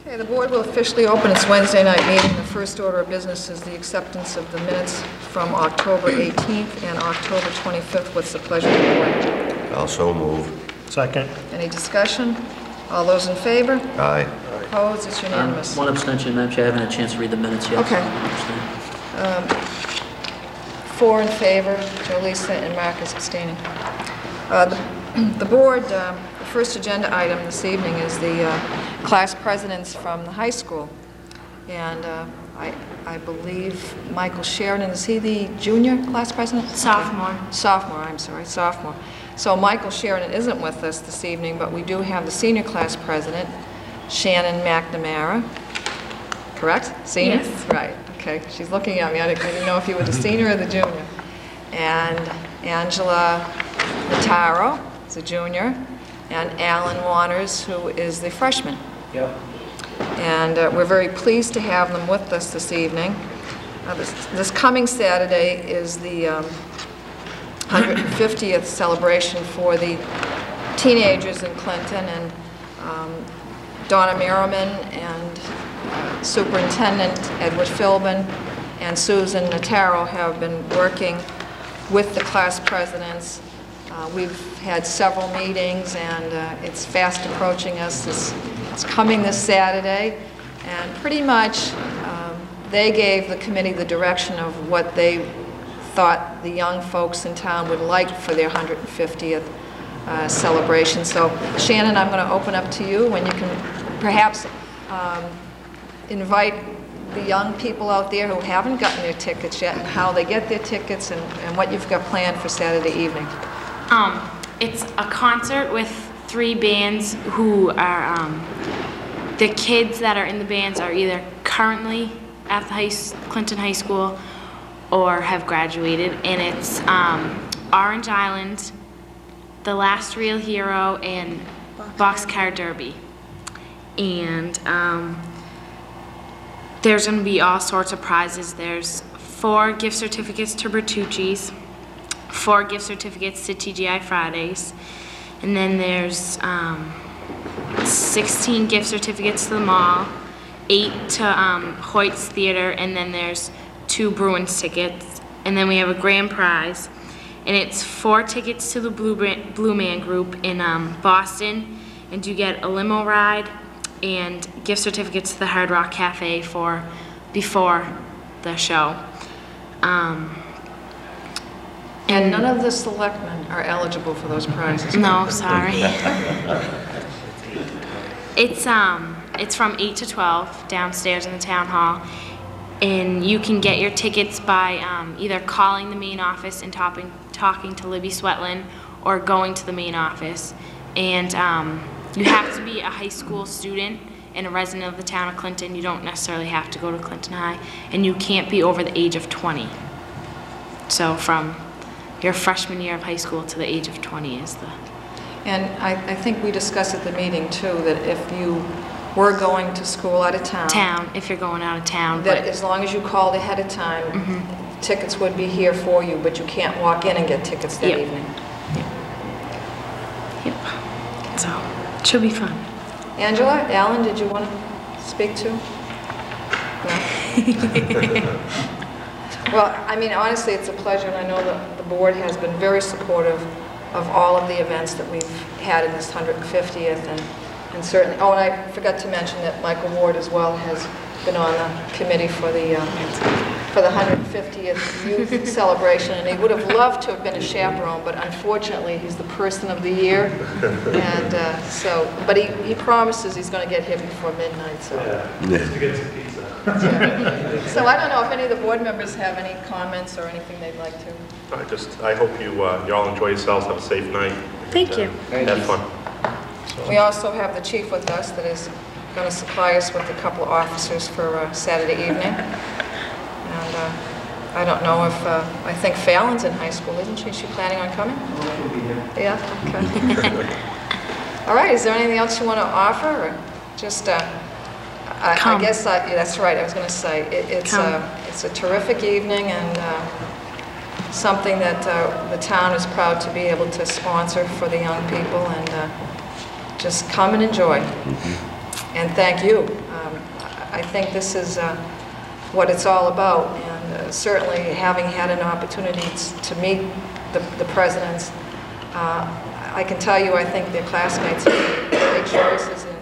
Okay, the board will officially open its Wednesday night meeting. The first order of business is the acceptance of the minutes from October 18th and October 25th. What's the pleasure of the board? Also move. Second. Any discussion? All those in favor? Aye. Opposed? It's unanimous. One abstention, Madam Chair. I haven't had a chance to read the minutes yet. Okay. Abstain. 4 in favor, Jolisa and Mark is abstaining. The board, the first agenda item this evening is the class presidents from the high school. And I believe Michael Sheridan, is he the junior class president? Sophomore. Sophomore, I'm sorry, sophomore. So Michael Sheridan isn't with us this evening, but we do have the senior class president, Shannon McNamara. Correct? Senior? Yes. Right, okay. She's looking at me. I didn't know if you were the senior or the junior. And Angela Notaro is a junior, and Alan Waters, who is the freshman. Yep. And we're very pleased to have them with us this evening. This coming Saturday is the 150th celebration for the teenagers in Clinton, and Donna Merriman and Superintendent Edward Philbin and Susan Notaro have been working with the class presidents. We've had several meetings, and it's fast approaching us. It's coming this Saturday, and pretty much they gave the committee the direction of what they thought the young folks in town would like for their 150th celebration. So, Shannon, I'm going to open up to you, and you can perhaps invite the young people out there who haven't gotten their tickets yet, and how they get their tickets, and what you've got planned for Saturday evening. It's a concert with 3 bands who are, the kids that are in the bands are either currently at the Clinton High School or have graduated, and it's Orange Island, The Last Real Hero, and Boxcar Derby. And there's going to be all sorts of prizes. There's 4 gift certificates to Bertucci's, 4 gift certificates to TGI Fridays, and then there's 16 gift certificates to the mall, 8 to Hoyt's Theater, and then there's 2 Bruins tickets, and then we have a grand prize, and it's 4 tickets to the Blue Man Group in Boston, and you get a limo ride and gift certificates to the Hard Rock Cafe for before the show. And none of the selectmen are eligible for those prizes. No, sorry. It's from 8 to 12 downstairs in the town hall, and you can get your tickets by either calling the main office and talking to Libby Swetlin, or going to the main office. And you have to be a high school student and a resident of the town of Clinton. You don't necessarily have to go to Clinton High, and you can't be over the age of 20. So from your freshman year of high school to the age of 20 is the... And I think we discussed at the meeting, too, that if you were going to school out of town, if you're going out of town. that But as long as you called ahead of time, tickets would be here for you, but you can't walk in and get tickets that Yep. evening. Yep. So, it should be fun. Angela, Alan, did you want to speak to? No? Well, I mean, honestly, it's a pleasure, and I know that the board has been very supportive of all of the events that we've had in this 150th, and certainly, oh, and I forgot to mention that Michael Ward as well has been on the committee for the 150th youth celebration, and he would have loved to have been a chaperone, but unfortunately, he's the person of the year, and but he promises he's going to get here before midnight, so. Yeah, to get some pizza. So I don't know if any of the board members have any comments or anything they'd like to. I hope you all enjoy yourselves, have a safe night. Thank you. Have fun. We also have the chief with us that is going to supply us with a couple of officers for Saturday evening. And I don't know if, I think Fallon's in high school, isn't she? Is she planning on coming? Yeah, okay. All right, is there anything else you want to offer, or just, I guess, yeah, that's right, I was going to say, it's a terrific evening, and something that the town is proud to be able to sponsor for the young people, and just come and enjoy. And thank you I think this is what it's all about, and certainly having had an opportunity to meet the presidents, I can tell you I think their classmates have made great choices in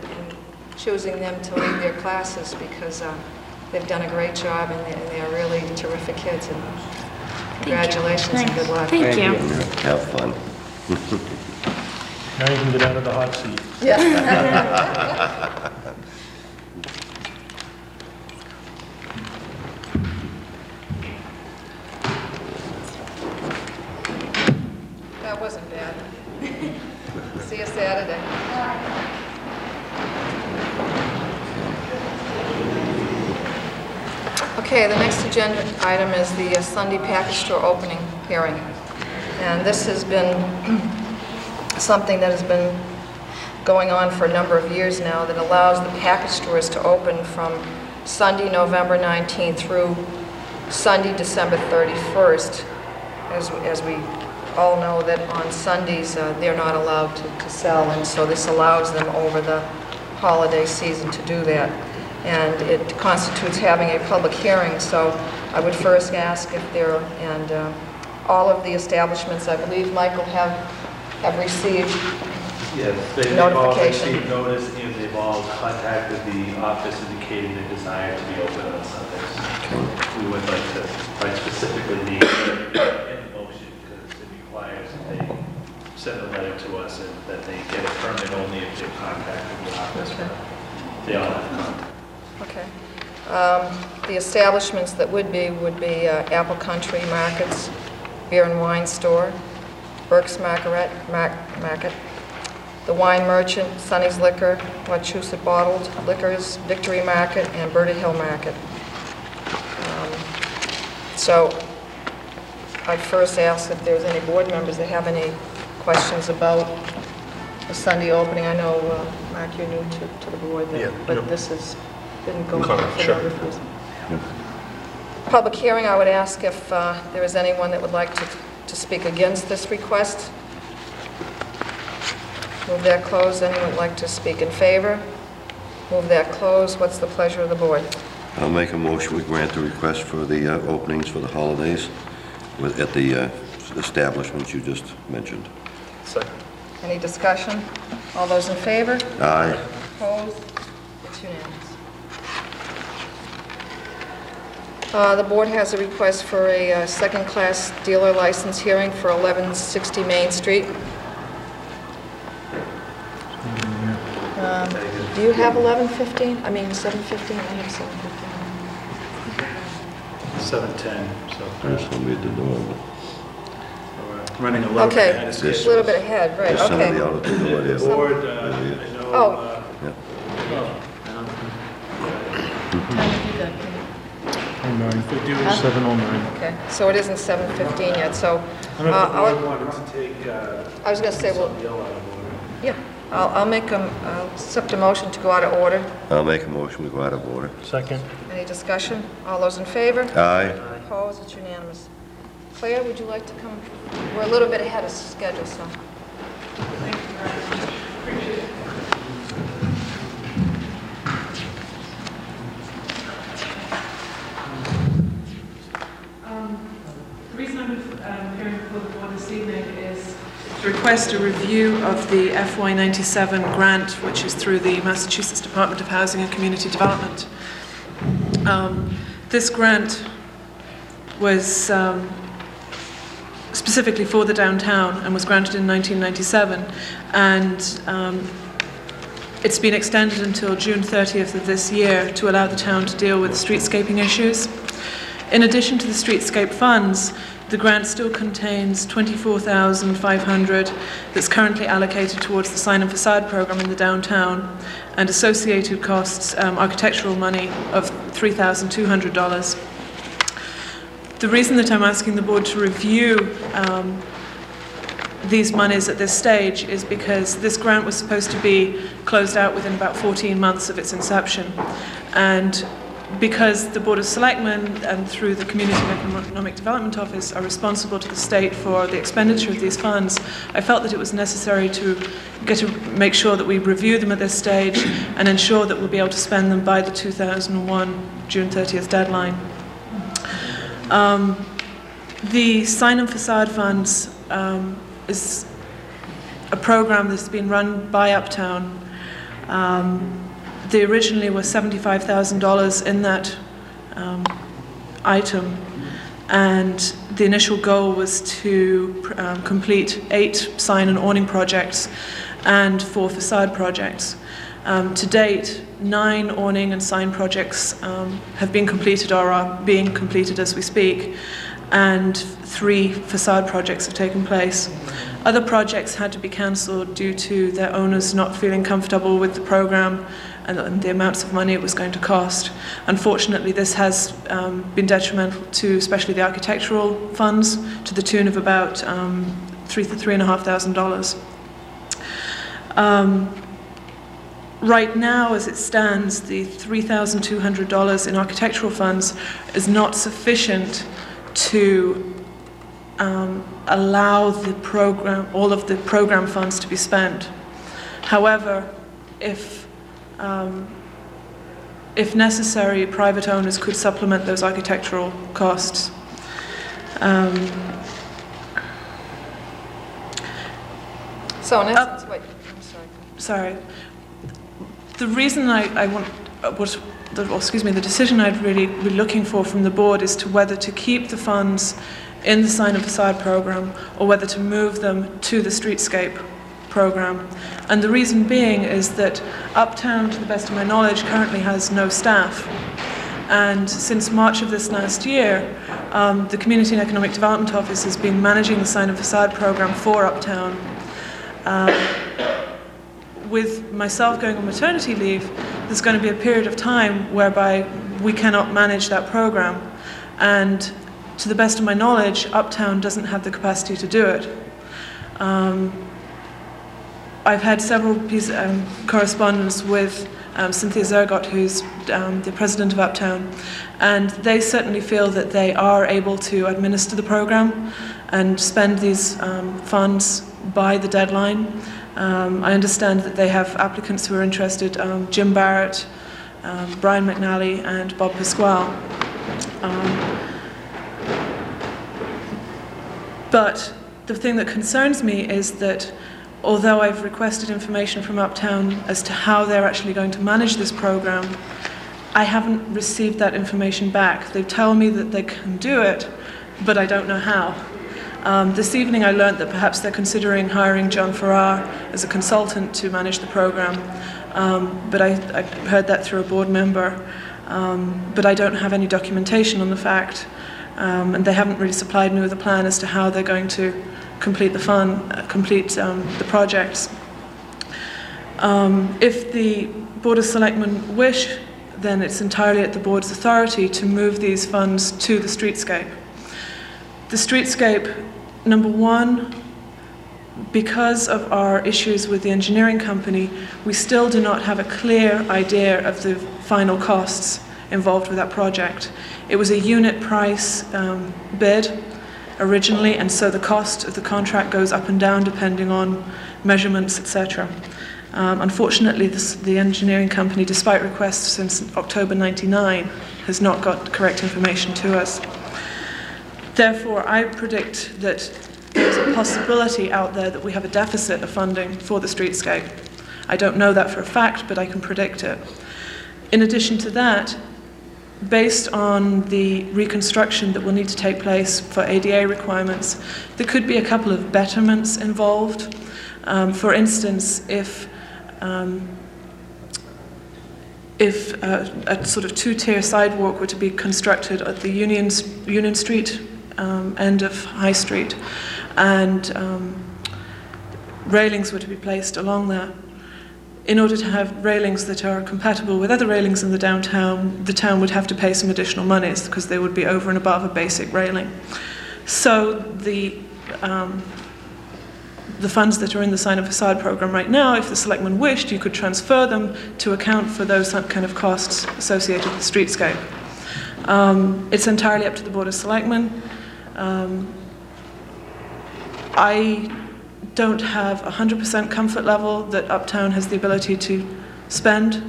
choosing them to lead their classes, because they've done a great job, and they're really terrific kids, and congratulations and good luck. Thank you. Have fun. Now you can get out of the hot seat. Yeah. That wasn't bad. See you Saturday. Okay, the next agenda item is the Sunday package store opening hearing. And this has been something that has been going on for a number of years now, that allows the package stores to open from Sunday, November 19th through Sunday, December 31st. As we all know, that on Sundays they're not allowed to sell, and so this allows them over the holiday season to do that. And it constitutes having a public hearing, so I would first ask if there, and all of the establishments, I believe, Michael, have received Yes, they've all notification. received notice, and they've all contacted the office indicating their desire to be open on Sundays. We would like to write specifically the in motion, because it requires that they send a letter to us and that they get a permit only if they contacted the office. They all have contact. Okay. The establishments that would be Apple Country Markets, Beer and Wine Store, Burke's Market, the Wine Merchant, Sonny's Liquor, Wachusett Bottled Liquors, Victory Market, and Berta Hill Market. So I'd first ask if there's any board members that have any questions about the Sunday opening. I know, Mark, you're new to the board, Yeah, but yeah. this has been going Okay, on for a sure. number of years. Public hearing, I would ask if there is anyone that would like to speak against this request. Move that closed. Anyone would like to speak in favor? Move that closed. What's the pleasure of the board? I'll make a motion, we grant the request for the openings for the holidays at the establishments you just mentioned. Second. Any discussion? All those in favor? Aye. Opposed? It's unanimous. The board has a request for a second-class dealer license hearing for 1160 Main Street. Do you have 1115? I mean 715? I have 715. 7:10, so There's somebody at the door. we're running a little bit Okay, ahead of a schedule. little bit ahead, right, There's somebody okay. out at the door there. Board, I know, Oh. Oh, 9:50, 7:09. Okay, so it isn't 7:15 yet, so I don't know if the board I'll- wanted to take I was going to say, well, something out of order. yeah, I'll accept a motion to go out of order. I'll make a motion, we go out of order. Second. Any discussion? All those in favor? Aye. Opposed? It's unanimous. Claire, would you like to come? We're a little bit ahead of schedule, so. The reason I'm appearing before the board this evening is to request a review of the FY97 grant, which is through the Massachusetts Department of Housing and Community Development. This grant was specifically for the downtown and was granted in 1997, and it's been extended until June 30th of this year to allow the town to deal with streetscaping issues. In addition to the streetscape funds, the grant still contains $24,500 that's currently allocated towards the sign and facade program in the downtown, and associated costs, architectural money of $3,200. The reason that I'm asking the board to review these monies at this stage is because this grant was supposed to be closed out within about 14 months of its inception, and because the Board of Selectmen and through the Community and Economic Development Office are responsible to the state for the expenditure of these funds, I felt that it was necessary to make sure that we review them at this stage and ensure that we'll be able to spend them by the 2001 June 30th deadline. The Sign and Facade Funds is a program that's been run by Uptown. They originally were $75,000 in that item, and the initial goal was to complete 8 sign and awning projects and 4 facade projects. To date, 9 awning and sign projects have been completed or are being completed as we speak, and 3 facade projects have taken place. Other projects had to be cancelled due to their owners not feeling comfortable with the program and the amounts of money it was going to cost. Unfortunately, this has been detrimental to especially the architectural funds to the tune of about $3,500. Right now, as it stands, the $3,200 in architectural funds is not sufficient to allow the program, all of the program funds to be spent. However, if necessary, private owners could supplement those architectural costs. So in essence, wait, I'm sorry. Sorry. The reason the decision I'd really be looking for from the board is to whether to keep the funds in the Sign and Facade program or whether to move them to the Streetscape program. And the reason being is that Uptown, to the best of my knowledge, currently has no staff. And since March of this last year, the Community and Economic Development Office has been managing the Sign and Facade program for Uptown. With myself going on maternity leave, there's going to be a period of time whereby we cannot manage that program. And to the best of my knowledge, Uptown doesn't have the capacity to do it. I've had several pieces of correspondence with Cynthia Zergott, who's the president of Uptown, and they certainly feel that they are able to administer the program and spend these funds by the deadline. I understand that they have applicants who are interested, Jim Barrett, Brian McNally, and Bob Pasquale. But the thing that concerns me is that although I've requested information from Uptown as to how they're actually going to manage this program, I haven't received that information back. They tell me that they can do it, but I don't know how. This evening I learned that perhaps they're considering hiring John Farrar as a consultant to manage the program, but I heard that through a board member, but I don't have any documentation on the fact, and they haven't really supplied me with a plan as to how they're going to complete the the projects. If the Board of Selectmen wish, then it's entirely at the board's authority to move these funds to the Streetscape. The Streetscape, number one, because of our issues with the engineering company, we still do not have a clear idea of the final costs involved with that project. It was a unit price bid originally, and so the cost of the contract goes up and down depending on measurements, etc. Unfortunately, the engineering company, despite requests since October '99, has not got correct information to us. Therefore, I predict that there's a possibility out there that we have a deficit of funding for the Streetscape. I don't know that for a fact, but I can predict it. In addition to that, based on the reconstruction that will need to take place for ADA requirements, there could be a couple of betterments involved. For instance, if a sort of 2-tier sidewalk were to be constructed at the Union Street end of High Street, and railings were to be placed along there, in order to have railings that are compatible with other railings in the downtown, the town would have to pay some additional monies because they would be over and above a basic railing. So the the funds that are in the sign and facade program right now, if the selectmen wished, you could transfer them to account for those kind of costs associated with the streetscape. It's entirely up to the Board of Selectmen. I don't have 100% comfort level that Uptown has the ability to spend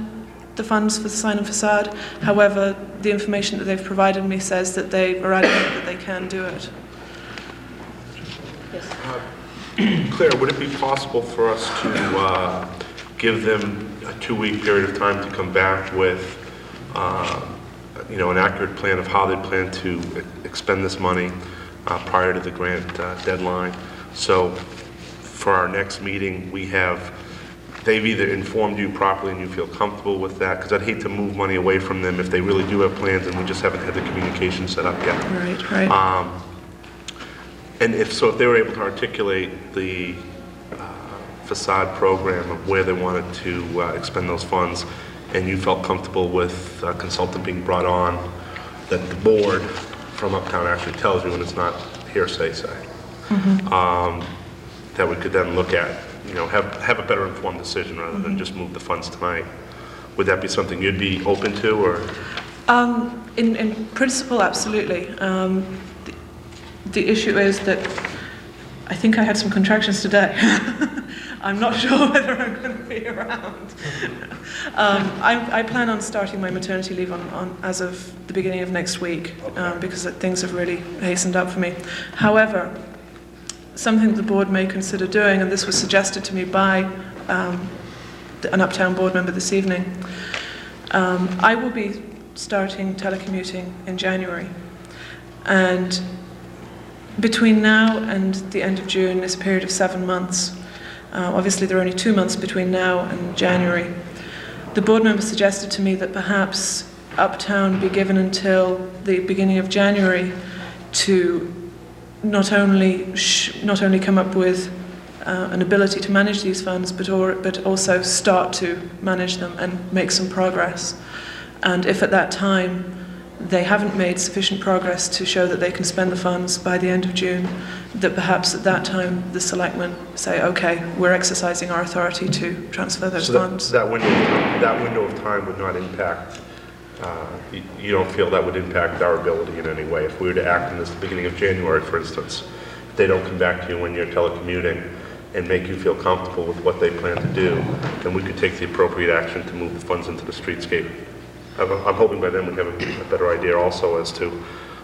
the funds for the sign and facade. However, the information that they've provided me says that they are adamant that they can do it. Claire, would it be possible for us to give them a 2-week period of time to come back with, an accurate plan of how they plan to expend this money prior to the grant deadline? So for our next meeting, they've either informed you properly and you feel comfortable with that, because I'd hate to move money away from them if they really do have plans and we just haven't had the communication set up yet. Right. And if they were able to articulate the facade program of where they wanted to expend those funds, and you felt comfortable with a consultant being brought on, that the board from Uptown actually tells you, and it's not hearsay, that we could then look at, have a better informed decision rather than just move the funds tonight. Would that be something you'd be open to, or? In principle, absolutely. The issue is that I think I had some contractions today. I'm not sure whether I'm going to be around. I plan on starting my maternity leave as of the beginning of next week, because things have really hastened up for me. However, something the board may consider doing, and this was suggested to me by an Uptown board member this evening, I will be starting telecommuting in January, and between now and the end of June is a period of 7 months. Obviously, there are only 2 months between now and January. The board member suggested to me that perhaps Uptown be given until the beginning of January to not only come up with an ability to manage these funds, but also start to manage them and make some progress. And if at that time they haven't made sufficient progress to show that they can spend the funds by the end of June, that perhaps at that time the selectmen say, okay, we're exercising our authority to transfer those funds. That window of time would not impact, you don't feel that would impact our ability in any way? If we were to act in this beginning of January, for instance, if they don't come back to you when you're telecommuting and make you feel comfortable with what they plan to do, then we could take the appropriate action to move the funds into the streetscape. I'm hoping by then we have a better idea also as to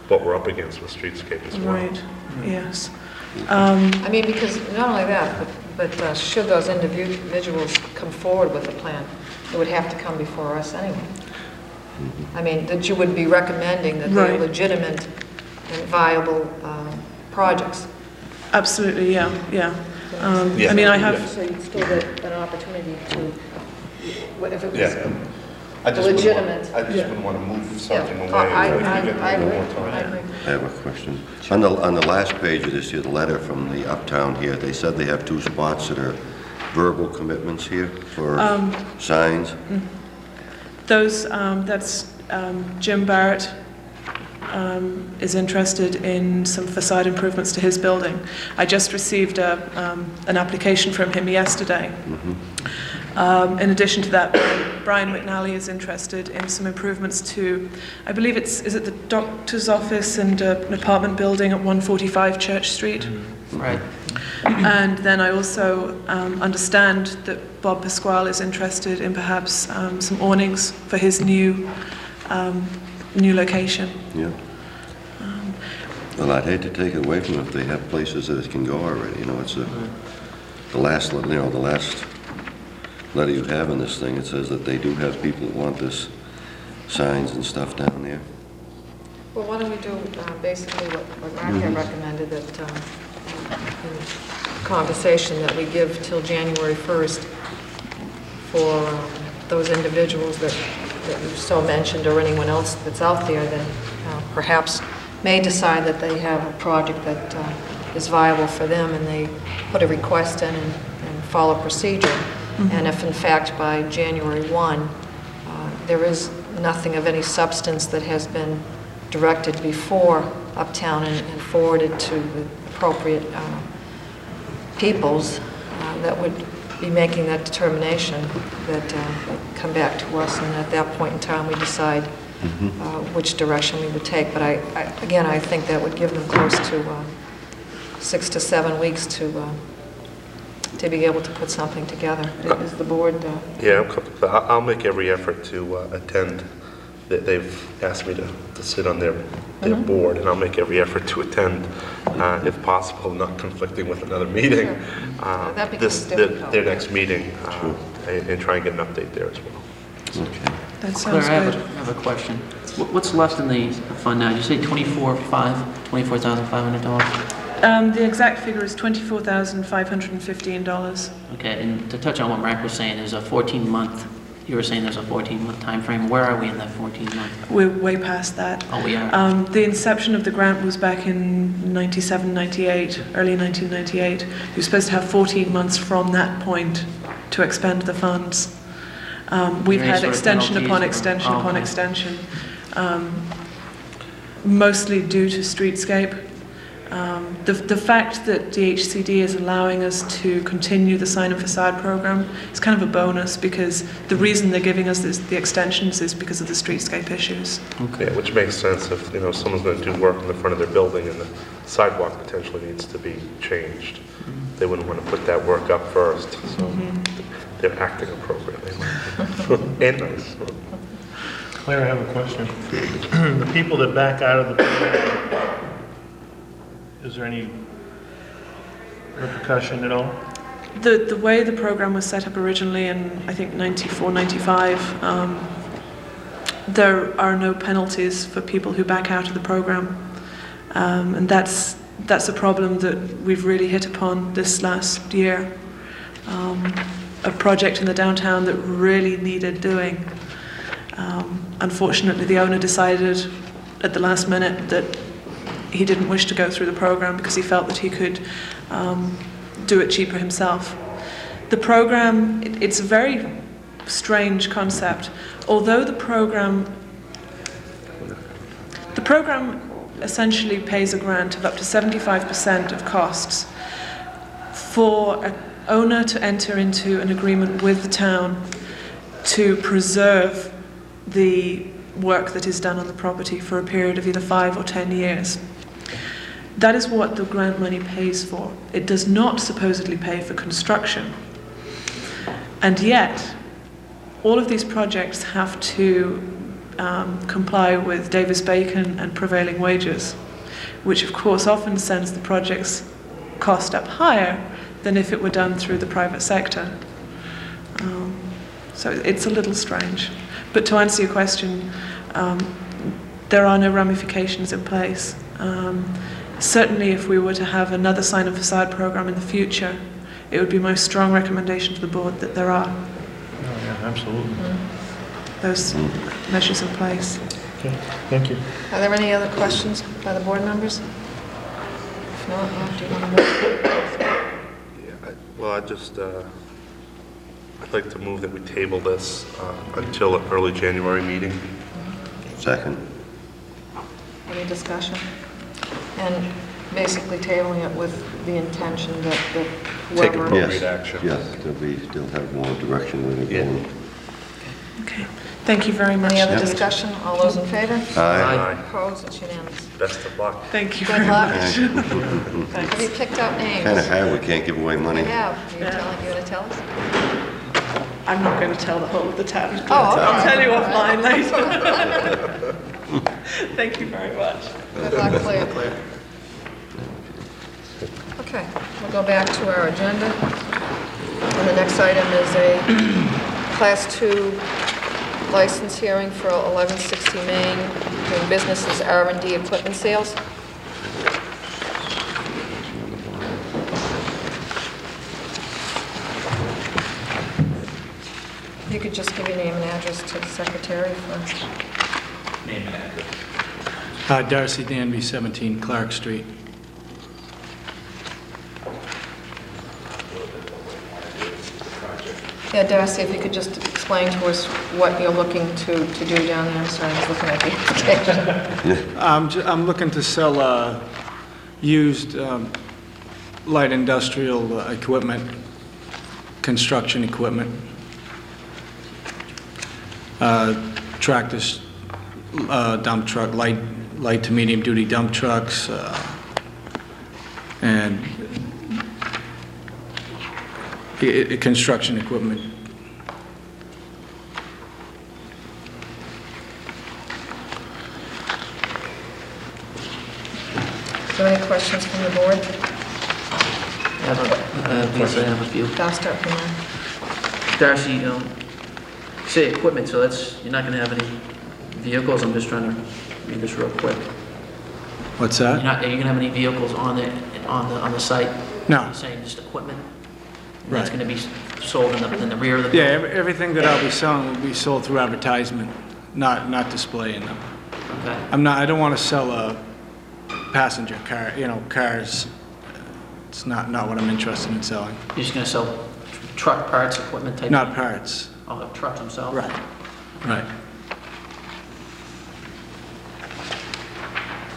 what we're up against with streetscape as well. Right, yes. Because not only that, but should those individuals come forward with a plan, it would have to come before us anyway. That you would be recommending that they're legitimate and viable projects. Absolutely, yeah. I have... So you'd still get an opportunity to, if it was... I just legitimate. wouldn't want to move something away. I agree. I have a question. On the last page of this here, the letter from the Uptown here, they said they have 2 spots that are verbal commitments here for signs. That's Jim Barrett is interested in some facade improvements to his building. I just received an application from him yesterday. In addition to that, Brian McNally is interested in some improvements to, I believe is it the doctor's office and an apartment building at 145 Church Street? Right. And then I also understand that Bob Pasquale is interested in perhaps some awnings for his new location. Yeah. Well, I'd hate to take it away from them if they have places that it can go already. It's the last letter you have in this thing. It says that they do have people that want this signs and stuff down there. Well, why don't we do basically what Mark had recommended, that in conversation that we give till January 1st for those individuals that you so mentioned, or anyone else that's out there that perhaps may decide that they have a project that is viable for them, and they put a request in and follow procedure. And if in fact by January 1 there is nothing of any substance that has been directed before Uptown and forwarded to the appropriate peoples that would be making that determination, that come back to us, and at that point in time, we decide which direction we would take. But again, I think that would give them close to 6 to 7 weeks to be able to put something together. Is the board? Yeah, I'll make every effort to attend. They've asked me to sit on their board, and I'll make every effort to attend, if possible, not conflicting with another meeting. Sure. That becomes difficult. Their next meeting, and try and get an update there as well. Okay. That Claire, sounds I good. have a question. What's left in the fund now? Did you say $24,500? The exact figure is $24,515. Okay, and to touch on what Mark was saying, there's a 14-month, you were saying there's a 14-month time frame. Where are we in that 14-month? We're way past that. Oh, we are? The inception of the grant was back in 97, 98, early 1998. You're supposed to have 14 months from that point to expend the funds. We've Any had sort of extension upon penalties or- extension oh, upon okay. extension, mostly due to streetscape. The fact that DHCD is allowing us to continue the sign and facade program is kind of a bonus, because the reason they're giving us the extensions is because of the streetscape issues. Yeah, which makes sense if, someone's going to do work in the front of their building and the sidewalk potentially needs to be changed. They wouldn't want to put that work up first, so they're acting appropriately. And nice. Claire, I have a question. The people that back out of the program, is there any repercussion at all? The way the program was set up originally in, I think, 94, 95, there are no penalties for people who back out of the program. And that's a problem that we've really hit upon this last year. A project in the downtown that really needed doing. Unfortunately, the owner decided at the last minute that he didn't wish to go through the program because he felt that he could do it cheaper himself. The program, it's a very strange concept. Although the program essentially pays a grant of up to 75% of costs for an owner to enter into an agreement with the town to preserve the work that is done on the property for a period of either 5 or 10 years. That is what the grant money pays for. It does not supposedly pay for construction. And yet, all of these projects have to comply with Davis-Bacon and prevailing wages, which of course often sends the project's cost up higher than if it were done through the private sector. So it's a little strange. But to answer your question, there are no ramifications in place. Certainly if we were to have another sign and facade program in the future, it would be my strong recommendation to the board that there are Oh, yeah, absolutely. those measures in place. Okay, thank you. Are there any other questions by the board members? If not, Mark, do you want to move? I'd like to move that we table this until an early January meeting. Second. Any discussion? And basically tabling it with the intention that Take whoever... appropriate action. Yes, they'll have more direction where they're going. Okay, thank you very much. Any other Yep. discussion? All those in favor? Aye. Opposed? It's unanimous. Best of luck. Thank you Good very luck. much. Have you picked out names? Kind of hard, we can't give away money. You have. You going to tell us? I'm not going to tell the whole of the town. Oh, okay. I'll tell you offline later. Thank you very much. Good luck, Claire. Okay, we'll go back to our agenda. And the next item is a Class 2 license hearing for 1160 Main, doing business as R&D equipment sales. You could just give your name and address to the secretary for... Name and address. Darcy Danby, 17 Clark Street. Yeah, Darcy, if you could just explain to us what you're looking to do down there. I'm sorry, I was looking at the application. I'm looking to sell used light industrial equipment, construction equipment, tractors, dump truck, light to medium duty dump trucks, and construction equipment. Is there any questions from the board? Yes, I have a few. I'll start from there. Darcy, say equipment, so you're not gonna have any vehicles? I'm just trying to read this real quick. What's that? Are you gonna have any vehicles on the site? No. You're saying just equipment? And Right. that's gonna be sold in the rear of the Yeah, building? everything that I'll be selling will be sold through advertisement, not displaying them. Okay. I don't want to sell a passenger car, cars. It's not what I'm interested in selling. You're just gonna sell truck parts, equipment type? Not parts. Oh, trucks themselves? Right.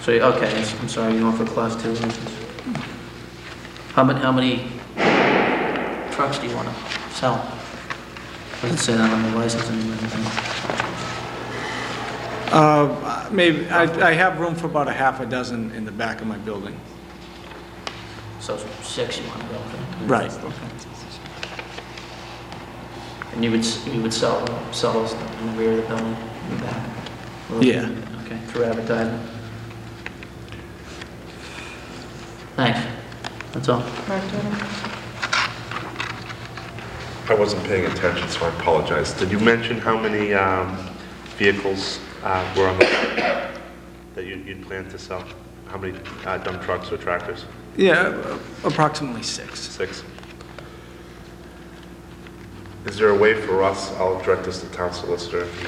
So, okay, I'm sorry, you're going for class 2 license. How many trucks do you want to sell? Doesn't say that on the license or anything. Maybe, I have room for about a half a dozen in the back of my building. So 6 you want to go for? Right. And you would sell those in the rear of the building, in the back? Yeah. Okay, through advertising. Thanks. That's all. Mark, do you have any? I wasn't paying attention, so I apologize. Did you mention how many vehicles were on the that you'd plan to sell? How many dump trucks or tractors? Yeah, approximately 6. 6. Is there a way for us, I'll direct this to town solicitor, if he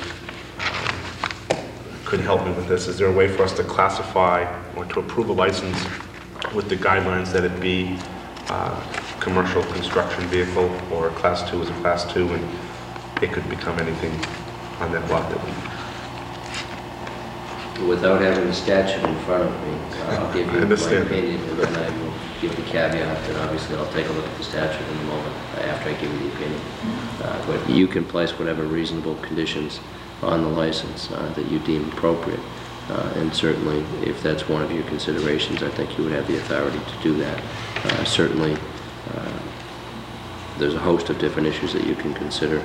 could help me with this, is there a way for us to classify or to approve a license with the guidelines that it be commercial construction vehicle, or class 2 is a class 2, and it could become anything on that lot that we... Without having the statute in front of me, I'll give you my understand. opinion, and then I will give the caveat that obviously I'll take a look at the statute in a moment after I give you the opinion. But you can place whatever reasonable conditions on the license that you deem appropriate. And certainly, if that's one of your considerations, I think you would have the authority to do that. Certainly, there's a host of different issues that you can consider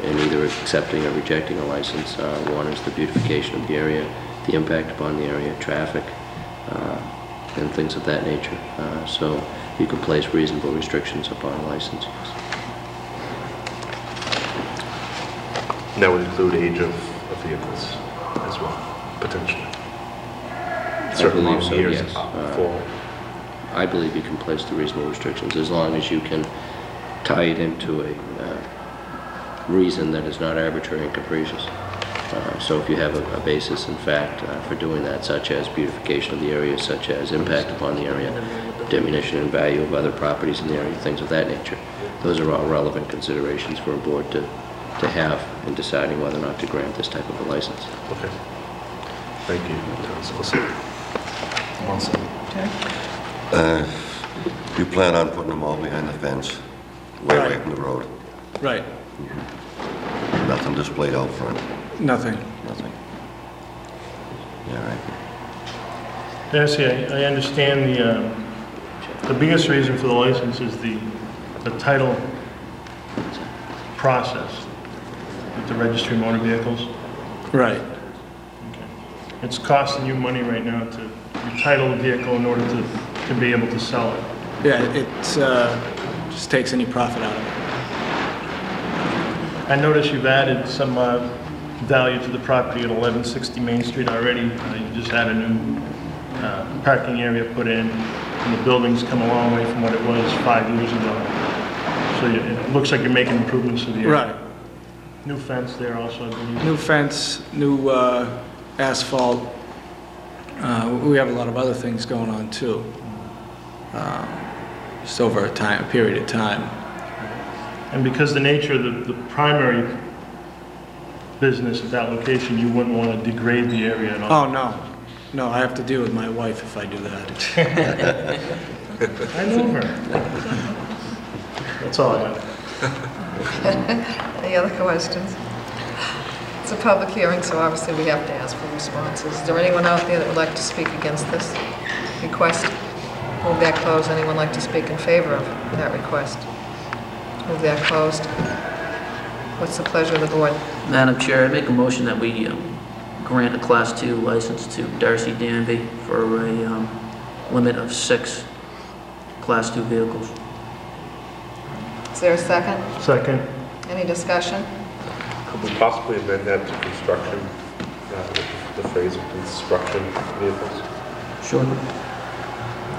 in either accepting or rejecting a license. One is the beautification of the area, the impact upon the area, traffic, and things of that nature. So you can place reasonable restrictions upon a license, yes. And that would include age of vehicles as well, potentially. I believe so, Years yes. for I believe you can place the reasonable restrictions as long as you can tie it into a reason that is not arbitrary and capricious. So if you have a basis in fact for doing that, such as beautification of the area, such as impact upon the area, diminution in value of other properties in the area, things of that nature, those are all relevant considerations for a board to have in deciding whether or not to grant this type of a license. Okay. Thank you, Town Solicitor. One second. You plan on putting them all behind the fence, way away Right. from the road? Right. Nothing displayed out front? Nothing. Nothing? All right. Darcy, I understand the biggest reason for the license is the title process with the registry of motor vehicles. Right. Okay. It's costing you money right now to retitle the vehicle in order to be able to sell it. Yeah, it just takes any profit out of it. I notice you've added some value to the property at 1160 Main Street already. You just had a new parking area put in, and the building's come a long way from what it was 5 years ago. So it looks like you're making improvements to the area. Right. New fence there also, I believe. New fence, new asphalt. We have a lot of other things going on too. Just over a period of time. And because the nature of the primary business at that location, you wouldn't want to degrade the area at all. Oh, no. No, I have to deal with my wife if I do that. I know her. That's all I got. Any other questions? It's a public hearing, so obviously we have to ask for responses. Is there anyone out there that would like to speak against this request? Move that closed. Anyone like to speak in favor of that request? Move that closed. What's the pleasure of the board? Madam Chair, I make a motion that we grant a Class 2 license to Darcy Danby for a limit of 6 Class 2 vehicles. Is there a second? Second. Any discussion? Could we possibly amend that to construction, the phrase of construction vehicles? Sure.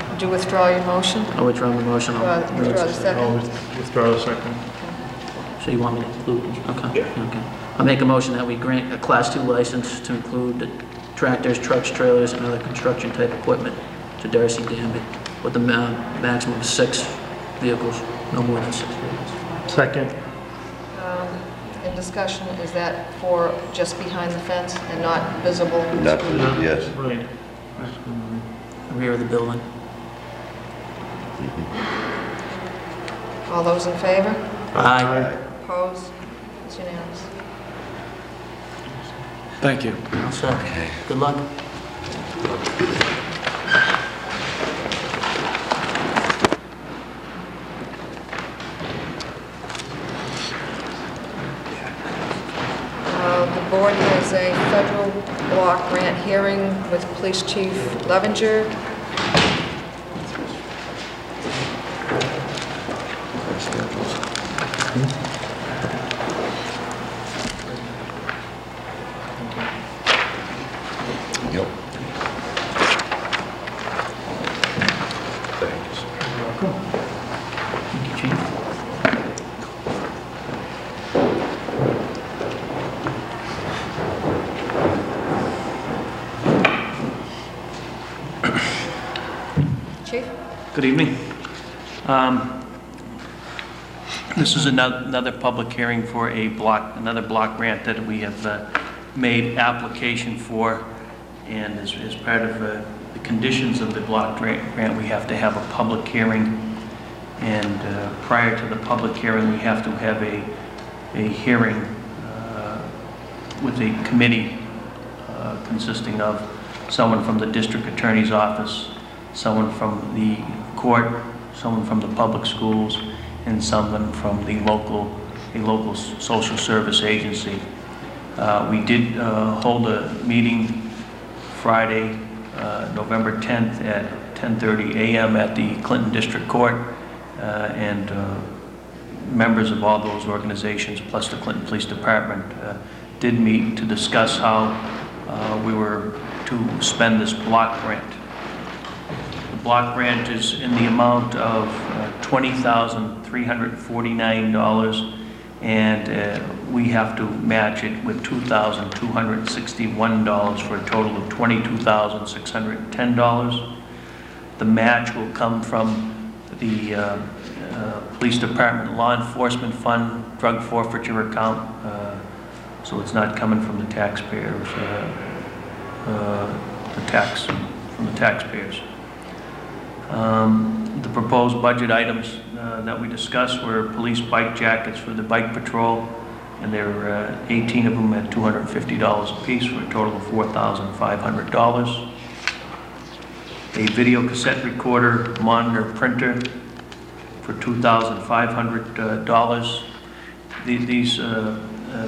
Would you withdraw your motion? I'll withdraw my motion. Withdraw the second? I'll withdraw the second. So you want me to include? Okay. Yeah. Okay. I'll make a motion that we grant a Class 2 license to include the tractors, trucks, trailers, and other construction type equipment to Darcy Danby with the maximum of 6 vehicles, no more than 6 vehicles. Second. In discussion, is that for just behind the fence and not visible? Not, yes. Right. Rear of the building. All those in favor? Aye. Opposed? It's unanimous. Thank you. All set. Good luck. The board has a federal block grant hearing with Police Chief Levenger. Yep. Thanks. Thank you, Chief. Chief? Good evening. This is another public hearing for another block grant that we have made application for, and as part of the conditions of the block grant, we have to have a public hearing, and prior to the public hearing, we have to have a hearing with a committee consisting of someone from the district attorney's office, someone from the court, someone from the public schools, and someone from a local social service agency. We did hold a meeting Friday, November 10th at 10:30 a.m. at the Clinton District Court, and members of all those organizations, plus the Clinton Police Department, did meet to discuss how we were to spend this block grant. The block grant is in the amount of $20,349, and we have to match it with $2,261 for a total of $22,610. The match will come from the Police Department Law Enforcement Fund drug forfeiture account, so it's not coming from the taxpayers, from the taxpayers. The proposed budget items that we discussed were police bike jackets for the bike patrol, and there were 18 of them at $250 a piece for a total of $4,500. A video cassette recorder monitor printer for $2,500. These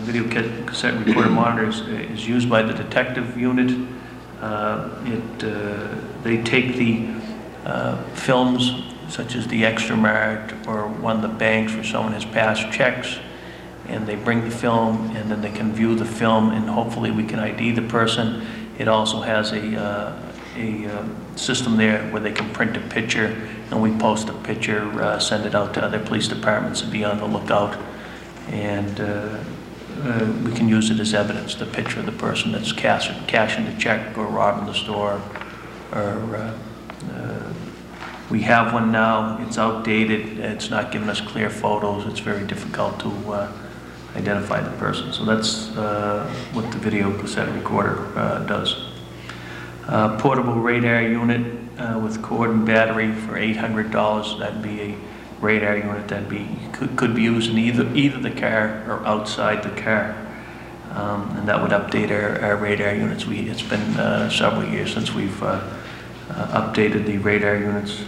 video cassette recorder monitors is used by the detective unit. They take the films such as the extra marked or one of the banks where someone has passed checks, and they bring the film, and then they can view the film, and hopefully we can ID the person. It also has a system there where they can print a picture, and we post a picture, send it out to other police departments to be on the lookout, and we can use it as evidence, the picture of the person that's cashing the check or robbing the store, or we have one now. It's outdated. It's not giving us clear photos. It's very difficult to identify the person. So that's what the video cassette recorder does. Portable radar unit with cord and battery for $800. That'd be a radar unit that could be used in either the car or outside the car. And that would update our radar units. It's been several years since we've updated the radar units.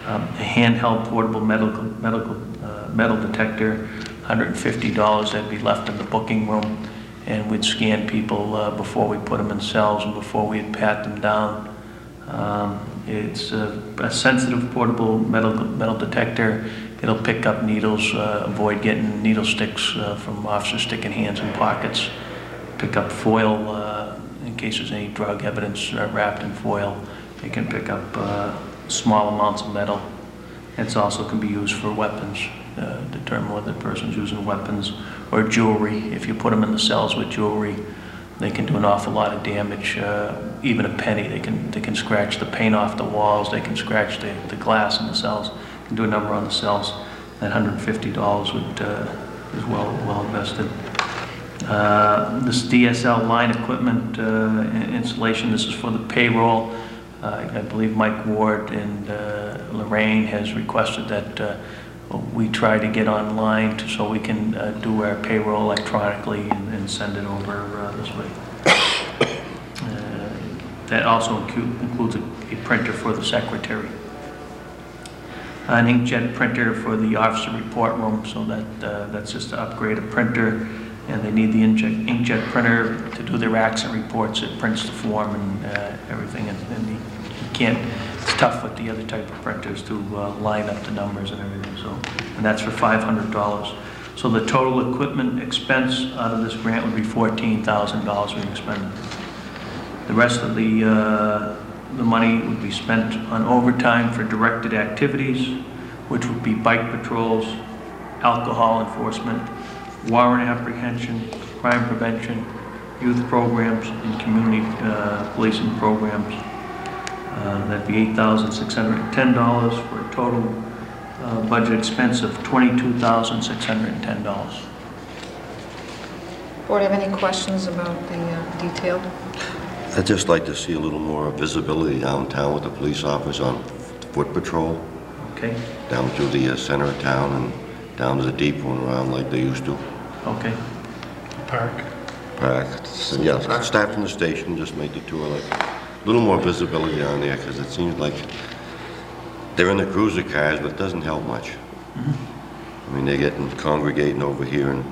A handheld portable metal detector, $150. That'd be left in the booking room, and we'd scan people before we put them in cells and before we'd pat them down. It's a sensitive portable metal detector. It'll pick up needles, avoid getting needle sticks from officers sticking hands in pockets. Pick up foil in case there's any drug evidence wrapped in foil. It can pick up small amounts of metal. It also can be used for weapons, determine whether the person's using weapons or jewelry. If you put them in the cells with jewelry, they can do an awful lot of damage. Even a penny, they can scratch the paint off the walls. They can scratch the glass in the cells. Can do a number on the cells. That $150 is well invested. This DSL line equipment installation. This is for the payroll. I believe Mike Ward and Lorraine has requested that we try to get online so we can do our payroll electronically and send it over this way. That also includes a printer for the secretary. An inkjet printer for the officer report room, so that's just to upgrade a printer, and they need the inkjet printer to do their accident reports. It prints the form and everything, and you can't. It's tough with the other type of printers to line up the numbers and everything. So, and that's for $500. So the total equipment expense out of this grant would be $14,000 we expended. The rest of the money would be spent on overtime for directed activities, which would be bike patrols, alcohol enforcement, warrant apprehension, crime prevention, youth programs, and community policing programs. That'd be $8,610 for a total budget expense of $22,610. Board, have any questions about the detail? I'd just like to see a little more visibility downtown with the police officers on foot patrol. Okay. Down through the center of town and down to the depot and around like they used to. Okay. Park. So, yeah, start from the station, just make the tour like a little more visibility down there, because it seems like they're in the cruiser cars, but it doesn't help much. I mean, they're congregating over here in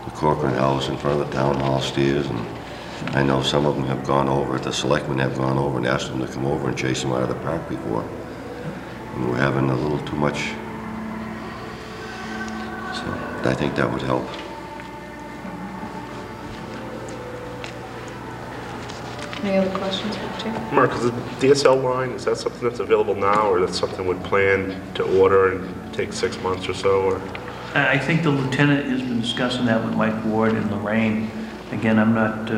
the Corcoran House in front of the town hall stairs, and I know some of them have gone over, the selectmen have gone over and asked them to come over and chase them out of the park before. And we're having a little too much. So I think that would help. Any other questions for the chief? Mark, is the DSL line, is that something that's available now, or that's something we'd plan to order and take 6 months or so? Or? I think the lieutenant has been discussing that with Mike Ward and Lorraine. Again, I'm not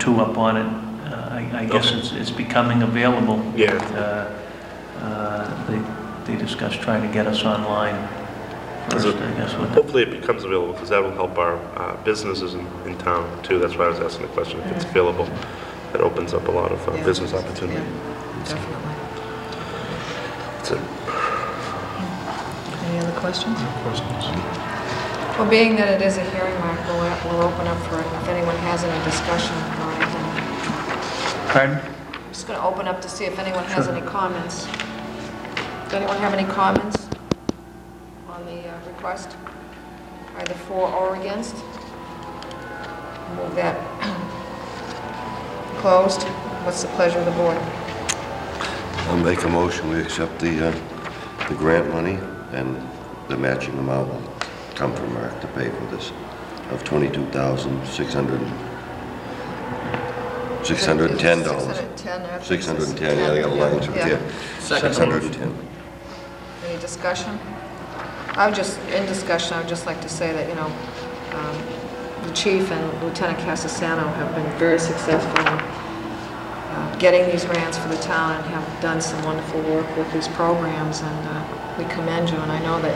too up on it. I guess it's becoming available. Yeah. They discussed trying to get us online first, I guess. Hopefully it becomes available, because that will help our businesses in town too. That's why I was asking the question. If it's available, that opens up a lot of business opportunity. Yeah, definitely. That's it. Any other questions? Well, being that it is a hearing, Mark, we'll open up for it if anyone has any discussion or anything. Pardon? I'm just going to open up to see if anyone has any comments. Does anyone have any comments on the request, either for or against? Move that closed. What's the pleasure of the board? I'll make a motion, we accept the grant money, and the matching amount will come from Mark to pay for this, of $22,610. $610, yeah, I got a line through here. $610. Any discussion? In discussion, I would just like to say that, the chief and Lieutenant Casasano have been very successful in getting these grants for the town and have done some wonderful work with these programs, and we commend you. And I know that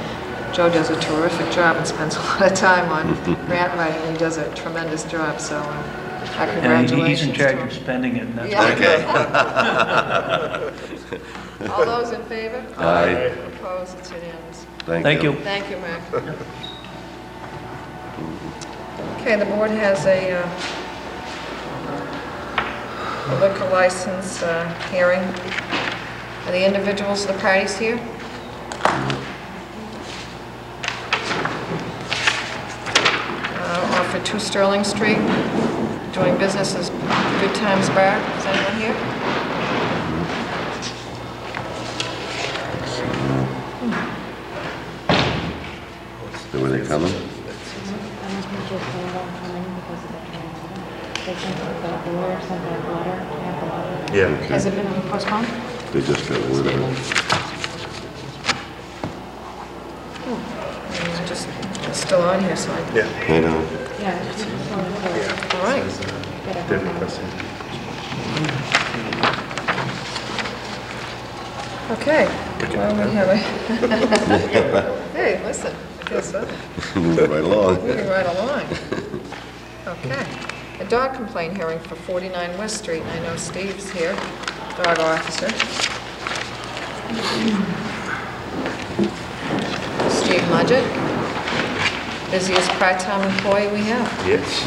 Joe does a terrific job and spends a lot of time on grant writing, and he does a tremendous job, so Our And congratulations. he's in charge to of him. spending it, and that's Yeah. All those in favor? Aye. Opposed, it's unanimous. Thank you. Thank you, Mac. Okay, the board has a liquor license hearing. Are the individuals, the parties here? Off at 2 Sterling Street, doing business as Good Times Bar. Is anyone here? Were they coming? Yeah. Has it been postponed? They just got word of it. It's still on here, so I... Yeah. I know. All right. Did request it. Okay. Well, we have a... Hey, listen, I guess so. Moving right along. Moving right along. Okay. A dog complaint hearing for 49 West Street. I know Steve's here, dog officer. Steve Mudgett, busiest part-time employee we have. Yes.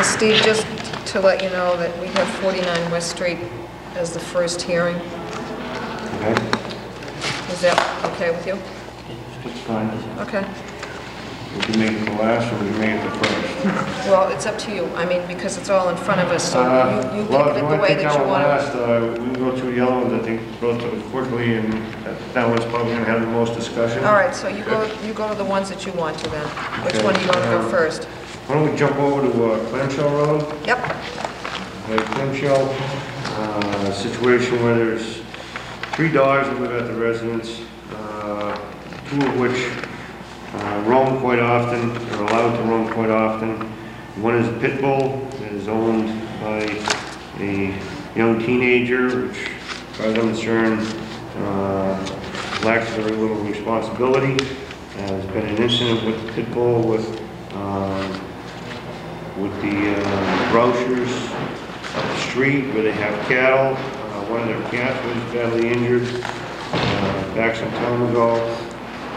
Steve, just to let you know that we have 49 West Street as the first hearing. Is that okay with you? It's fine. Okay. We can make it the last, or we can make it the first. Well, it's up to you. I mean, because it's all in front of us, so you pick Well, it if you the want to way take that that you one want to. last, we can go through the other ones, I think, relatively quickly, and that one's probably going to have the most discussion. All right, so you go to the ones that you want to then. Which Okay. one do you want to go first? Why don't we jump over to Clamshell Road? Yep. Clamshell, situation where there's 3 dogs that live at the residence, 2 of which roam quite often, are allowed to roam quite often. One is a pit bull that is owned by a young teenager, which, as far as I'm concerned, lacks very little responsibility. There's been an incident with the pit bull with the Roushers up the street where they have cattle. One of their cats was badly injured back some time ago.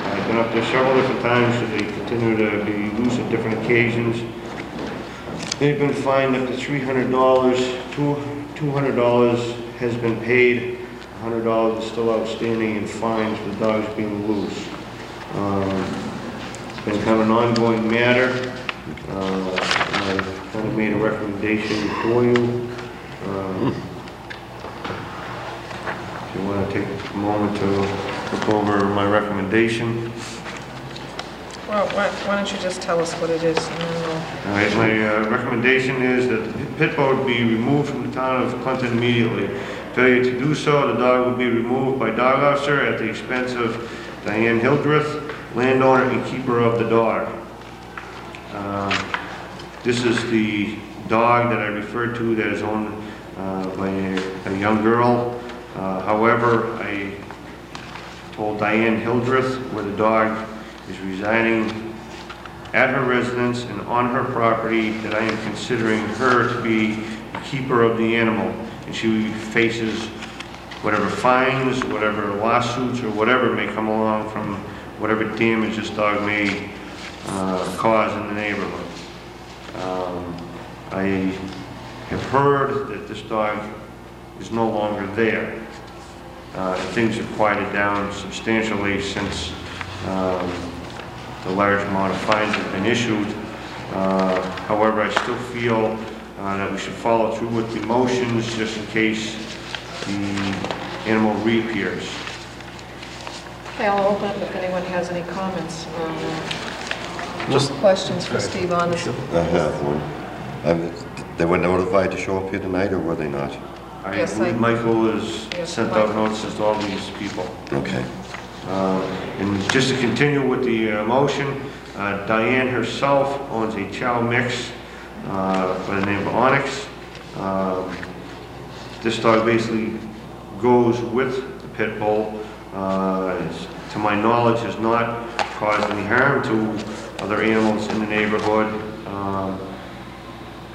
I've been up there several different times, so they continue to be loose at different occasions. They've been fined up to $300. $200 has been paid. $100 is still outstanding in fines for the dogs being loose. It's been kind of an ongoing matter. I've kind of made a recommendation for you. If you want to take a moment to look over my recommendation. Well, why don't you just tell us what it is, and then we'll... All right, my recommendation is that the pit bull be removed from the town of Clinton immediately. Failure to do so, the dog will be removed by dog officer at the expense of Diane Hildreth, landowner and keeper of the dog. This is the dog that I referred to that is owned by a young girl. However, I told Diane Hildreth where the dog is residing at her residence and on her property that I am considering her to be the keeper of the animal. And she faces whatever fines, whatever lawsuits, or whatever may come along from whatever damage this dog may cause in the neighborhood. I have heard that this dog is no longer there. Things have quieted down substantially since the large amount of fines have been issued. However, I still feel that we should follow through with the motions just in case the animal reappears. Okay, I'll open up if anyone has any comments or questions for Steve on this. I have one. They were notified to show up here tonight, or were they not? I Yes, believe Michael has Yes, sent Michael. out notices to all these people. Okay. And just to continue with the motion, Diane herself owns a chow mix by the name of Onyx. This dog basically goes with the pit bull. It's to my knowledge, has not caused any harm to other animals in the neighborhood.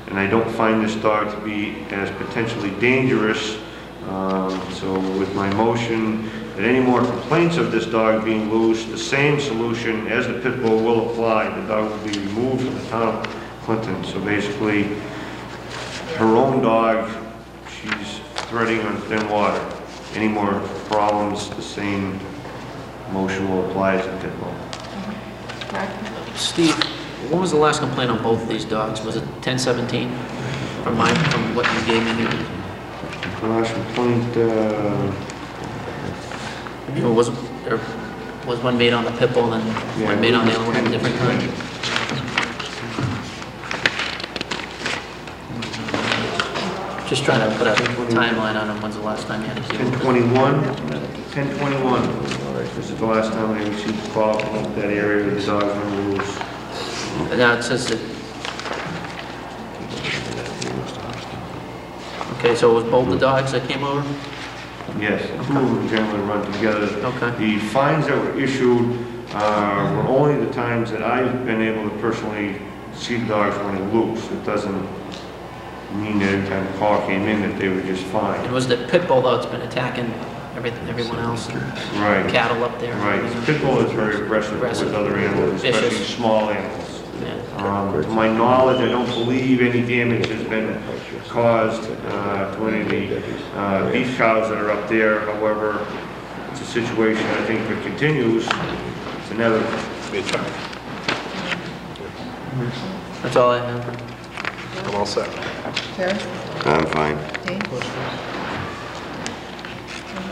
And I don't find this dog to be as potentially dangerous. So with my motion, that any more complaints of this dog being loose, the same solution as the pit bull will apply. The dog will be removed from the town of Clinton. So basically, her own dog, she's threading on thin water. Any more problems, the same motion will apply as a pit bull. Steve, when was the last complaint on both of these dogs? Was it 10/17? From what you gave me here? Last complaint, There was one made on the pit bull and one made on the other one at a different time? Just trying to put a timeline on them. When's the last time you had a deal? 10/21. This is the last time I received a call from that area where the dogs were loose. Now it says that. Okay, so it was both the dogs that came over? Yes, the two of them generally run together. Okay. The fines that were issued were only the times that I've been able to personally see the dogs running loose. It doesn't mean that every time the call came in that they were just fine. It was the pit bull though, it's been attacking everyone else, Right. cattle up there. Right. Pit bull is very aggressive with other animals, especially Vicious. small animals. Yeah. To my knowledge, I don't believe any damage has been caused to any of the beef cows that are up there. However, it's a situation, I think, if it continues, it's inevitable. That's all I have. I'm all set. Terry? I'm fine. Dean?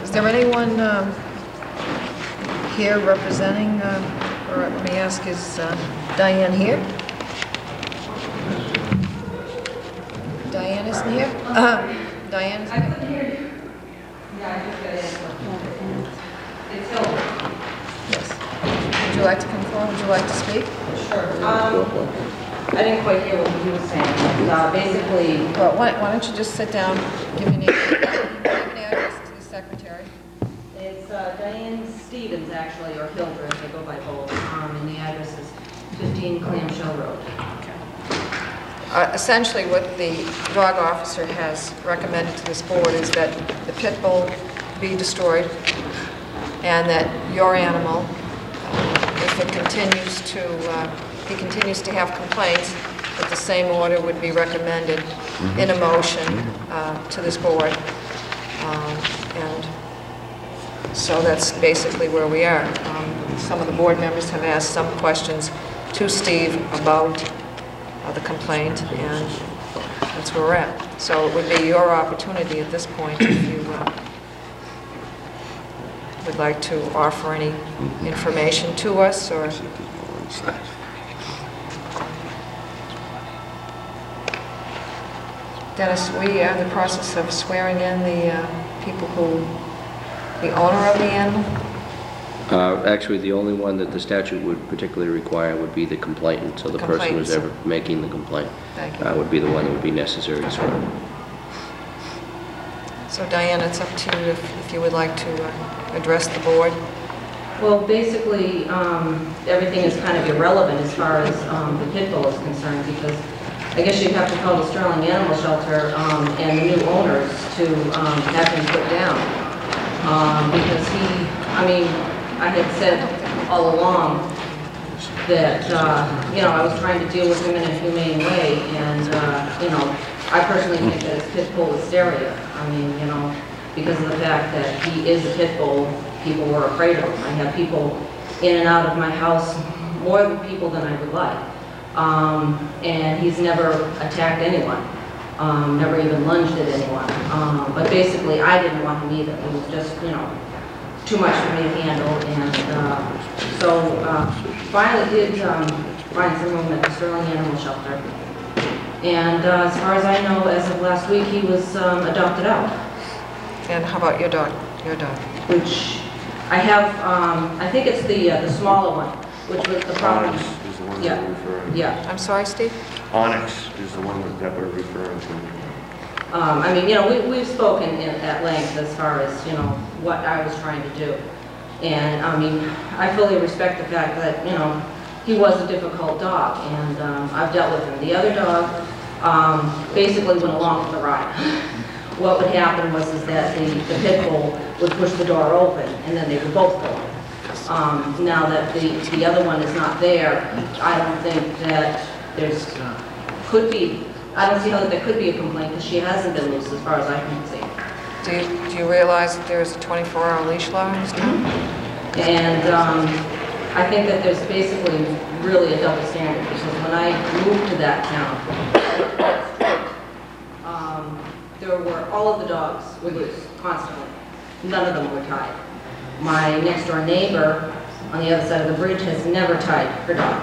Is there anyone here representing, or let me ask, is Diane here? Diane isn't here? Diane isn't here? couldn't hear you. Yeah, I just got in. It's Hilda. Yes. Would you like to come forward? Would you like to speak? Sure. I didn't quite hear what you were saying. Basically, Well, why don't you just sit down, give me an address to the secretary. it's Diane Stevens, actually, or Hilda, if they go by both. And the address is 15 Clamshell Road. Essentially, what the dog officer has recommended to this board is that the pit bull be destroyed, and that your animal, if it continues to, he continues to have complaints, that the same order would be recommended in a motion to this board. And so that's basically where we are. Some of the board members have asked some questions to Steve about the complaint, and that's where we're at. So it would be your opportunity at this point if you would like to offer any information to us, or... Dennis, we are in the process of swearing in the people who, the owner of the animal? Actually, the only one that the statute would particularly require would be the complainant, so the person who's ever making the complaint would be the one that would be necessary to swear. So Diane, it's up to you if you would like to address the board. Well, basically, everything is kind of irrelevant as far as the pit bull is concerned, because I guess you'd have to call the Sterling Animal Shelter and the new owners to have him put down. Because I had said all along that, I was trying to deal with him in a humane way, and, I personally think that it's pit bull hysteria. Because of the fact that he is a pit bull, people were afraid of him. I have people in and out of my house, more people than I would like. And he's never attacked anyone, never even lunged at anyone. But basically, I didn't want him either. It was just, too much for me to handle. And so finally did find some room at the Sterling Animal Shelter. And as far as I know, as of last week, he was adopted out. And how about your dog? Which I have, I think it's the smaller one, which was the problem. Onyx is the one Yeah. that we're referring to. Yeah. I'm sorry, Steve? Onyx is the one that we're referring to. We've spoken at length as far as, what I was trying to do. And, I mean, I fully respect the fact that, you know, he was a difficult dog, and I've dealt with him. The other dog basically went along for the ride. What would happen was is that the pit bull would push the door open, and then they would both go in. Now that the other one is not there, I don't think that I don't see how that there could be a complaint, because she hasn't been loose as far as I can see. Do you realize that there's a 24-hour leash law in this town? And I think that there's basically really a double standard, because when I moved to that town, all of the dogs were loose constantly. None of them were tied. My next door neighbor on the other side of the bridge has never tied her dog.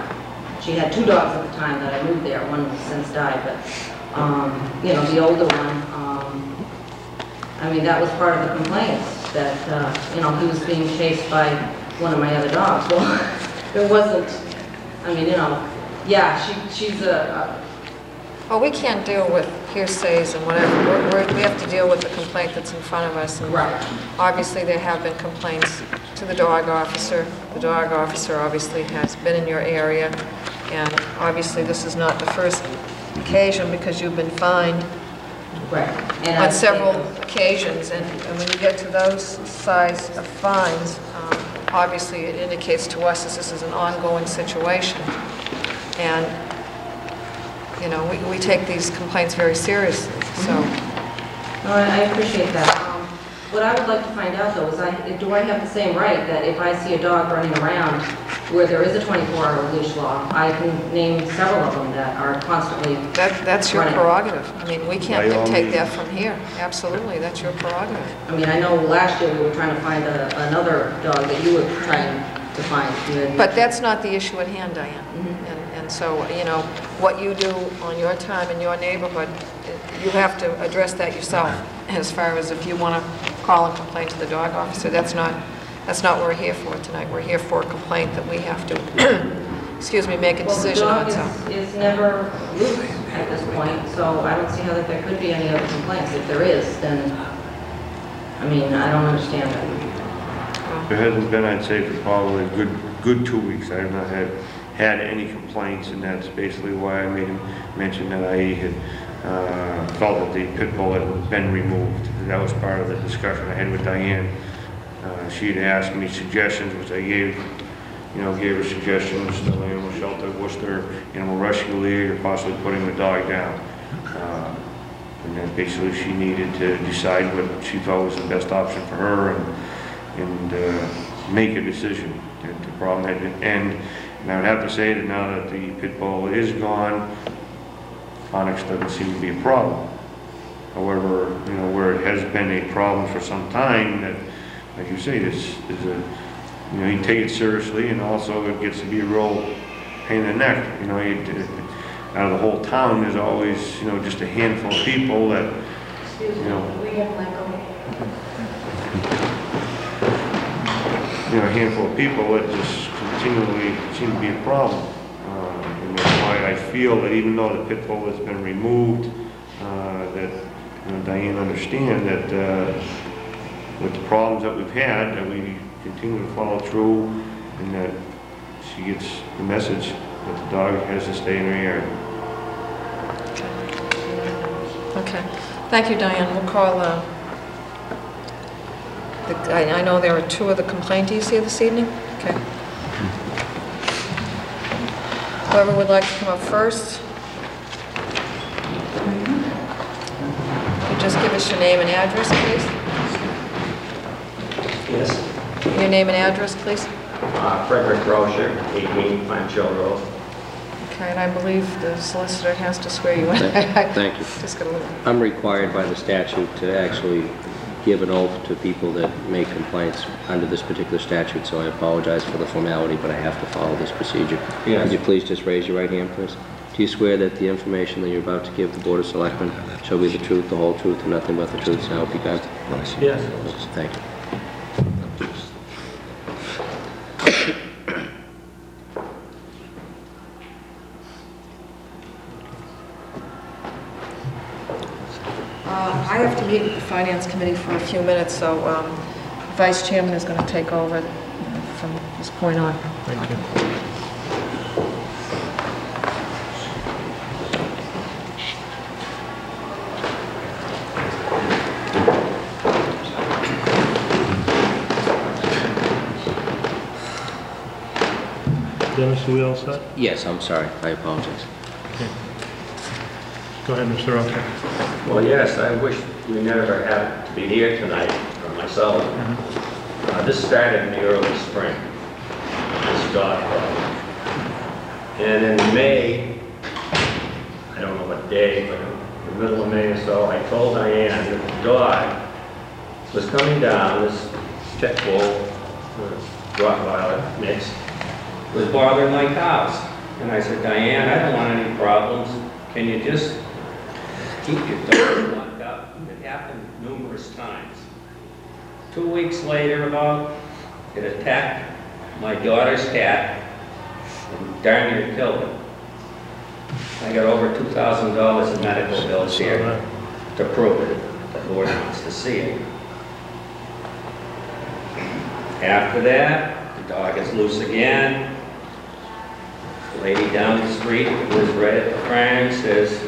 She had 2 dogs at the time that I moved there. One has since died, but you know, the older one, I mean, that was part of the complaints, that, you know, he was being chased by one of my other dogs. Well, there wasn't, I mean, you know, yeah, she's Well, we can't deal with hearsays and whatever. We have to deal with the complaint that's in front of us. And right. obviously, there have been complaints to the dog officer. The dog officer obviously has been in your area, and obviously, this is not the first occasion, because you've been fined Right. And on several occasions, and when you get to those size of fines, obviously it indicates to us that this is an ongoing situation. And, you know, we take these complaints very seriously, so. No, I appreciate that. What I would like to find out, though, is do I have the same right that if I see a dog running around where there is a 24-hour leash law, I can name several of them that are constantly That's your running. prerogative. I mean, we can't By all dictate means. that from here. Absolutely, that's your prerogative. I mean, I know last year we were trying to find another dog that you were trying to find. But that's not the issue at hand, Diane. And so, you know, what you do on your time in your neighborhood, you have to address that yourself, as far as if you want to call and complain to the dog officer. That's not what we're here for tonight. We're here for a complaint that we have to, excuse me, make a decision on. Well, the dog is never loose at this point, so I don't see how that there could be any other complaints. If there is, then, I mean, I don't understand it. There hasn't been, I'd say, for probably a good 2 weeks. I have not had any complaints, and that's basically why I made him mention that I had felt that the pit bull had been removed. That was part of the discussion I had with Diane. She had asked me suggestions, which I gave her suggestions to the animal shelter, Worcester Animal Rescue League, or possibly putting the dog down. And then basically she needed to decide what she felt was the best option for her and make a decision. The problem had to end. And I would have to say that now that the pit bull is gone, Onyx doesn't seem to be a problem. However, you know, where it has been a problem for some time, that, like you say, this is a, you know, you take it seriously, and also it gets to be a real pain in the neck. You know, out of the whole town, there's always, you know, just a handful of people that, you know, a handful of people that just continually seem to be a problem. And that's why I feel that even though the pit bull has been removed, that, you know, Diane understand that with the problems that we've had, that we continue to follow through, and that she gets the message that the dog has to stay in her yard. Okay. Thank you, Diane. We'll call, I know there are 2 of the complaintees here this evening. Okay. Whoever would like to come up first. Could you just give us your name and address, please? Yes. Your name and address, please. Frederick Rocher, 18 Pine Hill Road. Okay, and I believe the solicitor has to swear you in. Thank you. Just got a little. I'm required by the statute to actually give an oath to people that make complaints under this particular statute, so I apologize for the formality, but I have to follow this procedure. Yes. Could you please just raise your right hand, please? Do you swear that the information that you're about to give the Board of Selectmen shall be the truth, the whole truth, and nothing but the truth, so help you God? Yes. Thank you. I have to meet with the Finance Committee for a few minutes, so Vice Chairman is going to take over this point on. Thank you. Dennis, are we all set? Yes, I'm sorry, I apologize. Okay. Go ahead, Mr. Rossi. Well, yes, I wish we never had to be here tonight, for myself. This started in the early spring, this dog problem. And in May, I don't know what day, but in the middle of May or so, I told Diane that the dog was coming down, this pit bull, Rottweiler mix, was bothering my cows. And I said, Diane, I don't want any problems. Can you just keep your dog locked up? It happened numerous times. 2 weeks later about, it attacked my daughter's cat and darn near killed him. I got over $2,000 in medical bills here to prove it. The Lord wants to see it. After that, the dog is loose again. The lady down the street who was right at the farm says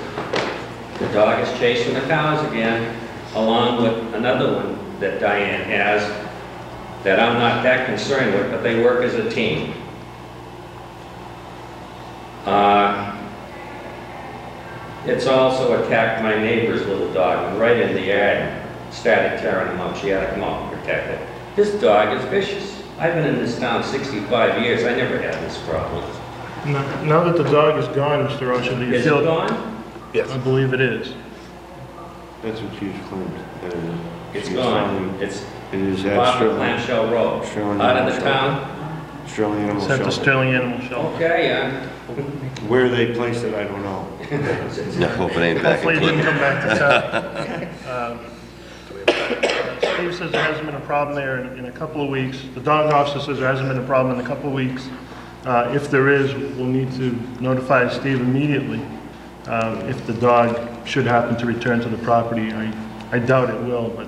the dog is chasing the cows again, along with another one that Diane has that I'm not that concerned with, but they work as a team. It's also attacked my neighbor's little dog, and right in the yard, started tearing him up. She had to come out and protect it. This dog is vicious. I've been in this town 65 years. I never had this problem. Now that the dog is gone, Mr. Rossi, do you Is feel... it gone? Yes. I believe it is. That's what she's claimed. It's gone. It's It is at off of Sterling. Clamshell Road. Sterling Out of Animal the Shelter. town? Sterling Animal It's at the Shelter. Sterling Animal Shelter. Okay, yeah. Where they placed it, I don't know. No, hope it ain't back Hopefully in it didn't Clinton. come back to town. Steve says there hasn't been a problem there in a couple of weeks. The dog officer says there hasn't been a problem in a couple of weeks. If there is, we'll need to notify Steve immediately. If the dog should happen to return to the property, I doubt it will, but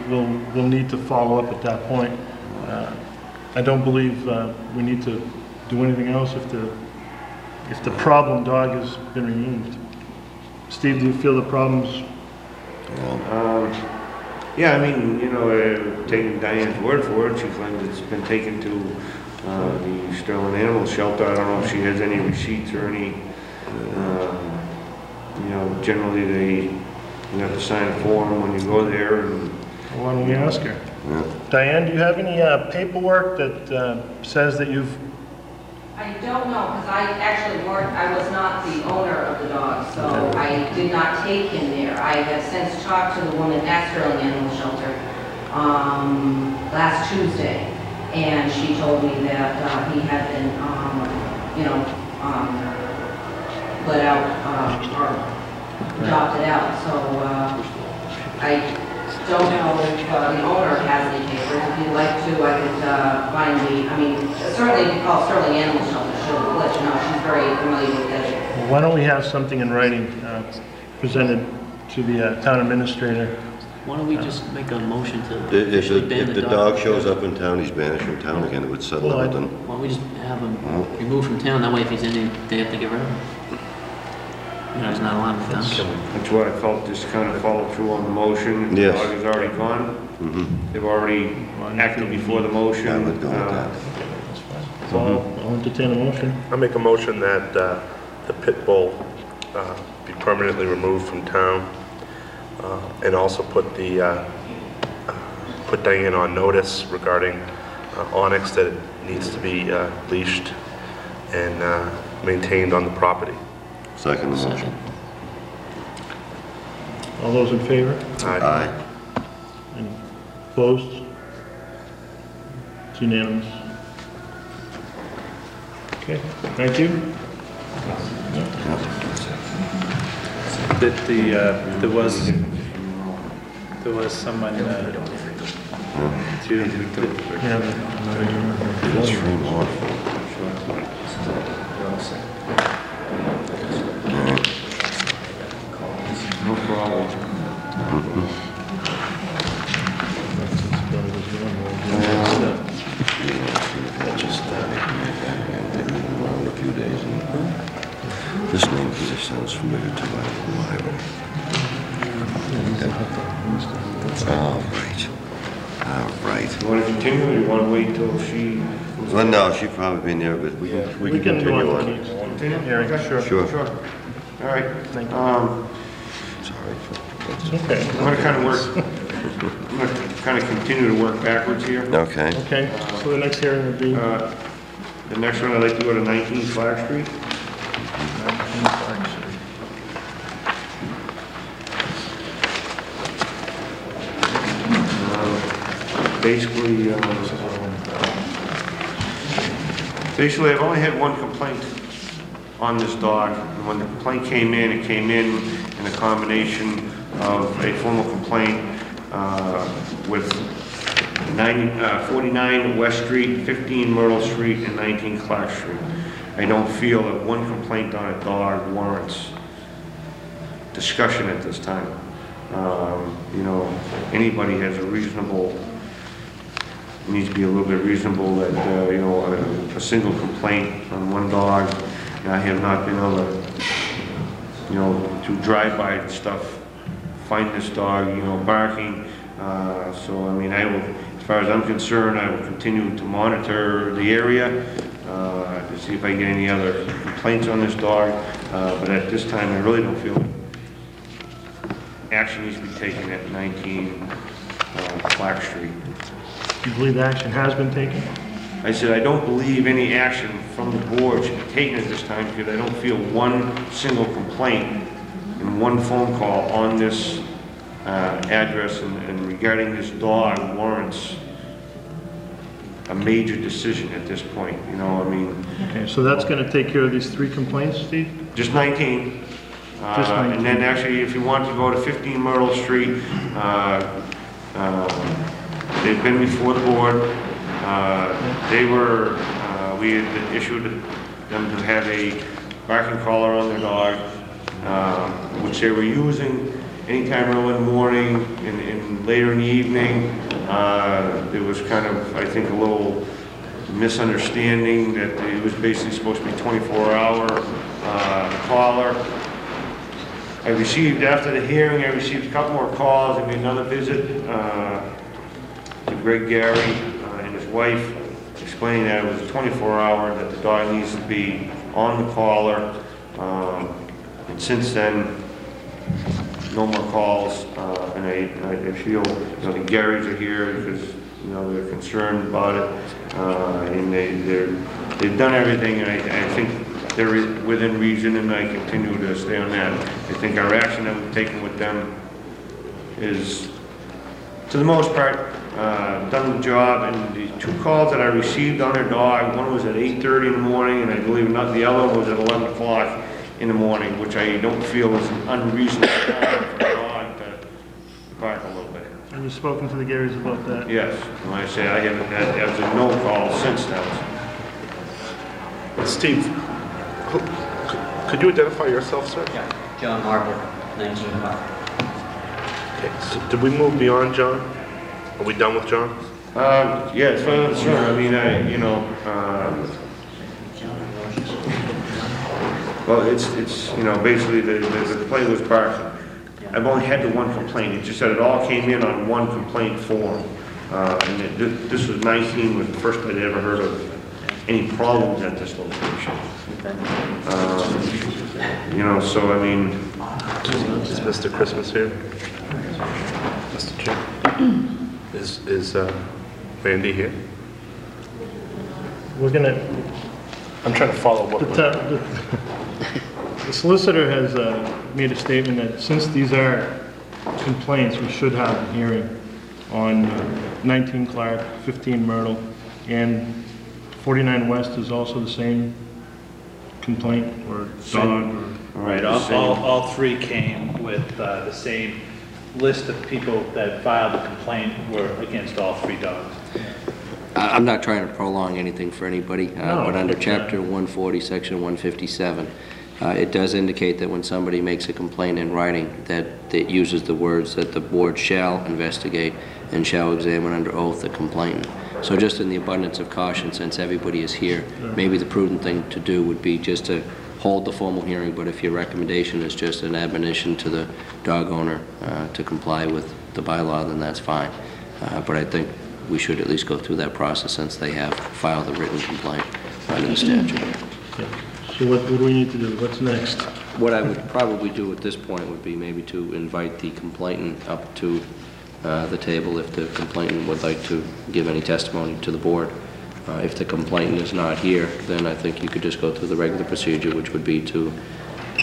we'll need to follow up at that point. I don't believe we need to do anything else if the problem dog has been removed. Steve, do you feel the problem's... Yeah, I mean, you know, taking Diane's word for it, she claims it's been taken to the Sterling Animal Shelter. I don't know if she has any receipts or any, you know, generally you have to sign a form when you go there and... Why don't we ask her? Yeah. Diane, do you have any paperwork that says that you've... I don't know, because I was not the owner of the dog, so I did not take him there. I have since talked to the woman at Sterling Animal Shelter last Tuesday, and she told me that he had been, let out, or adopted out, so I don't know if the owner has any papers. If you'd like to, I could certainly if you call Sterling Animal Shelter, she'll let you know. She's very familiar with that. Well, why don't we have something in writing presented to the town administrator? Why don't we just make a motion to If officially ban the dog shows up in town, he's banished from town again, it would settle Well, everything. Why don't we just have him removed from town, that way if he's in, they have to get rid of him. You know, he's not allowed in town. That's what I felt, just kind of followed through on the motion. Yes. The dog is already gone. They've already acted before the motion. I would go with that. So I'll entertain a motion. I make a motion that the pit bull be permanently removed from town, and also put Diane on notice regarding Onyx that it needs to be leashed and maintained on the property. Second motion. All those in favor? Aye. And opposed? It's unanimous. Okay, thank you. There was someone, That's from Orford. No problem. This name here sounds familiar to my highway. All right. All right. You want to continue, or you want to wait till she... Well, no, she'd probably been there, but we can continue on. Continue? Hearing, sure. Sure. All right. Thank you. Sorry. Okay. I'm going to kind of work, I'm going to kind of continue to work backwards here. Okay. Okay, so the next hearing would be... The next one, I'd like to go to 19 Flag Street. Basically, I've only had one complaint on this dog. And when the complaint came in, it came in a combination of a formal complaint with 49 West Street, 15 Myrtle Street, and 19 Clark Street. I don't feel that one complaint on a dog warrants discussion at this time. You know, anybody has a reasonable, needs to be a little bit reasonable that, you know, a single complaint on one dog, and I have not been able to, you know, to drive by stuff, find this dog, you know, barking. So, I mean, I will, as far as I'm concerned, I will continue to monitor the area to see if I get any other complaints on this dog. But at this time, I really don't feel action needs to be taken at 19 Clark Street. Do you believe action has been taken? I said I don't believe any action from the board should be taken at this time because I don't feel one single complaint and one phone call on this address and regarding this dog warrants a major decision at this point. You know, I mean... Okay, so that's going to take care of these 3 complaints, Steve? Just 19. Just 19. And then actually, if you want to go to 15 Myrtle Street, they've been before the board. They were, we had issued them to have a barking collar on their dog, which they were using anytime early in the morning and later in the evening. There was kind of, I think, a little misunderstanding that it was basically supposed to be 24-hour collar. I received, after the hearing, I received a couple more calls. I made another visit to Greg Gary and his wife, explaining that it was a 24-hour, that the dog needs to be on the collar. And since then, no more calls. And I feel, you know, the Garys are here because, you know, they're concerned about it. And they've done everything, and I think they're within reason, and I continue to stay on that. I think our action that we've taken with them is, to the most part, done the job. And the 2 calls that I received on their dog, one was at 8:30 in the morning, and I believe not, the other one was at 11 o'clock in the morning, which I don't feel is an unreasonable time for a dog to bark a little bit. Have you spoken to the Garys about that? Yes, and like I say, I haven't had, as a no call since then. Steve, could you identify yourself, sir? Yeah, John Harper, 19 Park. Okay, so did we move beyond John? Are we done with John? Yeah, as far as I'm concerned, I mean, you know, well, it's, you know, basically the complaint was barking. I've only had the one complaint. It just said it all came in on one complaint form. And this was 19, was the first I'd ever heard of any problems at this location. You know, so I mean... Is Mr. Christmas here? Mr. Chair? Is Randy here? We're going to... I'm trying to follow what... The solicitor has made a statement that since these are complaints, we should have a hearing on 19 Clark, 15 Myrtle, and 49 West is also the same complaint, or dog, or... Right, all 3 came with the same list of people that filed a complaint were against all 3 dogs. I'm not trying to prolong anything for anybody, but under Chapter 140, Section 157, it does indicate that when somebody makes a complaint in writing, that it uses the words that the board shall investigate and shall examine under oath the complainant. So just in the abundance of caution, since everybody is here, maybe the prudent thing to do would be just to hold the formal hearing, but if your recommendation is just an admonition to the dog owner to comply with the bylaw, then that's fine. But I think we should at least go through that process since they have filed a written complaint under the statute. Yeah. So what do we need to do? What's next? What I would probably do at this point would be maybe to invite the complainant up to the table if the complainant would like to give any testimony to the board. If the complainant is not here, then I think you could just go through the regular procedure, which would be to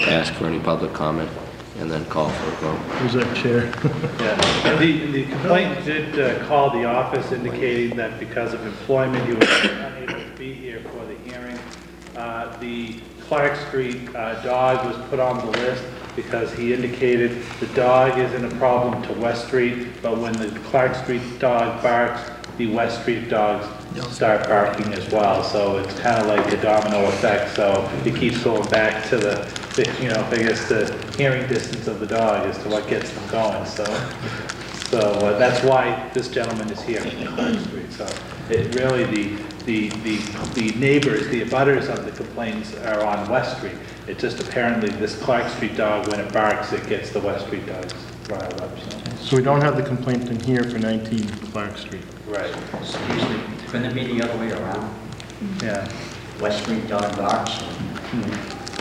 ask for any public comment and then call for a vote. Who's that chair? Yeah, the complainant did call the office indicating that because of employment, he was unable to be here for the hearing. The Clark Street dog was put on the list because he indicated the dog isn't a problem to West Street, but when the Clark Street dog barks, the West Street dogs start barking as well. So it's kind of like a domino effect. So it keeps going back to I guess the hearing distance of the dog as to what gets them going. So that's why this gentleman is here from Clark Street. So it really, the neighbors, the abutters of the complaints are on West Street. It just apparently this Clark Street dog, when it barks, it gets the West Street dogs riled up. So we don't have the complainant here for 19 Clark Street. Right. Excuse me, couldn't it be the other way around? Yeah. West Street dog barks?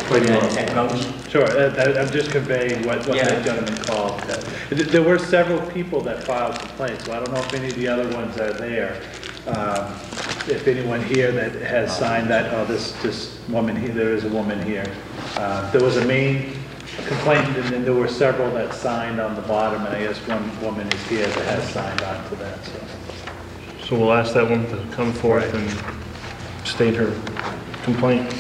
Where that goes? Sure, I'm just conveying what that gentleman called. There were several people that filed complaints, so I don't know if any of the other ones are there. If anyone here that has signed that, oh, this woman here, there is a woman here. There was a main complaint, and then there were several that signed on the bottom, and I guess one woman is here that has signed on to that, So we'll ask that woman to come forth and state her complaint.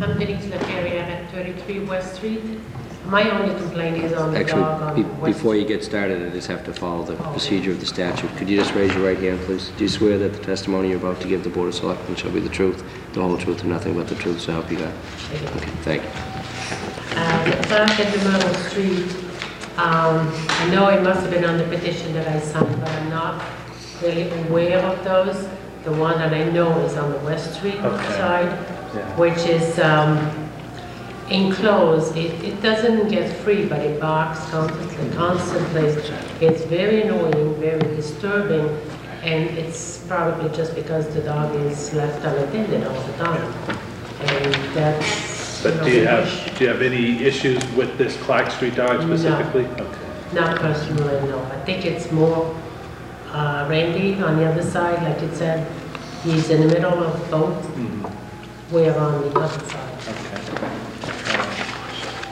I'm getting to the area at 33 West Street. My only complaint is on the dog on Actually, West before you get started, I just have to follow the procedure of the statute. Could you just raise your right hand, please? Do you swear that the testimony you're about to give the Board of Selectmen shall be the truth, the whole truth, and nothing but the truth, so help you God? Okay, thank you. The park at the Myrtle Street, I know it must have been on the petition that I signed, but I'm not really aware of those. The one that I know is on the West Street side, which is enclosed. It doesn't get free, but it barks constantly. It's very annoying, very disturbing, and it's probably just because the dog is left unattended all the time. And that's... But do you have any issues with this Clark Street dog specifically? No. Okay. Not personally, no. I think it's more Randy on the other side, like it said. He's in the middle of both. We're on the other side. Okay.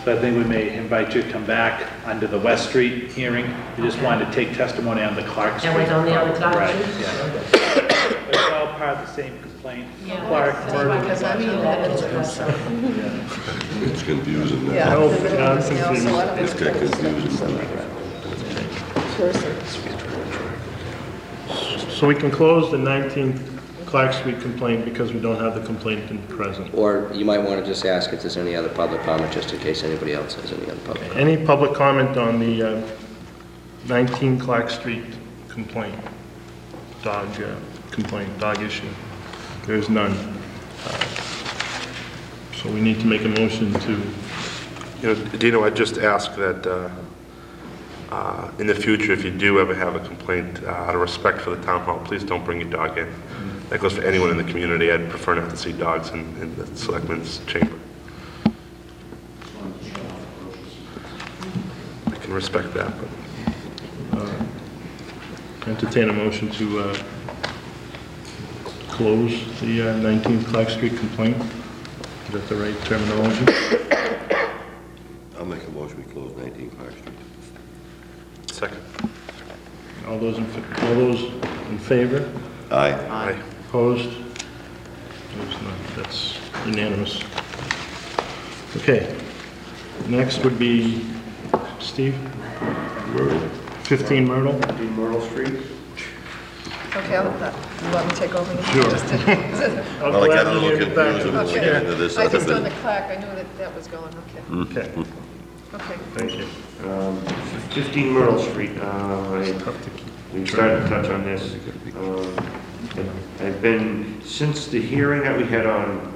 So I think we may invite you to come back under the West Street hearing. We just wanted to take testimony on the Clark Street. That was on the other Clark Right, Street? yeah. But it's all part of the same complaint. Yeah. Clark That's murder. why, because I mean, that is It's confusing now. Yeah. Oh, I'm confused. It's got confusing. So we can close the 19 Clark Street complaint because we don't have the complainant present. Or you might want to just ask if there's any other public comment, just in case anybody else has any other public comment. Any public comment on the 19 Clark Street complaint? Dog complaint, dog issue? There's none. So we need to make a motion to... Dino, I'd just ask that in the future, if you do ever have a complaint, out of respect for the town hall, please don't bring your dog in. That goes for anyone in the community. I'd prefer not to see dogs in the selectmen's chamber. I can respect that, but... entertain a motion to close the 19 Clark Street complaint. Is that the right terminology? I'll make a motion, we close 19 Clark Street. Second. All those in favor? Aye. Aye. Opposed? There's none. That's unanimous. Okay. Next would be, Steve? Myrtle. 15 Myrtle? 15 Myrtle Street. Okay, I'll let you want me to take over? Sure. Well, I got a little confused when we get into this I other just on the bit. Clark, I knew that was going, okay. Okay. Okay. Thank you. 15 Myrtle Street, we started to touch on this. I've been, since the hearing that we had on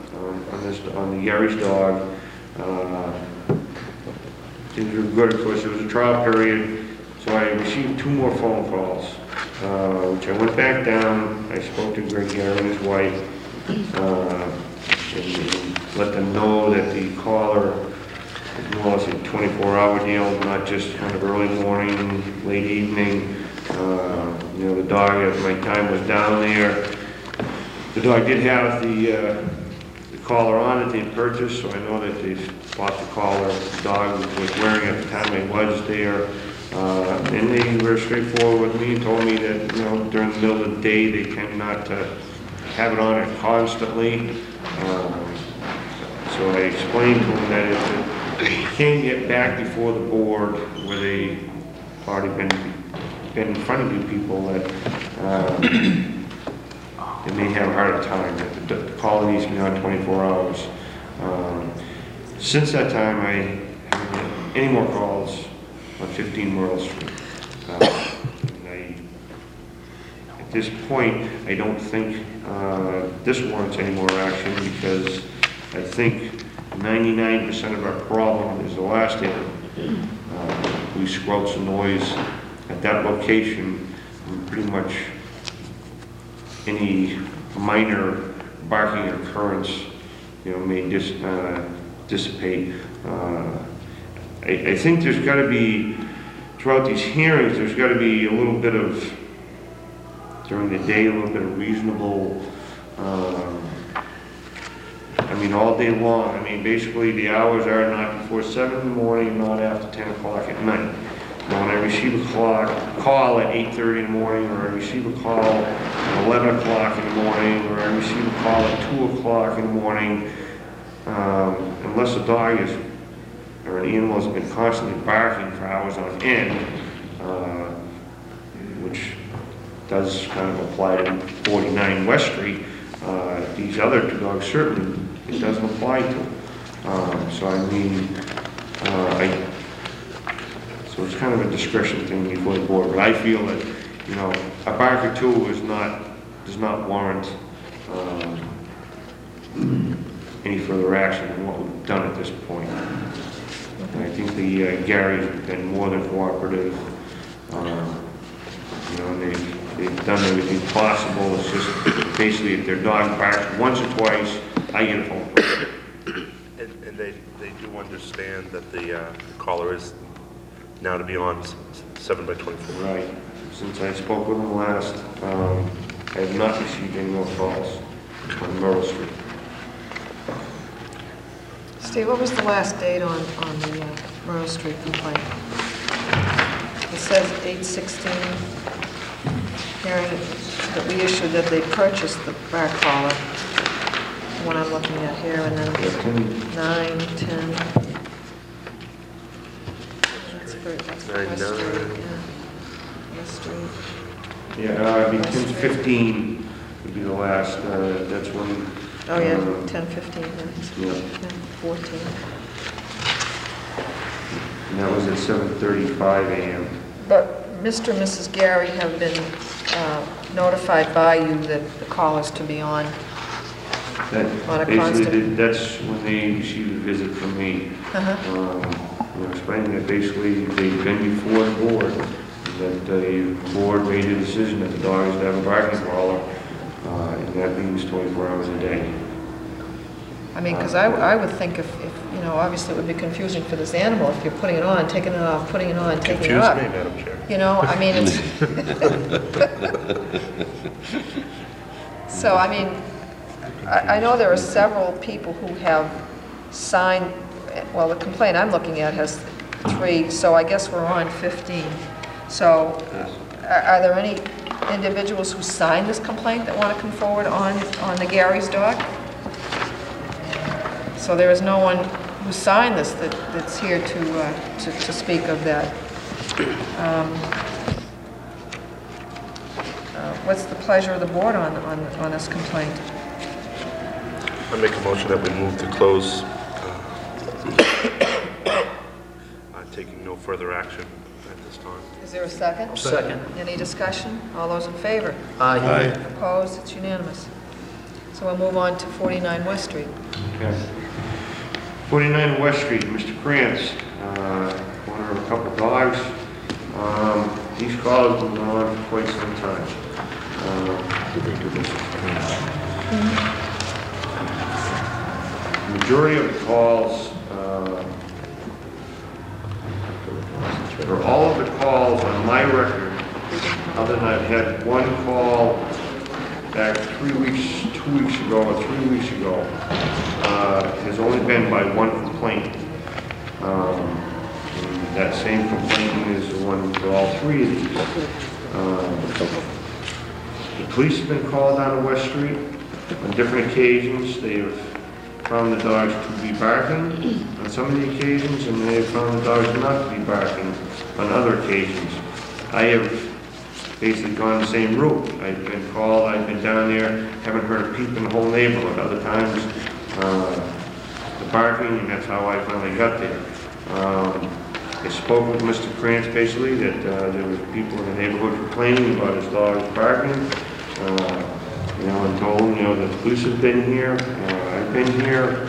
the Gary's dog, things were good. Of course, it was a trial period, so I received 2 more phone calls, which I went back down. I spoke to Greg Gary and his wife, and let them know that the caller is more or less a 24-hour deal, not just kind of early morning, late evening. You know, the dog, at my time was down there, the dog did have the collar on that they purchased, so I know that they bought the collar the dog was wearing at the time I was there. And they were straightforward with me and told me that, you know, during the middle of the day they tend not to have it on it constantly. So I explained to them that if they can get back before the board where they already been in front of you people, that they may have a harder time, that the call needs to be on 24 hours. Since that time, I haven't had any more calls on 15 Myrtle Street. At this point, I don't think this warrants any more action, because I think 99% of our problem is the last area. We squelch the noise at that location, and pretty much any minor barking occurrence, you know, may dissipate. I think there's got to be, throughout these hearings, there's got to be a little bit of, during the day, a little bit of reasonable, I mean, all day long. I mean, basically the hours are not before 7 in the morning, not after 10 o'clock at night. You know, when I receive a call at 8:30 in the morning, or I receive a call at 11 o'clock in the morning, or I receive a call at 2 o'clock in the morning, unless a dog is, or an animal has been constantly barking for hours on end, which does kind of apply to 49 West Street, these other 2 dogs certainly it doesn't apply to. So I mean, so it's kind of a discretion thing before the board, but I feel that, you know, a bark or 2 does not warrant any further action than what we've done at this point. And I think the Gary's been more than cooperative. You know, and they've done everything possible. It's just basically if their dog barks once or twice, I get a phone call. And they do understand that the caller is now to be on 7/24. Right. Since I spoke with them last, I have not received any more calls on Myrtle Street. Steve, what was the last date on the Myrtle Street complaint? It says 8/16 hearing that we issued that they purchased the bark collar, the one I'm looking at here, and then 9, 10. That's West Street, yeah. West Street. Yeah, I mean, 10/15 would be the last, that's when... Oh, yeah, 10/15, yeah. 10/14. And that was at 7:35 a.m. But Mr. and Mrs. Gary have been notified by you that the call is to be on a constant... That's when they received a visit from me. You know, explaining that basically they've been before the board, that the board made a decision that the dog is to have a barking collar, and that means 24 hours a day. I mean, because I would think if, you know, obviously it would be confusing for this animal if you're putting it on, taking it off, putting it on, taking it off. Confuse me, Madam Chair. You know, I mean, it's... So, I mean, I know there are several people who have signed, well, the complaint I'm looking at has 3, so I guess we're on 15. So, are there any individuals who signed this complaint that want to come forward on the Gary's dog? So there is no one who signed this that's here to speak of that. What's the pleasure of the board on this complaint? I make a motion that we move to close taking no further action at this time. Is there a second? Second. Any discussion? All those in favor? Aye. Opposed? It's unanimous. So we'll move on to 49 West Street. Okay. 49 West Street, Mr. Krantz, owner of a couple dogs. These calls have been on for quite some time. The majority of the calls, or all of the calls on my record, other than I've had one call back 2 weeks ago or 3 weeks ago, has only been by one complaint. And that same complaint is the one for all three of these. The police have been called down to West Street on different occasions. They have found the dogs to be barking on some of the occasions, and they have found the dogs not to be barking on other occasions. I have basically gone the same route. I've been called, I've been down there, haven't heard a peep in the whole neighborhood. Other times, the barking, and that's how I finally got there. I spoke with Mr. Krantz basically that there was people in the neighborhood complaining about his dogs barking. And told him, the police have been here, I've been here,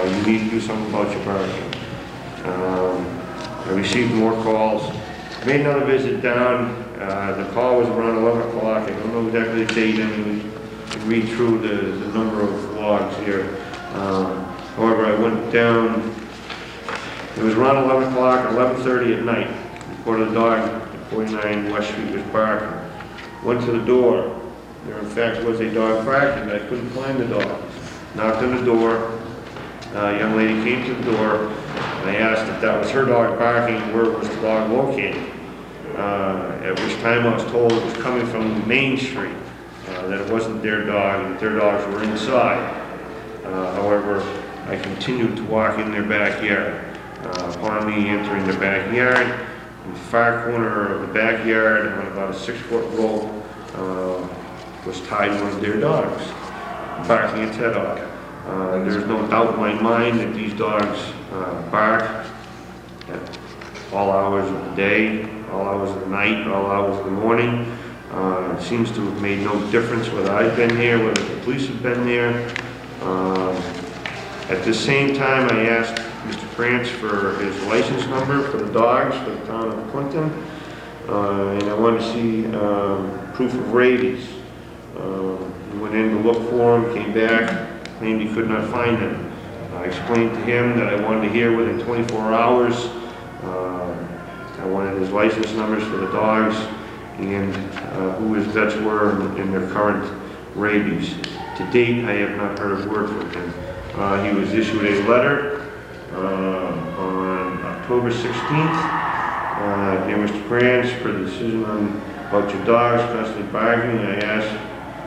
you need to do something about your barking. I received more calls. Made another visit down. The call was around 11 o'clock. I don't know exactly the date. I mean, we can read through the number of logs here. However, I went down. It was around 11 o'clock, 11:30 at night. Reported the dog at 49 West Street was barking. Went to the door. There, in fact, was a dog barking. I couldn't find the dog. Knocked on the door. A young lady came to the door. And I asked if that was her dog barking, where was the dog located. At which time I was told it was coming from Main Street, that it wasn't their dog, and their dogs were inside. However, I continued to walk in their backyard. Upon me entering the backyard, in the far corner of the backyard, on about a 6-foot rope, was tied one of their dogs, barking its head off. There's no doubt in my mind that these dogs bark at all hours of the day, all hours of the night, all hours of the morning. It seems to have made no difference whether I've been here, whether the police have been there. At the same time, I asked Mr. Krantz for his license number for the dogs for the town of Clinton, and I wanted to see proof of rabies. He went in to look for him, came back, claimed he could not find him. I explained to him that I wanted to hear within 24 hours. I wanted his license numbers for the dogs and who his vets were in their current rabies. To date, I have not heard a word from him. He was issued a letter on October 16th. Dear Mr. Krantz, for the decision about your dogs constantly barking, I asked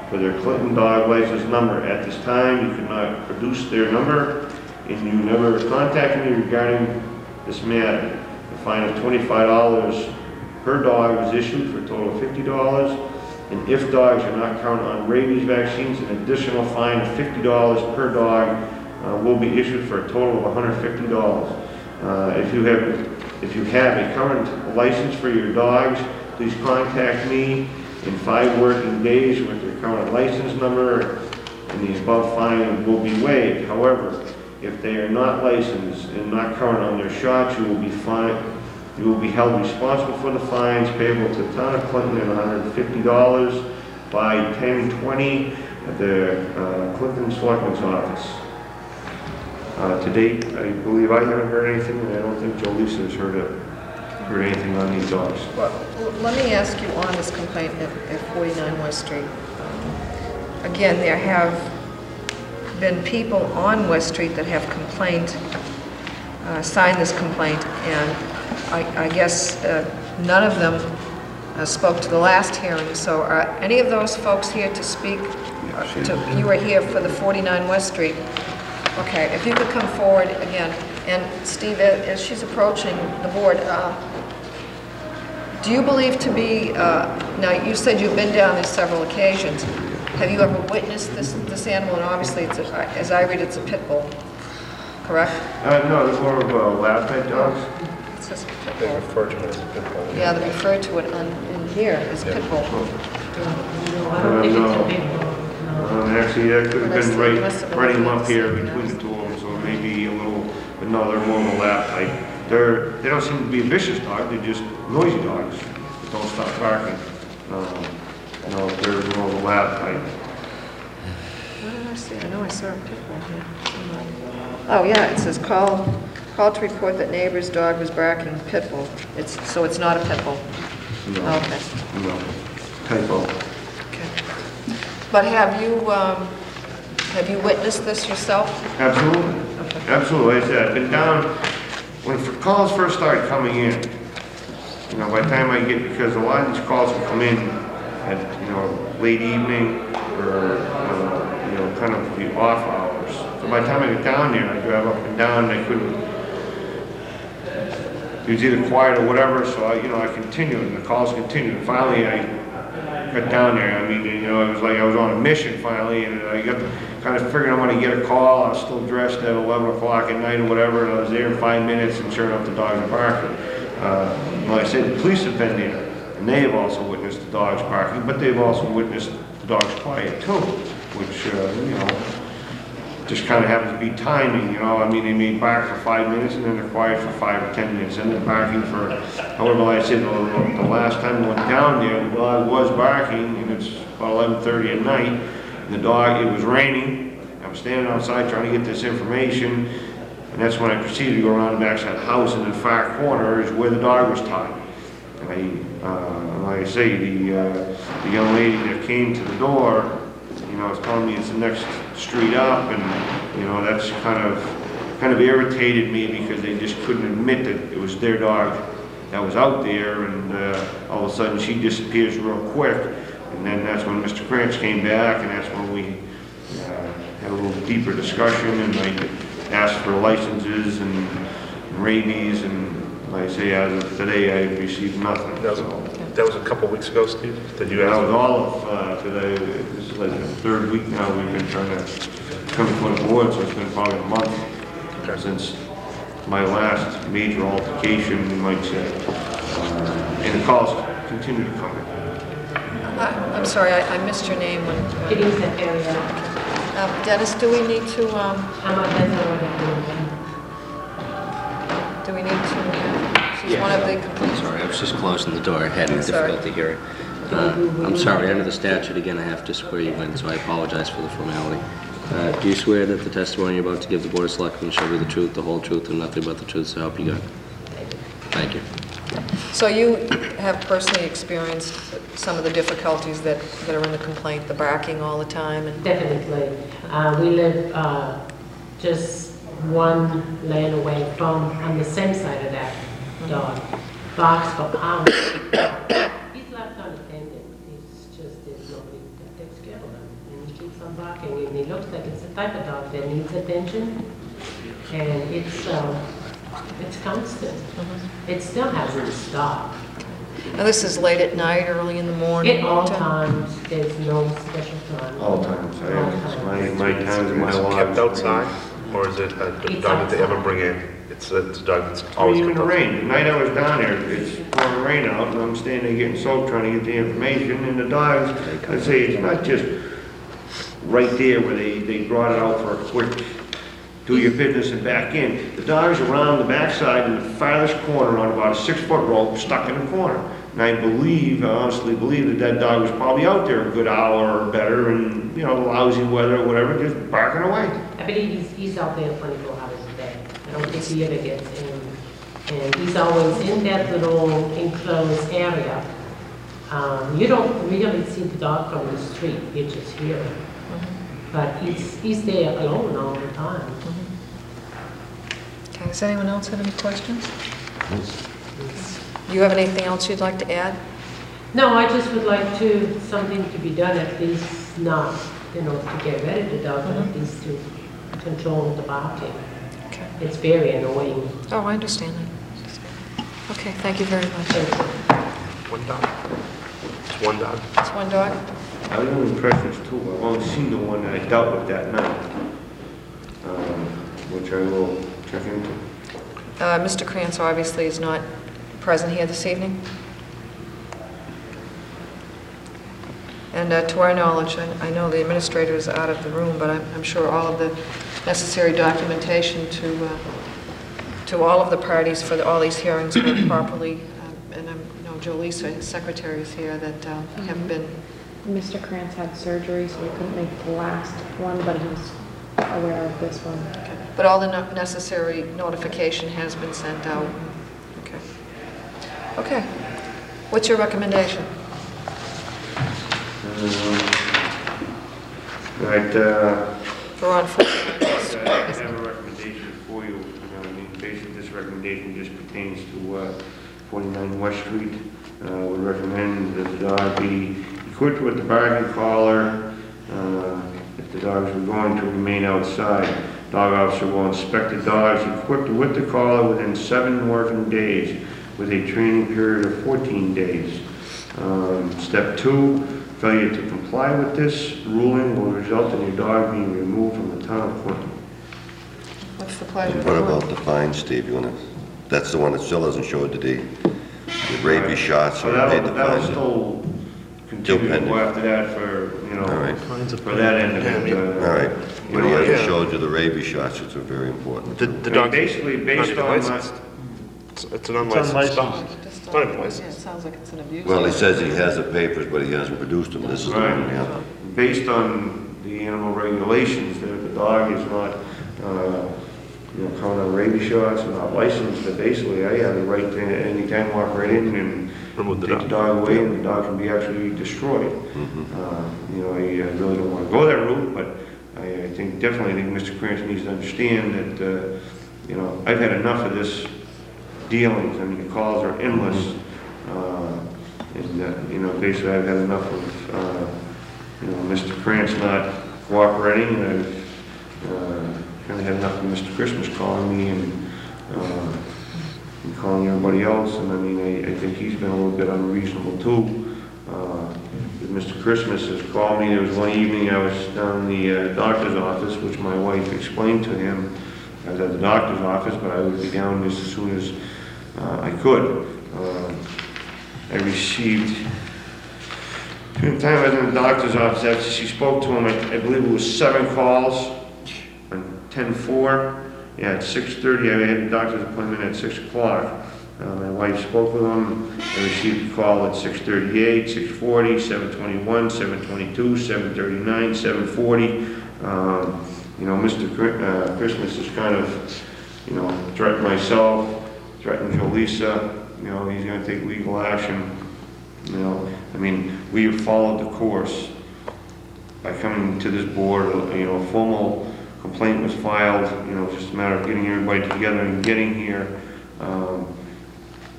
for their Clinton dog license number. At this time, you could not produce their number, and you never contacted me regarding this matter. A fine of $25 per dog was issued for a total of $50, and if dogs are not current on rabies vaccines, an additional fine of $50 per dog will be issued for a total of $150. If you have a current license for your dogs, please contact me in 5 working days with your current license number, and the above fine will be waived. However, if they are not licensed and not current on their shots, you will be fined. You will be held responsible for the fines payable to the town of Clinton at $150 by 10/20 at the Clinton Selectman's office. To date, I believe I haven't heard anything, and I don't think Joe Lisa has heard anything on these dogs. Well, let me ask you on this complaint at 49 West Street. Again, there have been people on West Street that have signed this complaint, and I guess none of them spoke to the last hearing. So are any of those folks here to speak? You were here for the 49 West Street. Okay, if you could come forward again. And Steve, as she's approaching the board, do you believe to be, now you said you've been down there several occasions. Have you ever witnessed this animal? And obviously, as I read, it's a pit bull, correct? No, they're more of lab type dogs. says pit They bull. refer to it as a pit bull. Yeah, they refer to it in here as pit bull. No, I don't think it's a big dog, no. Actually, that could have Must been have- must have been right him like up here this. between the two of them, so maybe a little, but no, they're more of a lap type. They don't seem to be a vicious dog, they're just noisy dogs that don't stop barking. No, they're more of a lap type. What did I see? I know I saw a pit bull here. Oh, yeah, it says call to report that neighbor's dog was barking pit bull. So it's not a pit bull? No. Okay. No, typo. Okay. But have you witnessed this yourself? Absolutely, absolutely. Like I said, I've been down, when calls first started coming in, by the time I get, because a lot of these calls will come in at, late evening or, kind of the off hours. So by the time I get down there, I drive up and down, and I couldn't, it was either quiet or whatever, so I continued, and the calls continued. Finally, I got down there. I mean, it was like I was on a mission finally, and I got kind of figuring I'm going to get a call. I was still dressed at 11 o'clock at night or whatever, and I was there in 5 minutes, and sure enough, the dogs are barking. Like I said, the police have been there, and they have also witnessed the dogs barking, but they've also witnessed the dogs quiet too, which, just kind of happens to be timing, I mean, they may bark for 5 minutes, and then they're quiet for 5 or 10 minutes, and they're barking for, however, like I said, the last time I went down there, the dog was barking, and it's about 11:30 at night, and the dog, it was raining, I was standing outside trying to get this information, and that's when I proceeded to go around the backside of the house, and in the far corner is where the dog was tied. And like I say, the young lady that came to the door, was telling me it's the next street up, and, that's kind of irritated me because they just couldn't admit that it was their dog that was out there, and all of a sudden she disappears real quick, and then that's when Mr. Cranch came back, and that's when we had a little deeper discussion, and I asked for licenses and rabies, and like I say, as of today, I received nothing. That was a couple weeks ago, Steve? Did you That ask? was all of today. This is like the third week now we've been trying to come before the board, so it's been probably a month since my last major altercation, you might say. And the calls continue to come in. I'm sorry, I missed your name when... It is an area. Dennis, do we need to, I'm a desert. do we need to, she's one of the complaints. Sorry, I was just closing the door. I had Sorry. difficulty hearing. I'm sorry, under the statute, again, I have to swear you in, so I apologize for the formality. Do you swear that the testimony you're about to give the Board of Selectmen shall be the truth, the whole truth, and nothing but the truth, so help you God? Thank you. So you have personally experienced some of the difficulties that are in the complaint, the barking all the time? And Definitely. We live just one lane away from, on the same side of that dog. Barks for hours. He's left unattended. It's just, there's nobody that takes care of him. And he keeps on barking, and he looks like it's the type of dog that needs attention. And it's constant. It still hasn't stopped. And this is late at night, early in the morning? At all times, there's no special time. All times. All times. My times and my Is it lives. kept outside, or is it a It's dog that they ever outside. bring in? It's a dog that's Or always even kept the outside. rain. The night I was down there, it's pouring rain out, and I'm standing there getting soaked, trying to get the information, and the dogs, I say, it's not just right there where they brought it out for a quick do your business and back in. The dog's around the backside in the farthest corner on about a 6-foot rope stuck in the corner. And I honestly believe that dog was probably out there a good hour or better, and, lousy weather or whatever, just barking away. I believe he's out there 24 hours a day. I don't think he ever gets in. And he's always in that little enclosed area. You don't really see the dog from the street, you just hear him. But he's there alone all the time. Okay, does anyone else have any questions? Do you have anything else you'd like to add? No, I just would like something to be done, at least not, to get rid of the dog, but at least to control the barking. Okay. It's very annoying. Oh, I understand that. Okay, thank you very much. One dog? It's one dog? It's one dog? I was under impressions too. I've only seen the one that I dealt with that night, which I will check into. Mr. Krantz obviously is not present here this evening. And to our knowledge, I know the administrator is out of the room, but I'm sure all of the necessary documentation to all of the parties for all these hearings were properly, and I know Jolisa, his secretary, is here, that have been. Mr. Krantz had surgery, so he couldn't make the last one, but he was aware of this one. Okay. But all the necessary notification has been sent out. Okay. Okay. What's your recommendation? Right, We're on for. I have a recommendation for you. I mean, basically, this recommendation just pertains to 49 West Street. Would recommend that the dog be equipped with the barking collar. If the dogs were going to remain outside, dog officer will inspect the dogs equipped with the collar within 7 working days, with a training period of 14 days. Step 2, failure to comply with this ruling will result in your dog being removed from the town of Clinton. What's the pleasure? What about the fine, Steve? You wanna, that's the one that still doesn't show it today. The rabies shots or paid the That'll fine. still continue to go after that for, you know, All right. for that end of it. All right. You But he know, hasn't yeah. showed you the rabies shots, which are very important. The dog basically based on licensed. It's an unlicensed dog. It's not even Yeah, it licensed. sounds like it's an abuse. Well, he says he has the papers, but he hasn't produced them. This is the one we have. Based on the animal regulations, that if the dog is not, you know, calling on rabies shots and not licensed, that basically I have the right to anytime walk right in and take the dog away, and the dog can be actually destroyed. You know, I really don't want to go that route, but I think definitely Mr. Krantz needs to understand that, you know, I've had enough of this dealings. I mean, the calls are endless. And, you know, basically I've had enough of, you know, Mr. Krantz not cooperating, and I've kind of had enough of Mr. Christmas calling me and calling everybody else. And I mean, I think he's been a little bit unreasonable too. Mr. Christmas has called me. There was one evening I was down in the doctor's office, which my wife explained to him. I was at the doctor's office, but I would be down as soon as I could. I received, during the time I was in the doctor's office, after she spoke to him, I believe it was 7 calls on 10/4. Yeah, at 6:30, I had a doctor's appointment at 6 o'clock. My wife spoke with him. I received a call at 6:38, 6:40, 7:21, 7:22, 7:39, 7:40. You know, Mr. Christmas has kind of, you know, threatened myself, threatened Jolisa. You know, he's going to take legal action. You know, I mean, we have followed the course by coming to this board. You know, a formal complaint was filed. You know, just a matter of getting everybody together and getting here.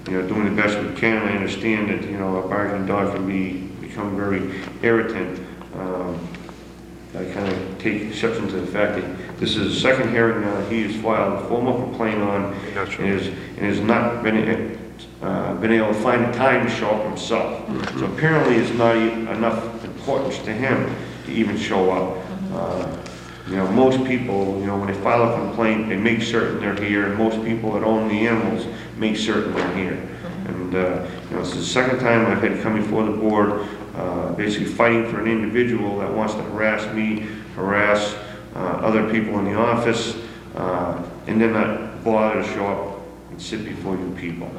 You know, doing the best we can. I understand that, you know, a barking dog can become very irritant. I kind of take exception to the fact that this is the second hearing now he has filed a formal complaint on, and has not been able to find the time to show up himself. So apparently it's not enough importance to him to even show up. You know, most people, you know, when they file a complaint, they make certain they're here, and most people that own the animals make certain they're here. And, you know, it's the second time I've had to come before the board, basically fighting for an individual that wants to harass me, harass other people in the office, and then not bother to show up and sit before you people.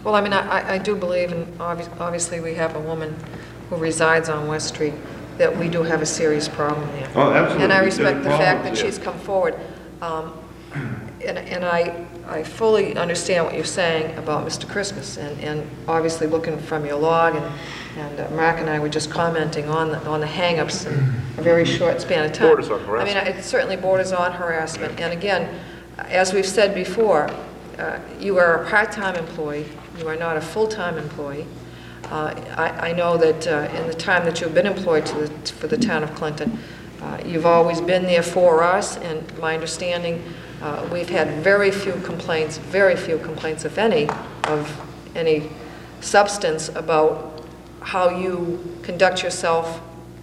Well, I mean, I do believe, and obviously we have a woman who resides on West Street, that we do have a serious problem there. Oh, absolutely. And I respect the fact that Problems, yeah. she's come forward. And I fully understand what you're saying about Mr. Christmas, and obviously looking from your log, and Mark and I were just commenting on the hang-ups in a very short span of time. Borders on harassment. I mean, it certainly borders on harassment. And again, as we've said before, you are a part-time employee. You are not a full-time employee. I know that in the time that you've been employed for the town of Clinton, you've always been there for us, and my understanding, we've had very few complaints, if any, of any substance about how you conduct yourself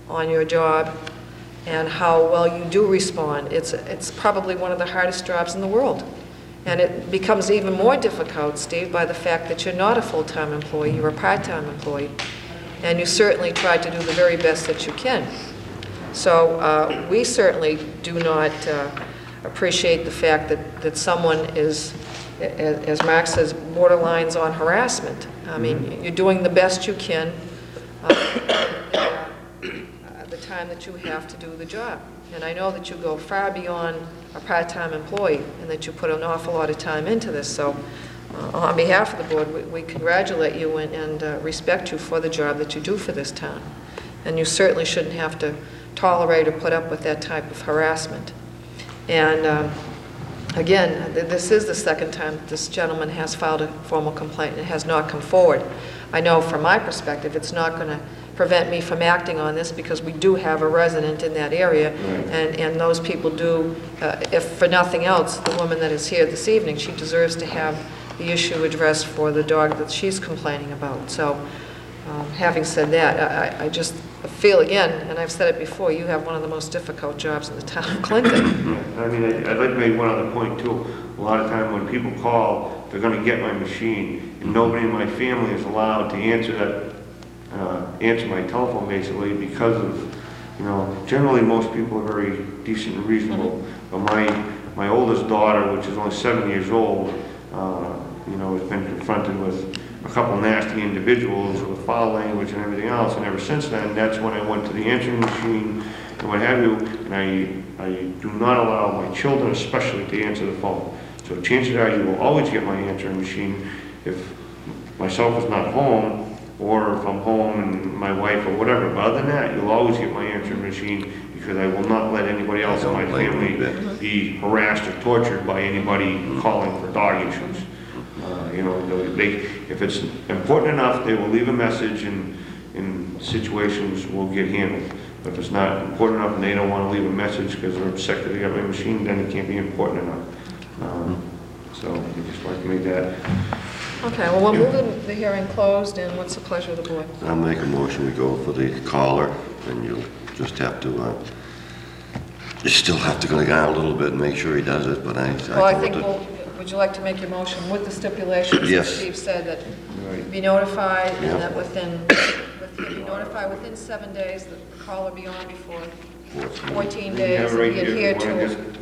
on your job and how well you do respond. It's probably one of the hardest jobs in the world. And it becomes even more difficult, Steve, by the fact that you're not a full-time employee, you're a part-time employee. And you certainly try to do the very best that you can. So we certainly do not appreciate the fact that someone is, as Mark says, borderlines on harassment. I mean, you're doing the best you can the time that you have to do the job. And I know that you go far beyond a part-time employee and that you put an awful lot of time into this. So on behalf of the board, we congratulate you and respect you for the job that you do for this town. And you certainly shouldn't have to tolerate or put up with that type of harassment. And again, this is the second time that this gentleman has filed a formal complaint and has not come forward. I know from my perspective, it's not going to prevent me from acting on this because we do have a resident in that area, and those people do, if for nothing else, the woman that is here this evening, she deserves to have the issue addressed for the dog that she's complaining about. So having said that, I just feel again, and I've said it before, you have one of the most difficult jobs in the town of Clinton. I mean, I'd like to make one other point too. A lot of time when people call, they're going to get my machine, and nobody in my family is allowed to answer that, answer my telephone basically because of, you know, generally most people are very decent and reasonable. But my oldest daughter, which is only 7 years old, you know, has been confronted with a couple nasty individuals with foul language and everything else, and ever since then, that's when I went to the answering machine and what have you, and I do not allow my children especially to answer the phone. So chances are you will always get my answering machine if myself is not home, or if I'm home and my wife or whatever. But other than that, you'll always get my answering machine because I will not let anybody else in my family be harassed or tortured by anybody calling for dog issues. You know, if it's important enough, they will leave a message and situations will get handled. But if it's not important enough and they don't want to leave a message because they're upset that they got my machine, then it can't be important enough. So I just like to make that. Okay, well, we'll move the hearing closed, and what's the pleasure of the board? I'll make a motion, we go for the caller, and you'll just have to, you still have to go down a little bit and make sure he does it, but Well, I think would you like to make your motion with the stipulations that Steve said, that be notified, and that be notified within 7 days, the caller be on before 14 days, and he adhere to.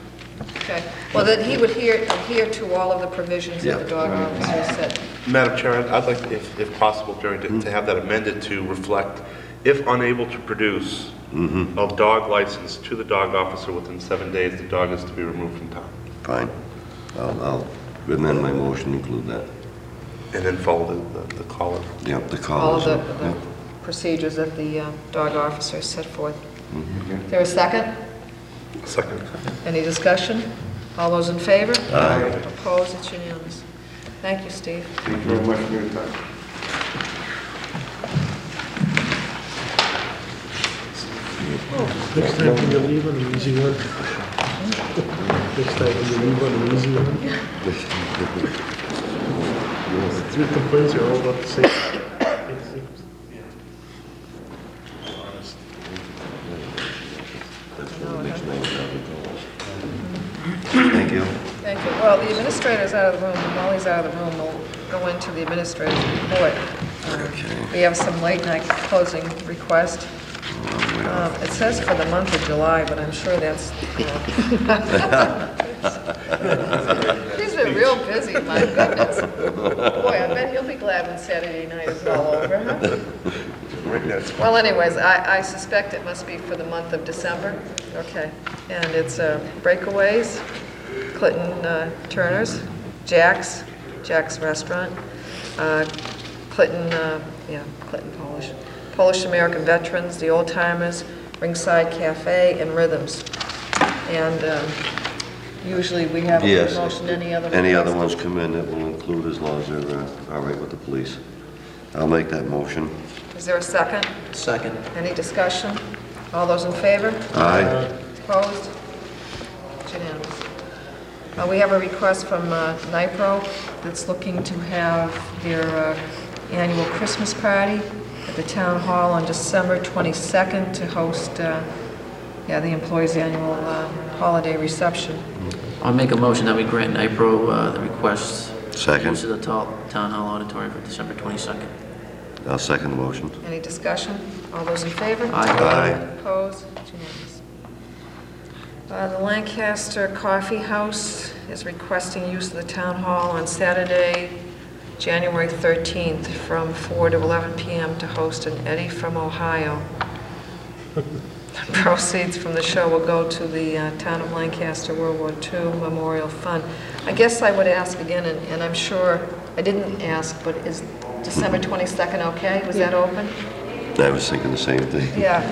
Okay. Well, then he would adhere to all of the provisions that the dog officer said. Madam Chair, I'd like, if possible, Jerry, to have that amended to reflect, if unable to produce a dog license to the dog officer within 7 days, the dog is to be removed from town. Fine. I'll amend my motion to include that. And then follow the caller. Yep, the caller. All of the procedures that the dog officer set forth. Is there a second? Second. Any discussion? All those in favor? Aye. Opposed? It's unanimous. Thank you, Steve. Thank you very much for your time. Next time when you leave on an easy one. Next time when you leave on an easy one. 3 complaints are all about the same. Thank you. Thank you. Well, the administrator's out of the room, and while he's out of the room, we'll go into the administrator's report. We have some late-night closing request. It says for the month of July, but I'm sure that's... He's been real busy, my goodness. Boy, I bet he'll be glad when Saturday night is all over, huh? Well, anyways, I suspect it must be for the month of December. Okay. And it's Breakaways, Clinton Turner's, Jack's Restaurant, Clinton Polish American Veterans, the Old Timers, Ringside Cafe, and Rhythms. And usually we have a motion, any other ones come in that will include as long as they're all right with the police. I'll make that motion. Is there a second? Second. Any discussion? All those in favor? Aye. Opposed? It's unanimous. We have a request from NIPRO that's looking to have their annual Christmas party at the Town Hall on December 22nd to host the employees' annual holiday reception. I'll make a motion that we grant NIPRO the request. Second. Use of the Town Hall Auditorium for December 22nd. I'll second the motion. Any discussion? All those in favor? Aye. Opposed? It's unanimous. The Lancaster Coffee House is requesting use of the town hall on Saturday, January 13th, from 4 to 11 p.m. to host an Eddie from Ohio. Proceeds from the show will go to the Town of Lancaster World War II Memorial Fund. I guess I would ask again, and I'm sure I didn't ask, but is December 22nd okay? Was that open? I was thinking the same thing. Yeah.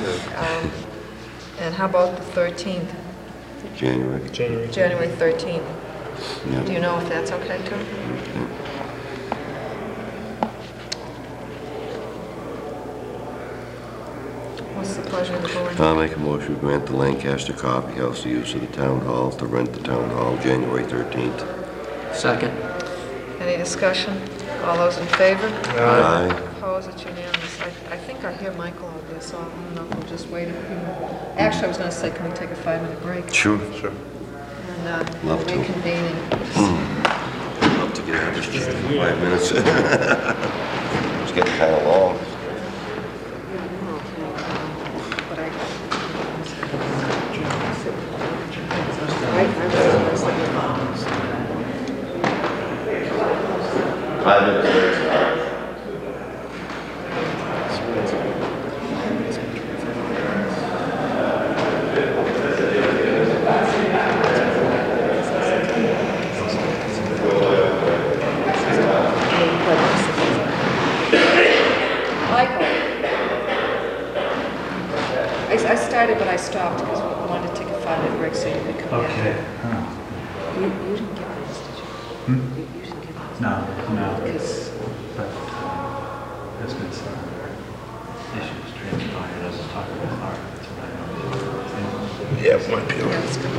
And how about the 13th? January. January 13th. Yeah. Do you know if that's okay too? What's the pleasure of the board? I'll make a motion to grant the Lancaster Coffee House the use of the town hall to rent the town hall January 13th. Second. Any discussion? All those in favor? Aye. Opposed? It's unanimous. I think I hear Michael out there, so I don't know if we'll just wait a few minutes. Actually, I was going to say, can we take a 5-minute break? Sure. And Love to. reconvening. Love to get out of this chair for 5 minutes. It's getting kind of long. I started, but I stopped because we wanted to take a 5-minute break so you could come back. Okay. You didn't get this, did you? You didn't get this? No. Because But there's been some issues transpired as a talk about art. That's what I know. Yeah, it might be. yeah, it's good.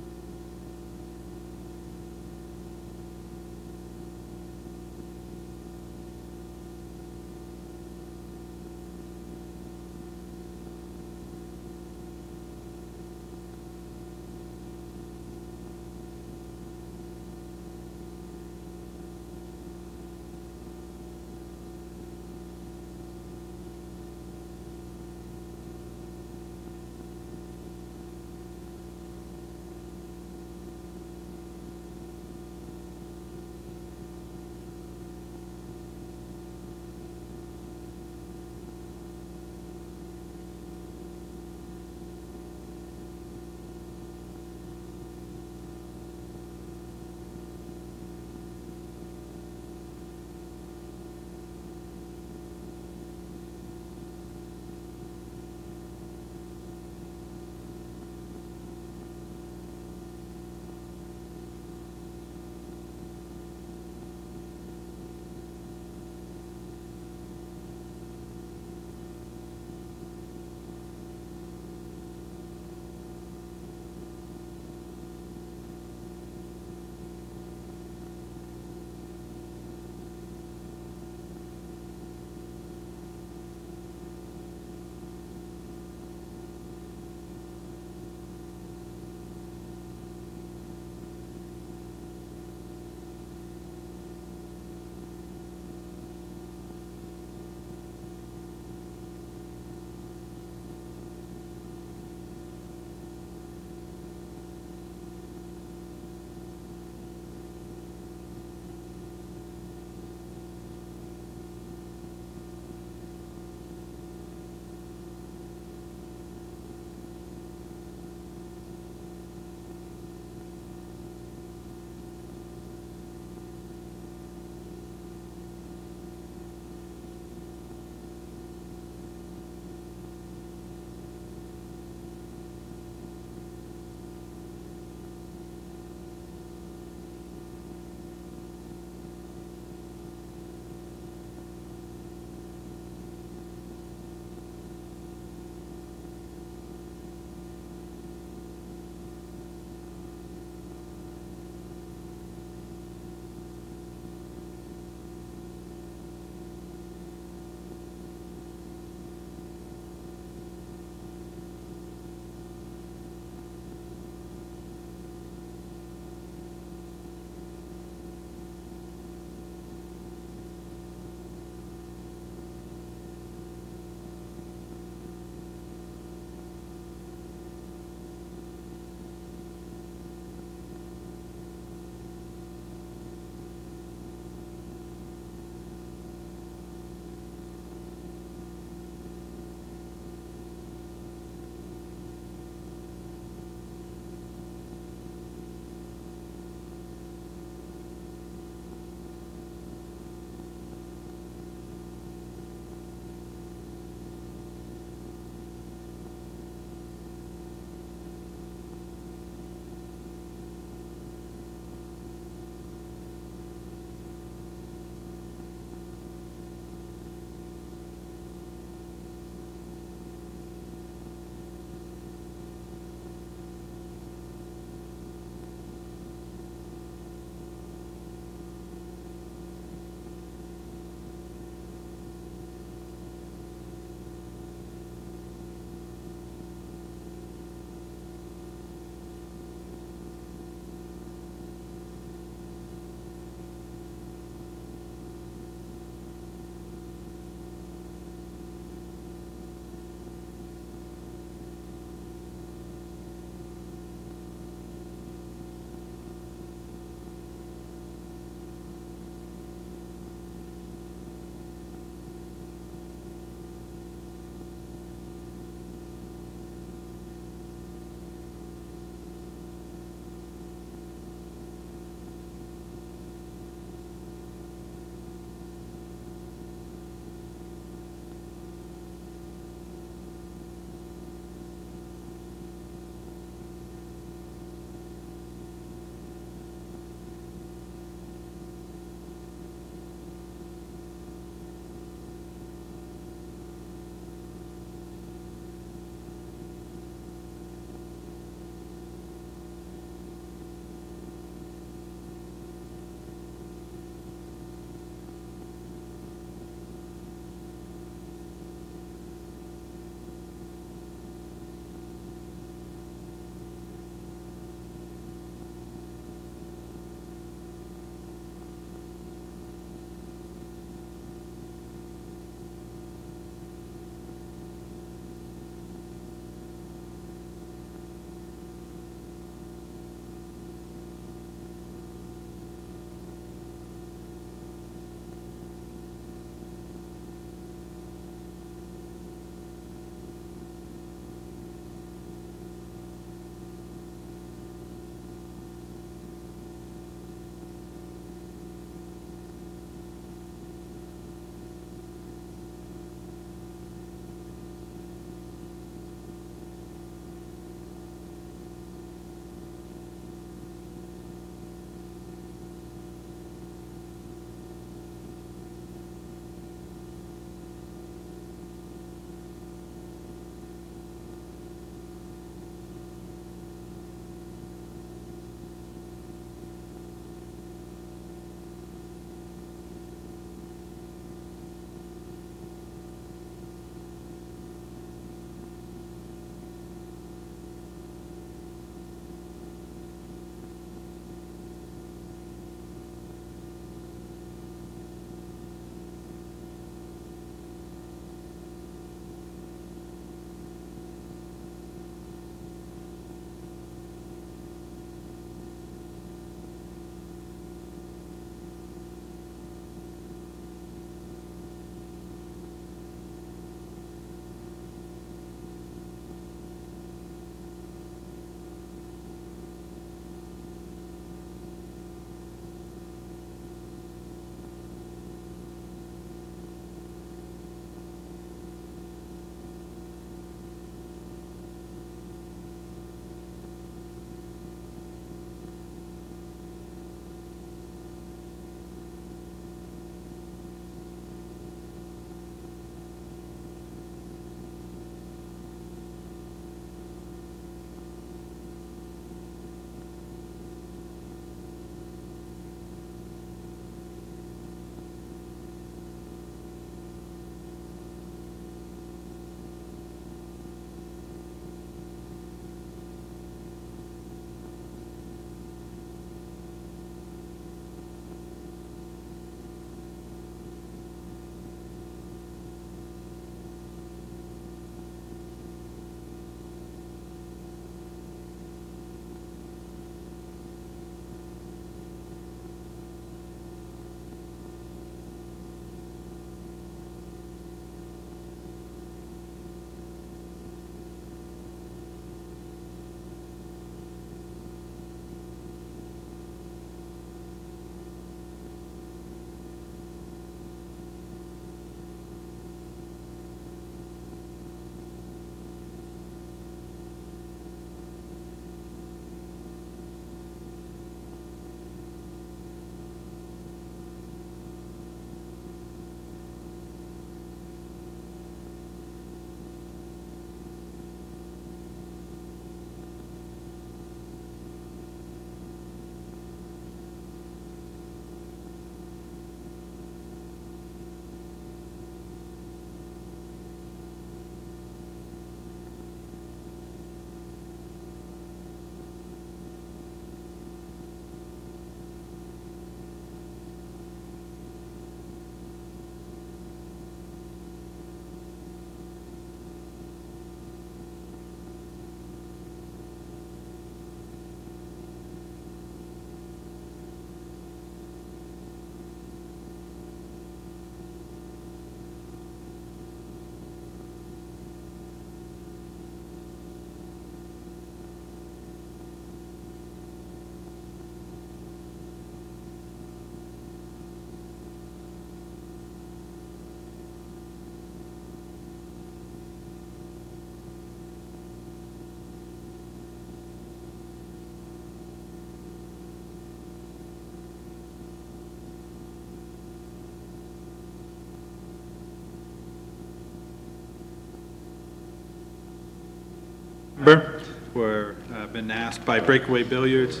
We're been asked by Breakaway Billiards.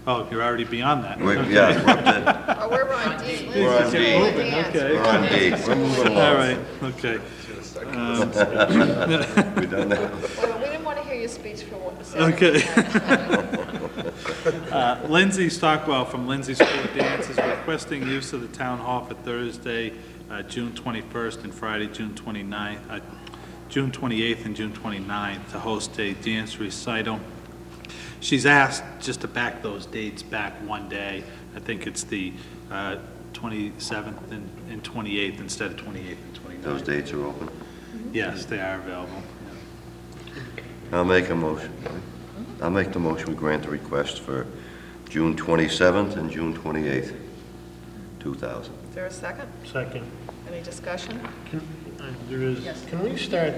Oh, you're already beyond that. Yeah, we're up to- Oh, we're on D. We're on D. Okay. We're on D. We're moving along. All right, okay. We done that? Well, we didn't want to hear your speech for what was said. Okay. Lindsay Stockwell from Lindsay School of Dance is requesting use of the town hall for Thursday, June 21st and Friday, June 29th, June 28th and June 29th to host a dance recital. She's asked just to back those dates back one day. I think it's the 27th and 28th instead of 28th and 29th. Those dates are open? Yes, they are available. I'll make a motion. I'll make the motion, we grant the request for June 27th and June 28th, 2000. Is there a second? Second. Any discussion? There is, Yes. can we start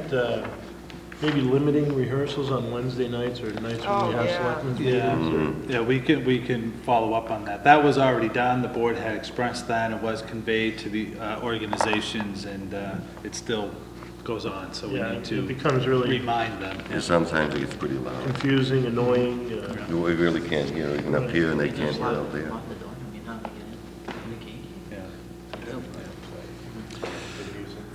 maybe limiting rehearsals on Wednesday nights or nights when we Oh, have yeah. selectmen's Yeah, meetings? yeah, we can follow up on that. That was already done. The board had expressed that. It was conveyed to the organizations, and it still goes on, so we Yeah, need to it becomes really remind them. And sometimes it gets pretty loud. confusing, annoying. We really can't hear, even up here, and they can't hear out there. Lock the door, I mean, how do you get in?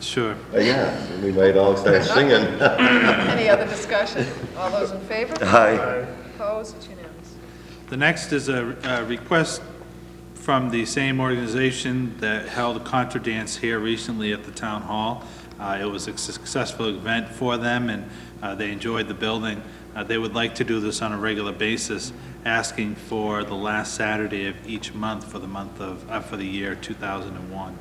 Sure. Yeah, we might all start singing. Any other discussion? All those in favor? Aye. Opposed? It's unanimous. The next is a request from the same organization that held a contra dance here recently at the town hall. It was a successful event for them, and they enjoyed the building. They would like to do this on a regular basis, asking for the last Saturday of each month for for the year 2001.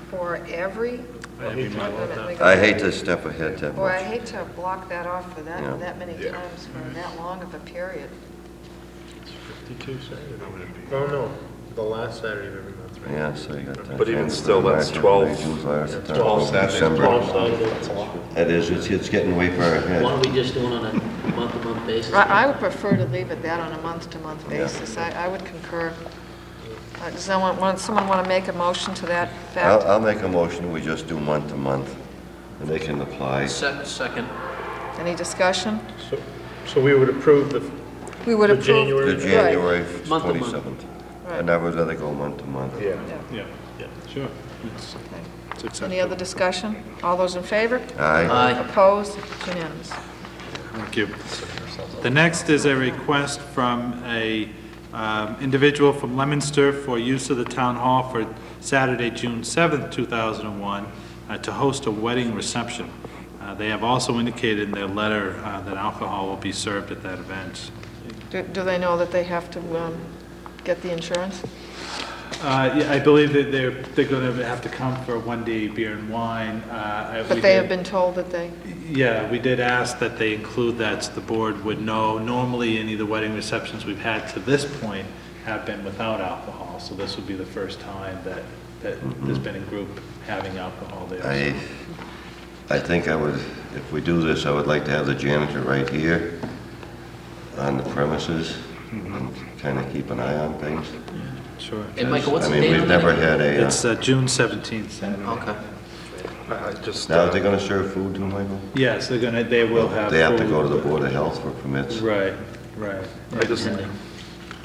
For every? I hate to step ahead that Boy, I much. hate to block that off for Yeah. that many times for that long of a period. It's 52 Saturdays. Oh, no, the last Saturday of every month, right? Yeah, so you got that. But even still, that's 12 Saturdays. December. 12 Saturdays. It is, it's getting way far Why ahead. don't we just do it on a month-to-month basis? I would prefer to leave it that on a month-to-month basis. I would concur. Does someone want to make a motion to that fact? I'll make a motion, we just do month to month, and they can apply. Second. Any discussion? So we would approve the We would the approve. January. The January Month to month. 27th. Right. And that was going to go month to month. Yeah. Yeah, sure. It's acceptable. Any other discussion? All those in favor? Aye. Opposed? It's unanimous. Thank you. The next is a request from a individual from Leominster for use of the town hall for Saturday, June 7th, 2001, to host a wedding reception. They have also indicated in their letter that alcohol will be served at that event. Do they know that they have to get the insurance? Yeah, I believe that they're going to have to come for one day beer and wine. But they have been told that they... Yeah, we did ask that they include that so the board would know. Normally, any of the wedding receptions we've had to this point have been without alcohol, so this would be the first time that there's been a group having alcohol there. I think I would, if we do this, I would like to have the janitor right here on the premises and kind of keep an eye on things. Sure. Hey, Michael, what's I the mean, date we've on that? never had a, It's June 17th, Saturday. Okay. now, are they going to serve food too, Michael? Yes, they will have. They have to food. go to the Board of Health for permits. Right.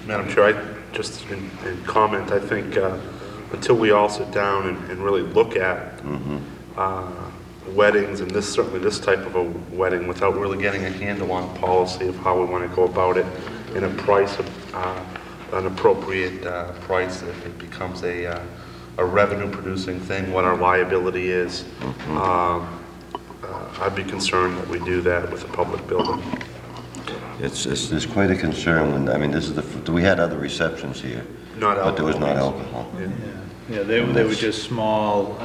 Madam Chair, just in comment, I think until we all sit down and really look at weddings, and certainly this type of a wedding, without really getting a handle on policy of how we want to go about it, and a price, an appropriate price, if it becomes a revenue-producing thing, what our liability is, I'd be concerned that we do that with a public building. It's quite a concern when, I mean, this is we had other receptions here. Not But there was not alcohol. alcohol. Yeah, they were just small,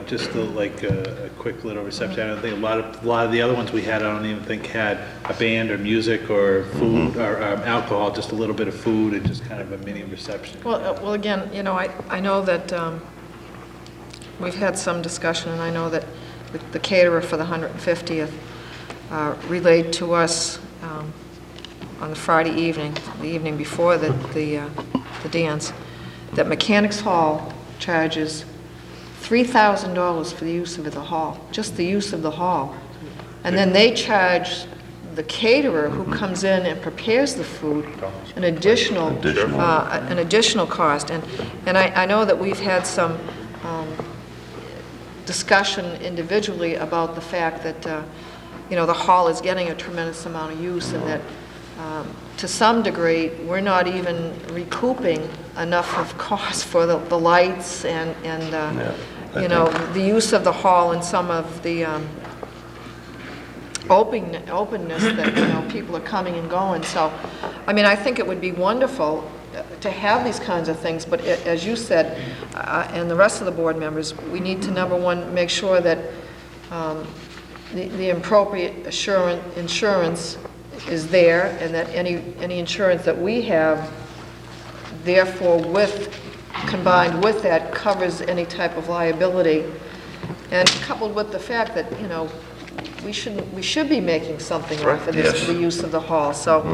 just like a quick little reception. I don't think a lot of the other ones we had, I don't even think had a band or music or food or alcohol, just a little bit of food and just kind of a mini reception. Well, again, I know that we've had some discussion, and I know that the caterer for the 150th relayed to us on the Friday evening, the evening before the dance, that Mechanics Hall charges $3,000 for the use of the hall, just the use of the hall. And then they charge the caterer who comes in and prepares the food an additional cost. And I know that we've had some discussion individually about the fact that, the hall is getting a tremendous amount of use, and that to some degree, we're not even recouping enough of cost for the lights and the use of the hall and some of the openness that, people are coming and going. So, I think it would be wonderful to have these kinds of things, but as you said, and the rest of the board members, we need to, number one, make sure that the appropriate insurance is there, and that any insurance that we have, therefore, combined with that, covers any type of liability, and coupled with the fact that, we should be making something off of this for the use of the hall. So,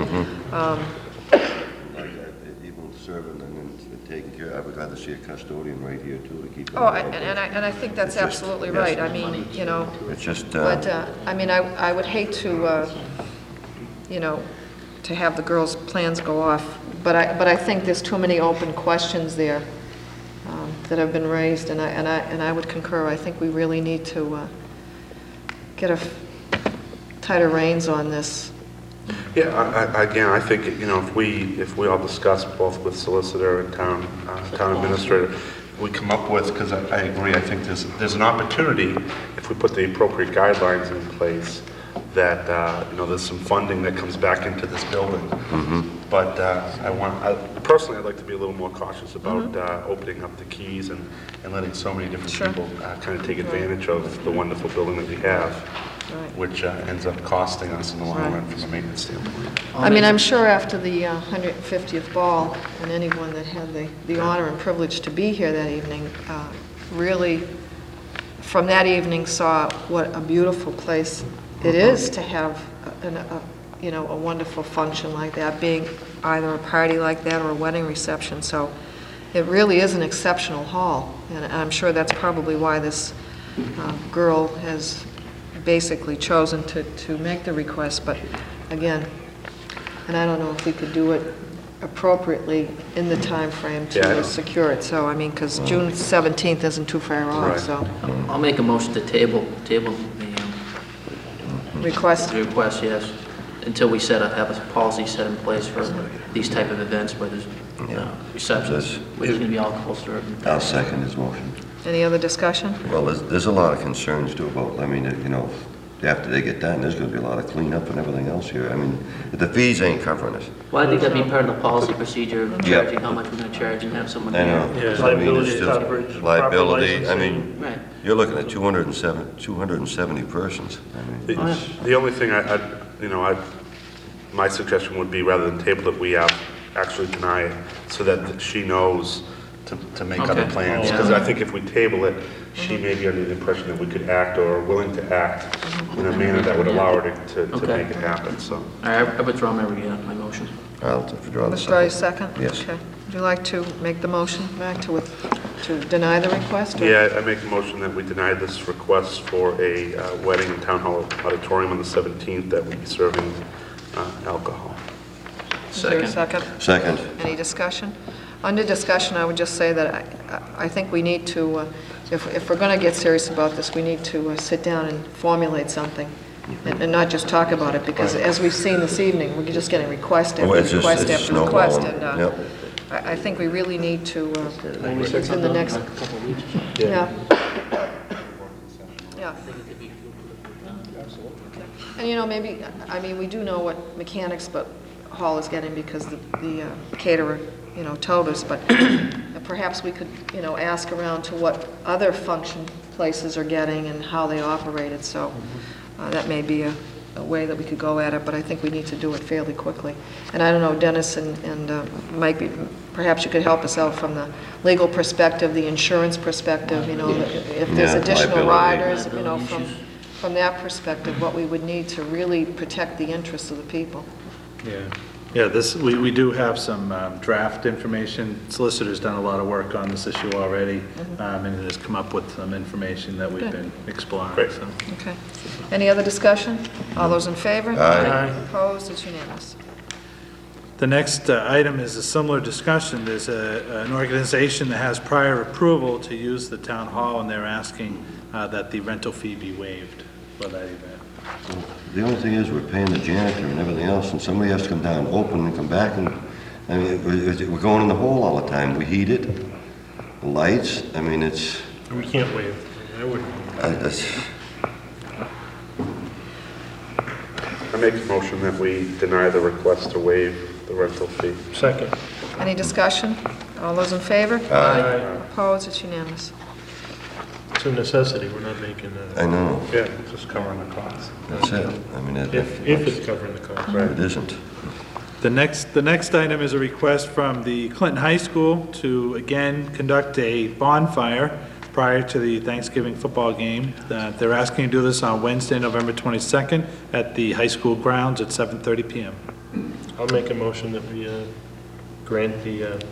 even serving and then taking care, I would rather see a custodian right here too, to keep it. And I think that's absolutely right. It's just. But I would hate to, to have the girls' plans go off. But I think there's too many open questions there that have been raised, and I would concur. I think we really need to get a tighter reins on this. Yeah, again, I think, if we all discuss both with solicitor and town administrator, we come up with, because I agree, I think there's an opportunity, if we put the appropriate guidelines in place, that, there's some funding that comes back into this building. But personally, I'd like to be a little more cautious about opening up the keys and letting so many different people kind of take advantage of the wonderful building that we have, which ends up costing us in the long run from a maintenance standpoint. I'm sure after the 150th ball, and anyone that had the honor and privilege to be here that evening, really, from that evening, saw what a beautiful place it is to have a wonderful function like that, being either a party like that or a wedding reception. So it really is an exceptional hall, and I'm sure that's probably why this girl has basically chosen to make the request. But again, and I don't know if we could do it appropriately in the time frame to secure it. So because June 17th isn't too far off. So I'll make a motion to table the request. Yes, until we have a policy set in place for these type of events where there's receptions, where there's going to be alcohol served. I'll second his motion. Any other discussion? Well, there's a lot of concerns too about, after they get done, there's going to be a lot of cleanup and everything else here. The fees ain't covering it. Well, I think that'd be part of the policy procedure of charging how much we're going to charge and have someone I know. here. Liability coverage. Liability, proper you're looking at 270 persons. The only thing my suggestion would be, rather than table it, we actually deny it, so that she knows to make other plans. Because I think if we table it, she may be under the impression that we could act or are willing to act in a manner that would allow her to make it happen. So. All right, I withdraw my motion. I'll withdraw the Withdraw your second. second? Yes. Okay. Would you like to make the motion, Mac, to deny the request? Or? Yeah, I make a motion that we deny this request for a wedding in Town Hall Auditorium on the 17th that would be serving alcohol. Is there a second? Second. Any discussion? Under discussion, I would just say that I think we need to, if we're going to get serious about this, we need to sit down and formulate something and not just talk about it, because as we've seen this evening, we're just getting request after request after request, and I think we really need to, in the next... Yeah. And maybe, we do know what mechanics but Hall is getting because the caterer, told us, but perhaps we could, ask around to what other function places are getting and how they operate it. So that may be a way that we could go at it, but I think we need to do it fairly quickly. And I don't know, Dennis and Mike, perhaps you could help us out from the legal perspective, the insurance perspective, if there's additional riders, from that perspective, what we would need to really protect the interests of the people. Yeah. Yeah, we do have some draft information. Solicitor's done a lot of work on this issue already, and it has come up with some information that we've been exploring, so. Okay. Any other discussion? All those in favor? Aye. Opposed? It's unanimous. The next item is a similar discussion. There's an organization that has prior approval to use the town hall, and they're asking that the rental fee be waived for that event. The only thing is, we're paying the janitor and everything else, and somebody has to come down, open, and come back, and, I mean, we're going in the hole all the time. We heat it, the lights, I mean, it's... We can't waive. I wouldn't. I make a motion that we deny the request to waive the rental fee. Second. Any discussion? All those in favor? Aye. Opposed? It's unanimous. It's a necessity, we're not making I know. Yeah, just covering the costs. That's it. I mean, if it's covering the cost. It isn't. The next item is a request from the Clinton High School to again conduct a bonfire prior to the Thanksgiving football game. They're asking to do this on Wednesday, November 22nd at the high school grounds at 7:30 p.m. I'll make a motion that we grant the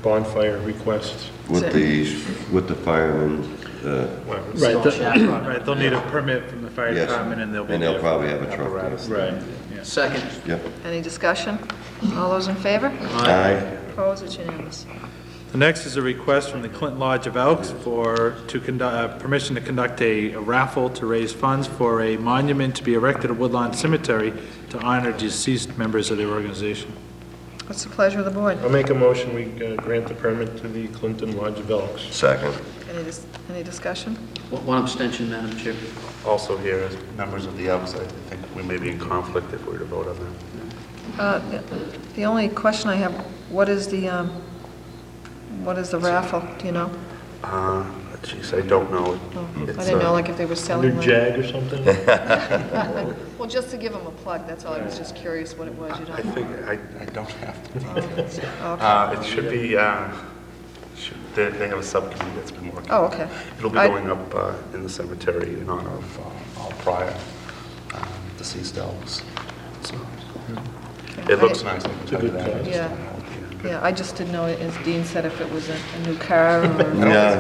bonfire request. With the firemen, Right, they'll need a permit from the fire yes, department, and they'll be and there. they'll probably have a truck there. Right, yeah. Second. Yep. Any discussion? All those in favor? Aye. Opposed? It's unanimous. The next is a request from the Clinton Lodge of Elks to conduct, permission to conduct a raffle to raise funds for a monument to be erected at Woodlawn Cemetery to honor deceased members of the organization. What's the pleasure of the board? I'll make a motion, we grant the permit to the Clinton Lodge of Elks. Second. Any discussion? One abstention, Madam Chair. Also here, as members of the Elks, I think we may be in conflict if we were to vote on that. The only question I have, what is the raffle? Do you know? Geez, I don't know. I didn't know, like, if they were selling... New Jag or something? Well, just to give them a plug, that's all. I was just curious what it was. You don't I know? think I don't have to. Okay. It should be, they have a subcommittee that's been working. Oh, okay. It'll be going up in the cemetery in honor of all prior deceased elves. So, it looks nice. I can tell you that. Yeah, I just didn't know, as Dean said, if it was a new car or... Yeah.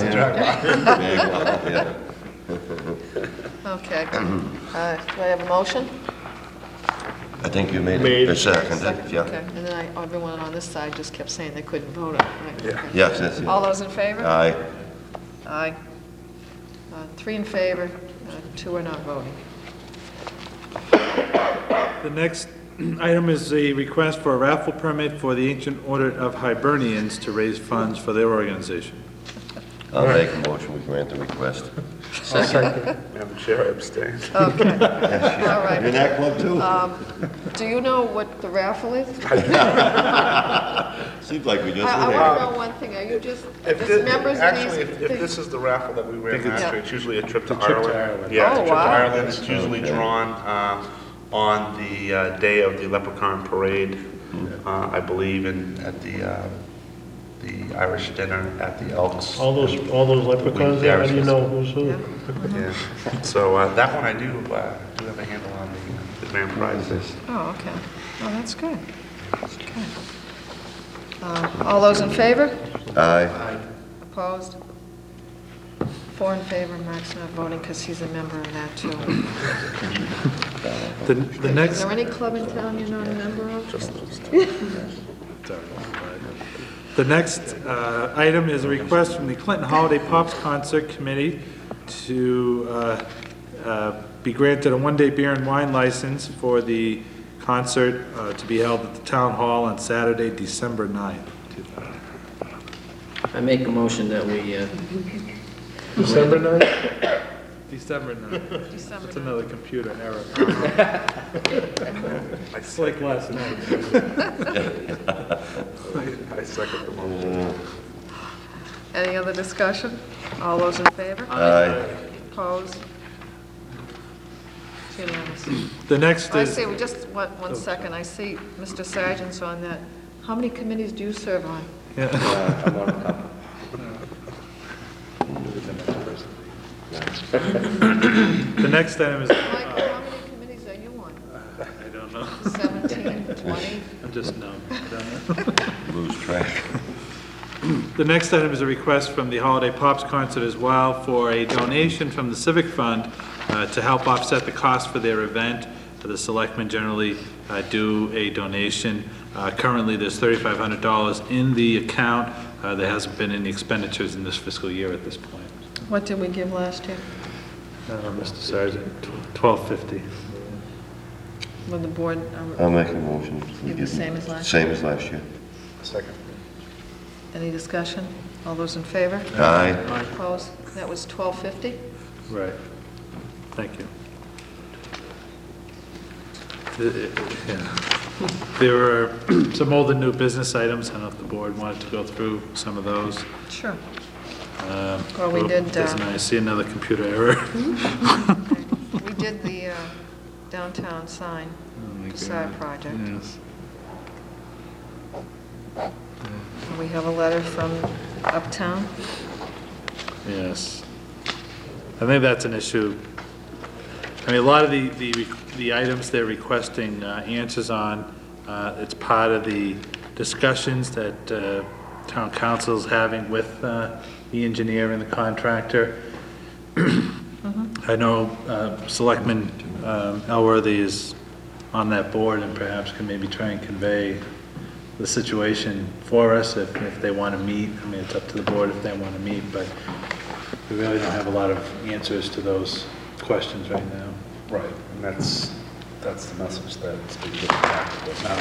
Okay. Do I have a motion? I think you made a second, yeah. Okay, and then everyone on this side just kept saying they couldn't vote on it, right? Yeah. Okay. Yes, that's it. All those in favor? Aye. Aye. 3 in favor, 2 are not voting. The next item is a request for a raffle permit for the Ancient Order of Hibernians to raise funds for their organization. I'll make a motion, we grant the request. Second. Madam Chair, I abstain. Okay. All right. You're in that club too? Do you know what the raffle is? Seems like we just... I want to know one thing. Are you just members of these? If this is the raffle that we ran last year, it's usually a trip to trip to Ireland. Ireland. Yeah, Oh, it's a trip to wow. Ireland. It's usually drawn on the day of the Leprechaun Parade, I believe, at the Irish dinner at the Elks. All those leprechauns there, how do you know who's who? Yeah. So that one I do have a handle on the grand prizes. Oh, okay. Oh, that's good. Okay. All those in favor? Aye. Opposed? 4 in favor, Mark's not voting because he's a member of that too. The Is next... there any club in town you're not a member of? Just those two. The next item is a request from the Clinton Holiday Pops Concert Committee to be granted a one-day beer and wine license for the concert to be held at the Town Hall on Saturday, December 9th. I make a motion that we, December 9th? December 9th. December That's 9th. another computer error. It's like last night. I second the motion. Any other discussion? All those in favor? Aye. Opposed? It's unanimous. The next I is... see, just one second. I see Mr. Sargent's on that. How many committees do you serve on? Yeah. I'm on a couple. The next item is... Mike, how many committees are you on? I don't know. 17? 20? I'm just, no. Lose track. The next item is a request from the Holiday Pops concert as well for a donation from the Civic Fund to help offset the cost for their event. The selectmen generally do a donation. Currently, there's $3,500 in the account. There hasn't been any expenditures in this fiscal year at this point. What did we give last year? Mr. Sargent, $1,250. With the board? I'll make a motion. Give the same as last Same as last year. Second. Any discussion? All those in favor? Aye. Opposed? That was $1,250? Right. Thank you. There are some old and new business items. I don't know if the board wanted to go through some of those. Sure. Well, we did... I see another computer error. We did the downtown sign facade project. Yes. We have a letter from Uptown. Yes. I think that's an issue. I mean, a lot of the items they're requesting answers on, it's part of the discussions that town council's having with the engineer and the contractor. I know Selectman Elworthy is on that board and perhaps can maybe try and convey the situation for us if they want to meet. I mean, it's up to the board if they want to meet, but we really don't have a lot of answers to those questions right now. Right, and that's the message that's been given back to us now.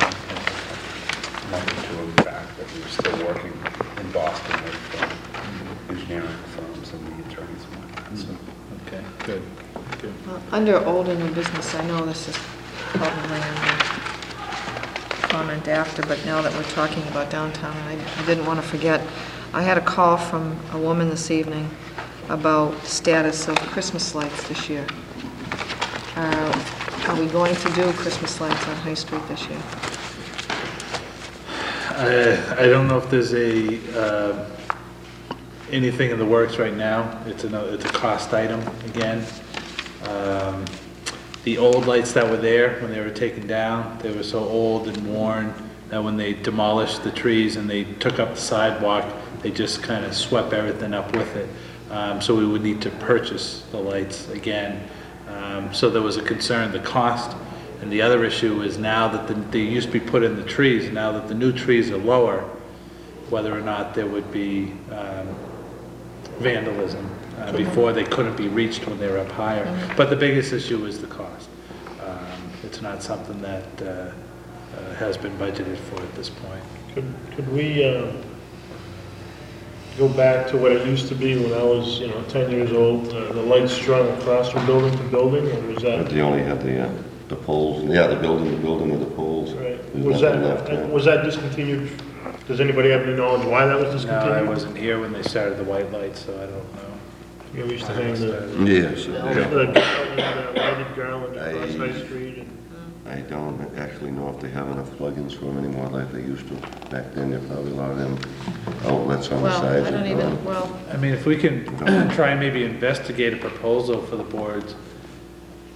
Nothing to the fact that we're still working in Boston with engineering firms and the attorneys and whatnot, so. Okay, good. Under old and new business, I know this is probably under comment after, but now that we're talking about downtown, and I didn't want to forget, I had a call from a woman this evening about status of Christmas lights this year. Are we going to do Christmas lights on High Street this year? I don't know if there's anything in the works right now. It's a cost item again. The old lights that were there when they were taken down, they were so old and worn that when they demolished the trees and they took up the sidewalk, they just kind of swept everything up with it. So we would need to purchase the lights again. So there was a concern, the cost. And the other issue is now that they used to be put in the trees, now that the new trees are lower, whether or not there would be vandalism. Before they couldn't be reached when they were up higher. But the biggest issue is the cost. It's not something that has been budgeted for at this point. Could we go back to what it used to be when I was, 10 years old, the lights strung across from building to building, or was that? But they only had the poles, the building with the poles. Right. There's nothing left. Was that discontinued? Does anybody have any knowledge why that was discontinued? No, I wasn't here when they started the white lights, so I don't know. You used to hang the Yes. lighted garland across High Street. I don't actually know if they have enough plugins for them anymore like they used to. Back then, there probably a lot of them outlets on the Well, sides. I don't even, well, I mean, if we can try and maybe investigate a proposal for the boards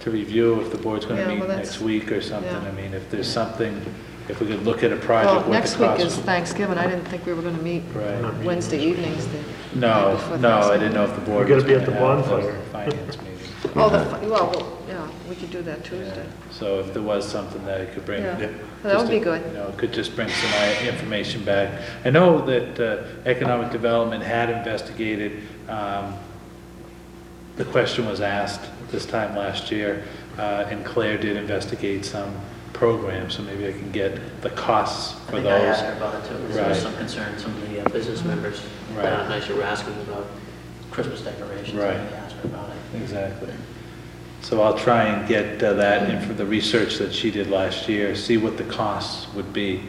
to review, if the board's going to Yeah, meet well, that's- next week or something. yeah. I mean, if there's something, if we could look at a project, well, what next the week cost is Thanksgiving. I didn't think we were going to meet Right. Wednesday evenings. No, I didn't know if the board We're was gonna be going at to the have a bonfire. finance meeting. Oh, well, yeah, we could do that Tuesday. So if there was something that it could bring. Yeah. just That would be a- good. It could just bring some information back. I know that Economic Development had investigated, the question was asked this time last year, and Claire did investigate some programs, so maybe I can get the costs I for think those. I asked her about it too, because there was Right. some concern, some of the business members Right. down at NYSER were asking about Christmas decorations. Right. And they asked her about it. Exactly. So I'll try and get that in for the research that she did last year, see what the costs would be,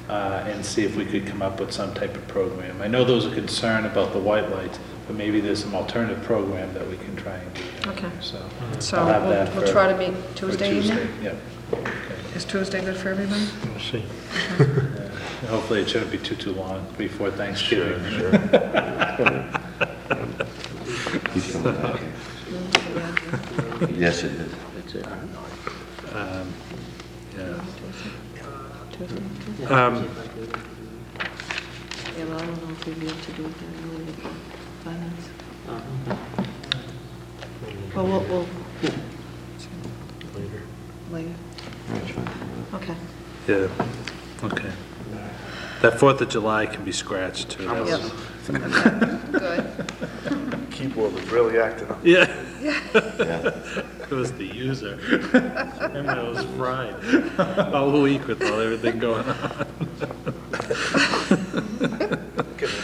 and see if we could come up with some type of program. I know there was a concern about the white lights, but maybe there's some alternative program that we can try and do. Okay. So So I'll have that we'll for- try to meet for Tuesday evening? Yep. Okay. Is Tuesday good for everybody? We'll see. Yeah. Hopefully it shouldn't be too long before Thanksgiving. Sure. He's coming back. Yes, it is. Yeah. to it. Yeah, Um, see if I could- Yeah, well, I don't know if we'd be able to do it then, really, with the finance. Oh, okay. Well, we'll, later. Okay. Yeah, okay. That 4th of July can be scratched, too. That was- Good. Keyboard was really acting up. Yeah. It was the user. And I was fried all week with everything going on.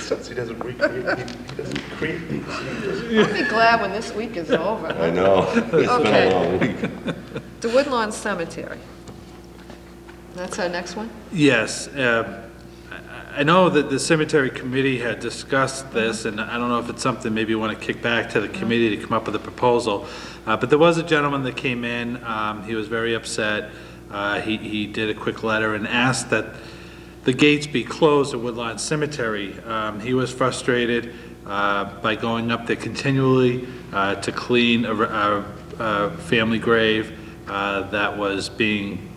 Since he doesn't recreate, he doesn't create these. I'll be glad when this week is over. I know, it's been Okay. a long week. The Woodlawn Cemetery. That's our next one? Yes, I know that the cemetery committee had discussed this, and I don't know if it's something maybe you want to kick back to the committee to come up with a proposal. But there was a gentleman that came in, he was very upset. He did a quick letter and asked that the gates be closed at Woodlawn Cemetery. He was frustrated by going up there continually to clean a family grave that was being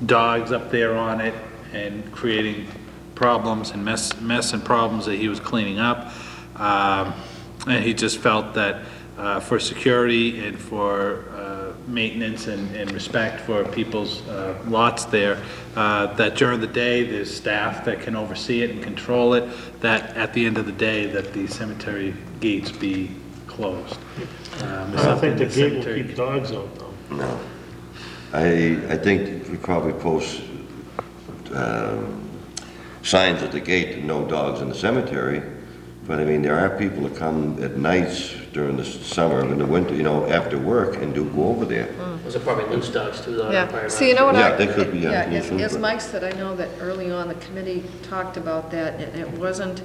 dogs up there on it and creating problems and mess and problems that he was cleaning up. And he just felt that for security and for maintenance and respect for people's lots there, that during the day, there's staff that can oversee it and control it, that at the end of the day, that the cemetery gates be closed. I don't think the gate will keep dogs out, though. No. I think we probably post signs at the gate that no dogs in the cemetery, but I mean, there are people that come at nights during the summer, in the winter, you know, after work and do go over there. Those are probably loose dogs too, though. Yeah, see, you know what I... Yeah, they could be, yeah, as but- Mike said, I know that early on, the committee talked about that, and it wasn't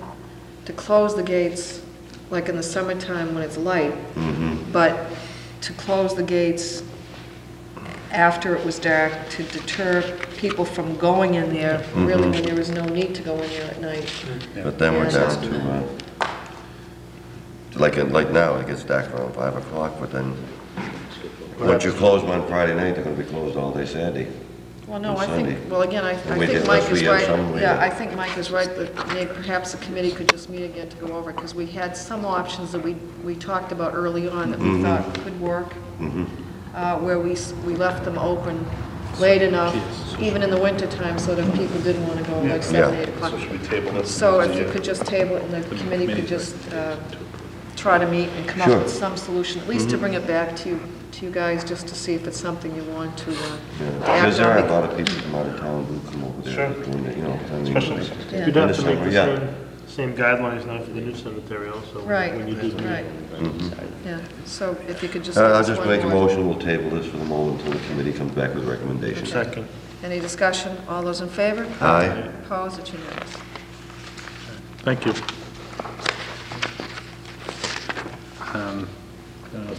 to close the gates like in the summertime when it's light, but to close the gates after it was dark to deter people from going in there, really, when there was no need to go in there at night. But then we're Yeah. down to, like now, it gets dark around 5 o'clock, but then, once you close one Friday night, they're gonna be closed all day Saturday. Well, no, and I Sunday. think, well, again, I We think did Mike last is week, right. some we Yeah, did. I think Mike is right, that maybe perhaps the committee could just meet again to go over, because we had some options that we talked about early on that we thought could work, where we left them open late enough, even in the wintertime, so that if people didn't want to go like 7, 8 o'clock. So should we table this? So if you could just table it, and the committee could just try to meet and come up with some solution, at least to bring it back to you guys, just to see if it's something you want to Because act there are a on. lot of people from out of town who come over there, Sure. doing it, you know, I mean, Especially- Yeah. You'd have in to the make summer, the yeah. same guidelines now for the new cemetery also. Right, When you do the right. Yeah, so if you could just... I'll give us just one make a more. motion, we'll table this for the moment until the committee comes back with recommendations. Second. Any discussion? All those in favor? Aye. Opposed? It's unanimous. Thank you.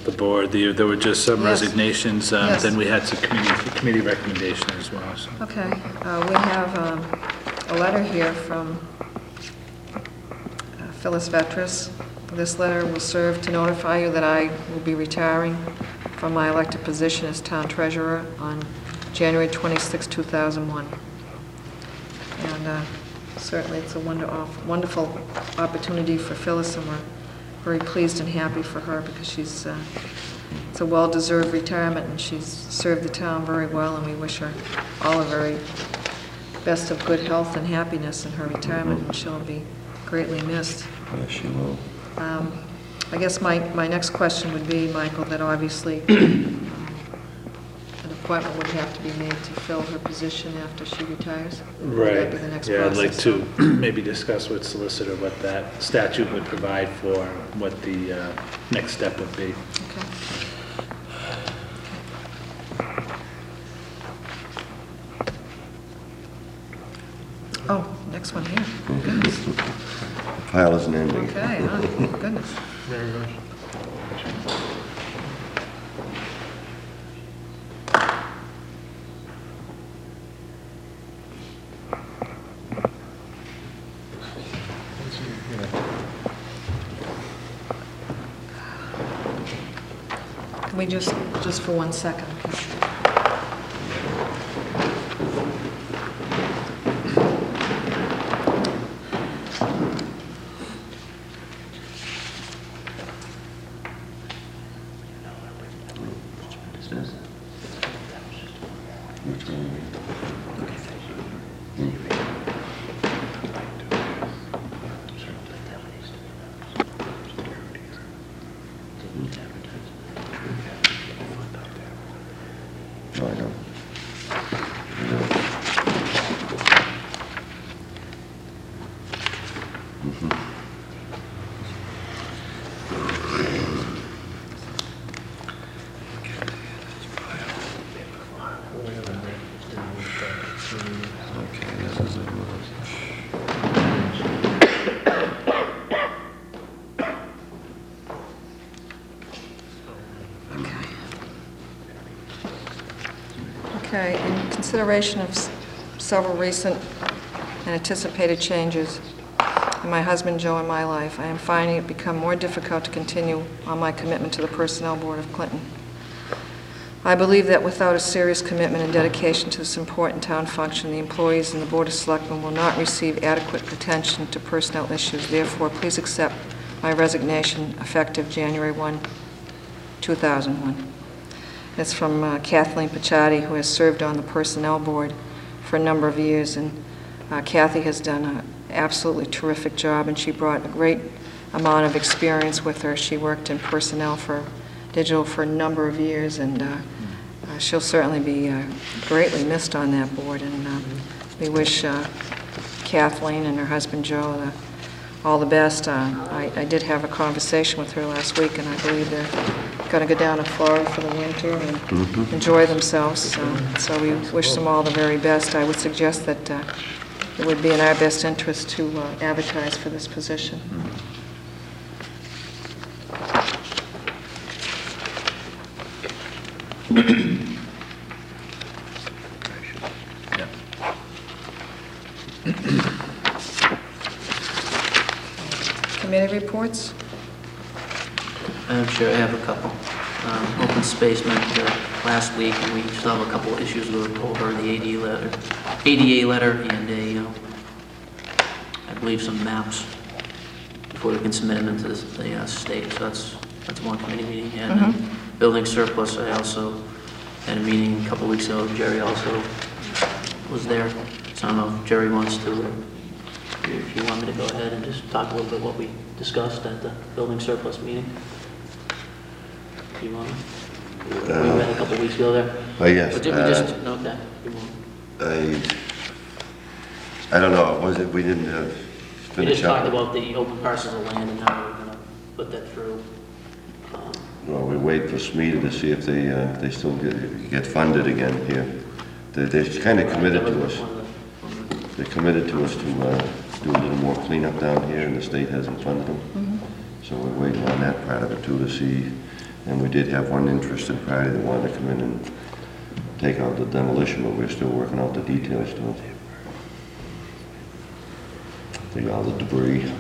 The board, there were just some Yes. resignations, Yes. then we had some committee recommendation as well, so. Okay, we have a letter here from Phyllis Vetras. This letter will serve to notify you that I will be retiring from my elected position as town treasurer on January 26, 2001. And certainly it's a wonderful opportunity for Phyllis, and we're very pleased and happy for her, because it's a well-deserved retirement, and she's served the town very well, and we wish her all the very best of good health and happiness in her retirement, and she'll be greatly missed. Yes, she will. I guess my next question would be, Michael, that obviously an appointment would have to be made to fill her position after she retires. Would that be the next Yeah, I'd like process? to maybe discuss with solicitor what that statute would provide for, what the next step would be. Okay. Oh, next one here. Goodness. Pile isn't ending. Okay, goodness. Very much. Can we just for 1 second? Okay. Okay, this is it. Okay, in consideration of several recent and anticipated changes in my husband Joe and my life, I am finding it become more difficult to continue on my commitment to the Personnel Board of Clinton. I believe that without a serious commitment and dedication to this important town function, the employees and the Board of Selectmen will not receive adequate attention to personnel issues. Therefore, please accept my resignation effective January 1, 2001. It's from Kathleen Pachatti, who has served on the Personnel Board for a number of years, and Kathy has done an absolutely terrific job, and she brought a great amount of experience with her. She worked in personnel for digital for a number of years, and she'll certainly be greatly missed on that board, and we wish Kathleen and her husband Joe all the best. I did have a conversation with her last week, and I believe they're going to go down to Florida for the winter and enjoy themselves. So we wish them all the very best. I would suggest that it would be in our best interest to advertise for this position. Committee reports? I'm sure I have a couple. Open space met last week, and we still have a couple issues to go over, the ADA letter and I believe some maps before we can submit them into the state. So that's one committee meeting. And then building surplus, I also had a meeting a couple weeks ago. Jerry also was there. So I don't know if Jerry wants to, if you want me to go ahead and just talk a little bit what we discussed at the building surplus meeting. Do you want to? We met a couple weeks ago there. Oh, yes. Or did we just, okay. You want- I don't know, was it, we didn't We finish just up? talked about the open parcels of land and how we're gonna put that through. Well, we wait for SMETA to see if they still get funded again here. They're kind of committed to us. They're committed to us to do a little more cleanup down here, and the state hasn't funded them. So we're waiting on that part of it too to see. And we did have one interested party that wanted to come in and take out the demolition, but we're still working out the details to it. Take all the debris.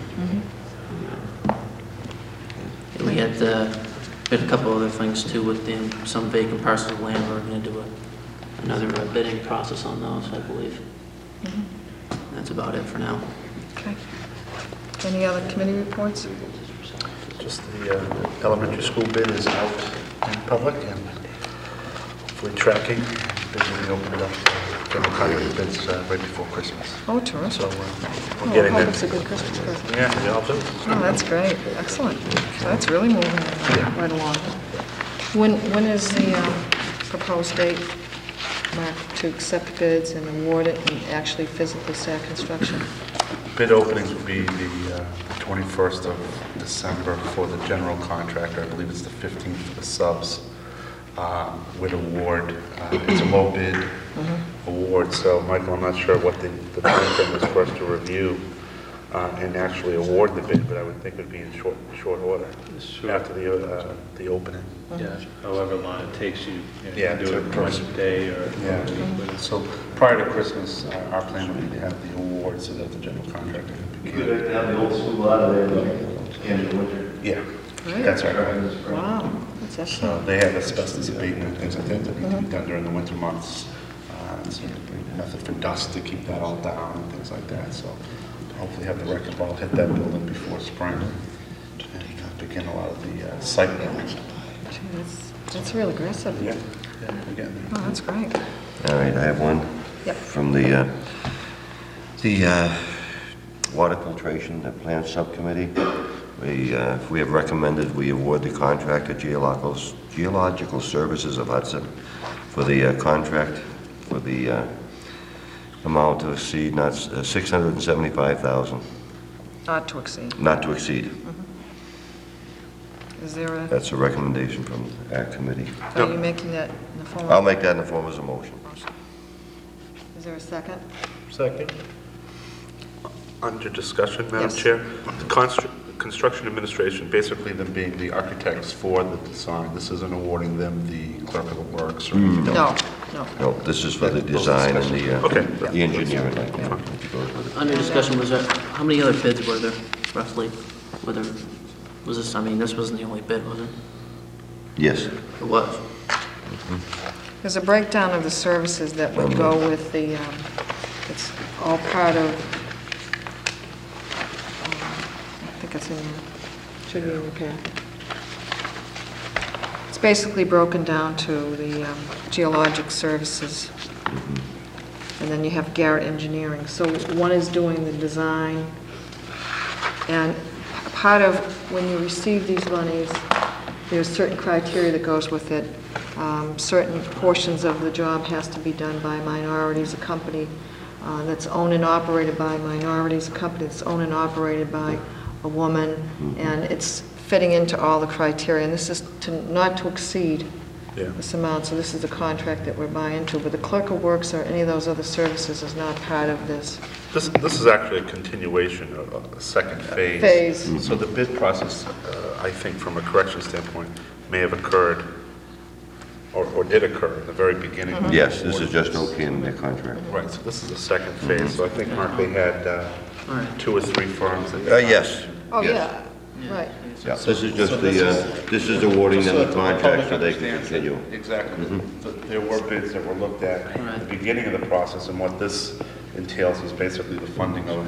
We had a couple other things too with some vacant parcels of land. We're gonna do another bidding process on those, I believe. That's about it for now. Okay. Any other committee reports? Just the elementary school bid is out in public and hopefully tracking. Bids will be opened up, general contract bids right before Christmas. Oh, terrific. So Oh, we're getting I hope there. it's a good Christmas present. Yeah, we hope so. Oh, that's great. Excellent. So that's really moving right along. When is the proposed date, Mark, to accept bids and award it and actually physically start construction? Bid openings will be the 21st of December for the general contractor. I believe it's the 15th for the subs with award. It's a low bid award, so Michael, I'm not sure what the timeframe is for us to review and actually award the bid, but I would think it would be in short order after the opening. Yeah, however long it takes you. Yeah, do it one day or a week. So prior to Christmas, our plan would be to have the award so that the general contractor can begin. You'd like to have the old school out of there in the winter? Yeah, Great. that's right. Wow, that's So excellent. they have asbestos abatement and things like that that need to be done during the winter months. So method for dust to keep that all down and things like that. So hopefully have the wrecking ball hit that building before spring and begin a lot of the site work. That's real aggressive. Yeah, we're getting there. Oh, that's great. All right, I have one. Yep. From the water filtration, the plant subcommittee. We have recommended we award the contractor Geological Services of Hudson for the contract for the amount to exceed not $675,000. Not to exceed. Not to exceed. Is there a, That's a recommendation from our committee. are you making that in the form of? I'll make that in the form as a motion. Is there a second? Second. Under discussion, Madam Yes. Chair, the construction administration, basically them being the architects for the design, this isn't awarding them the clerk of the works or anything? No, no. No, this is for the design and Okay. the engineering, I think, which goes with it. Under discussion, was there, how many other bids were there, roughly? Whether, was this, I mean, this wasn't the only bid, was it? Yes. It was. There's a breakdown of the services that would go with the, it's all part of, I think it's in there, should be in your packet. It's basically broken down to the geologic services. And then you have Garrett Engineering. So one is doing the design, and part of when you receive these monies, there's certain criteria that goes with it. Certain portions of the job has to be done by minorities, a company that's owned and operated by minorities, a company that's owned and operated by a woman, and it's fitting into all the criteria. And this is not to exceed this amount, so this is the contract that we're buying into. But the clerk of works or any of those other services is not part of this. This is actually a continuation of a second phase. So the bid process, I think from a correction standpoint, may have occurred, or did occur in the very beginning. Yes, this is just okaying their contract. Right, so this is the second phase. So I think, Mark, they had 2 or 3 firms. Yes. Oh, yeah, right. Yeah, this is just this is awarding them the contract so they can continue. Exactly. There were bids that were looked at at the beginning of the process, and what this entails is basically the funding of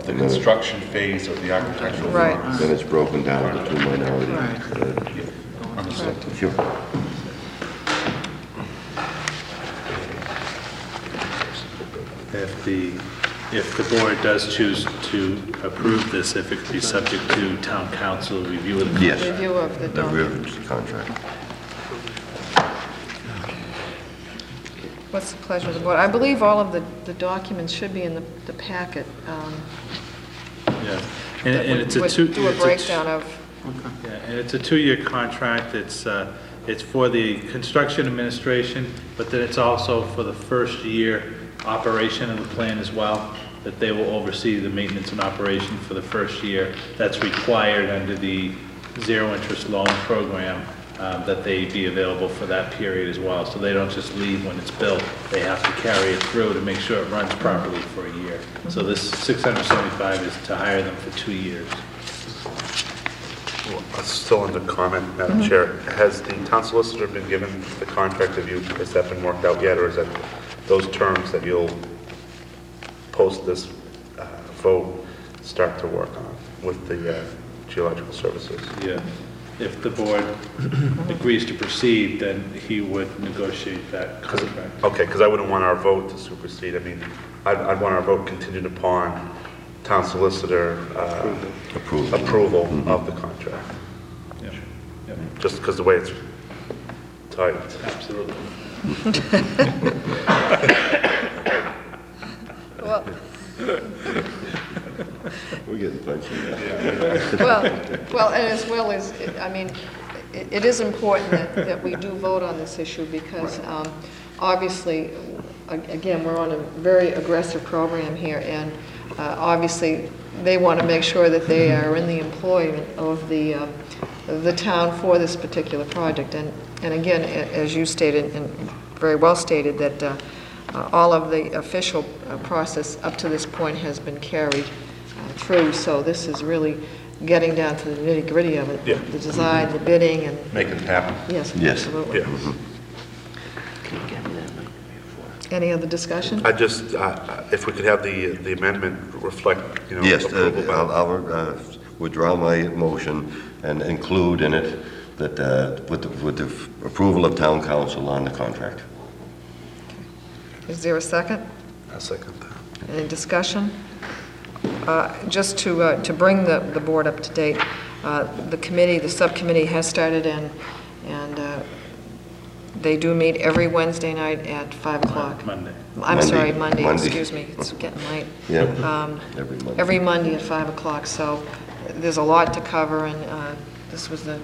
the construction phase of the architectural firms. Then it's broken down into 2 minorities. Understood. Sure. If the board does choose to approve this, if it could be subject to town council review of the contract. Yes. Review of the document. Contract. What's the pleasure of the board? I believe all of the documents should be in the packet. Yeah, and it's a would two... do a breakdown of... Yeah, and it's a 2-year contract. It's for the construction administration, but then it's also for the first year operation of the plan as well, that they will oversee the maintenance and operation for the first year. That's required under the zero-interest loan program, that they be available for that period as well. So they don't just leave when it's built. They have to carry it through to make sure it runs properly for a year. So this 675 is to hire them for 2 years. Still under comment, Madam Chair. Has the town solicitor been given the contract of you? Has that been worked out yet, or is that those terms that you'll post this vote start to work on with the geological services? Yeah. If the board agrees to proceed, then he would negotiate that contract. Okay, because I wouldn't want our vote to supersede. I mean, I'd want our vote contingent upon town solicitor approval of the contract. Yeah. Yeah. Just because the way it's typed. Absolutely. Well, We're getting punchy. well, and as well as, I mean, it is important that we do vote on this issue because obviously, again, we're on a very aggressive program here, and obviously they want to make sure that they are in the employment of the town for this particular project. And again, as you stated, and very well stated, that all of the official process up to this point has been carried through. So this is really getting down to the nitty-gritty of it, the design, the bidding, and make it happen. Yes, Yes. absolutely. Yeah. Any other discussion? I just, if we could have the amendment reflect, Yes, approval by- I'll withdraw my motion and include in it that with the approval of town council on the contract. Is there a second? I'll second that. Any discussion? Just to bring the board up to date, the subcommittee has started, and they do meet every Wednesday night at 5 o'clock. Monday. I'm sorry, Monday, excuse me, it's getting late. Yeah, Every Monday at 5 o'clock, so there's a lot to cover, and this was the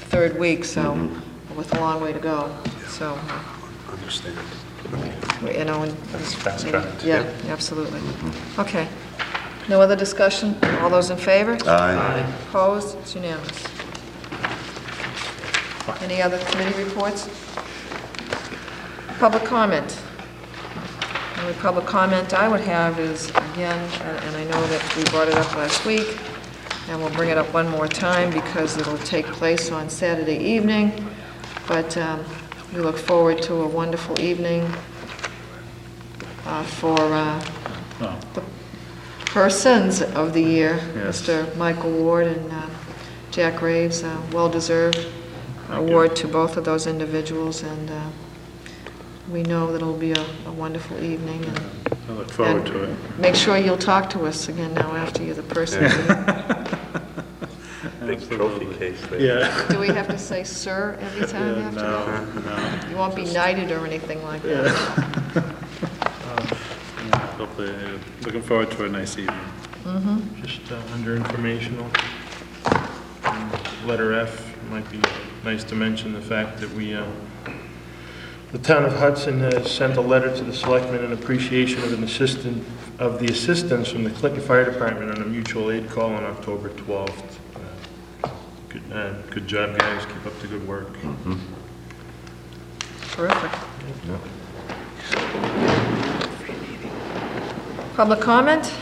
third week, so with a long way to go, so. Understand. you know, and... That's fast-tracked, Yeah, absolutely. Okay. No other discussion? All those in favor? Aye. Opposed? It's unanimous. Any other committee reports? Public comment. The only public comment I would have is, again, and I know that we brought it up last week, and we'll bring it up one more time because it'll take place on Saturday evening, but we look forward to a wonderful evening for the persons of the year, Yes. Mr. Michael Ward and Jack Graves, well-deserved award to both of those individuals, and we know that it'll be a wonderful evening. And I look forward to it. make sure you'll talk to us again now after you're the person. of the year. Big trophy case there. Yeah. Do we have to say "sir" every time after that? No. You won't be knighted or anything like that. Hopefully, looking forward to a nice evening. Mm-hmm. Just under informational, letter F, might be nice to mention the fact that the town of Hudson has sent a letter to the selectmen in appreciation of the assistance from the Clinton Fire Department on a mutual aid call on October 12th. Good job, guys. Keep up the good work. Terrific. Public comment?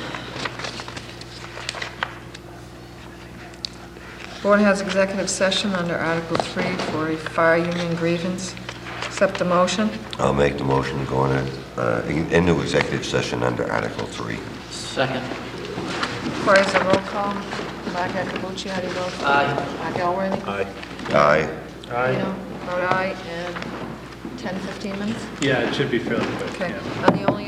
Board has executive session under Article 3 for a fire union grievance. Accept the motion. I'll make the motion to go into executive session under Article 3. Second. Requires a roll call. Mark Akabuchi, how do you vote? Aye. Mark Elworthy? Aye. Aye. Aye. Vote aye, and 10, 15 minutes? Yeah, it should be fairly quick, Okay. yeah. And the only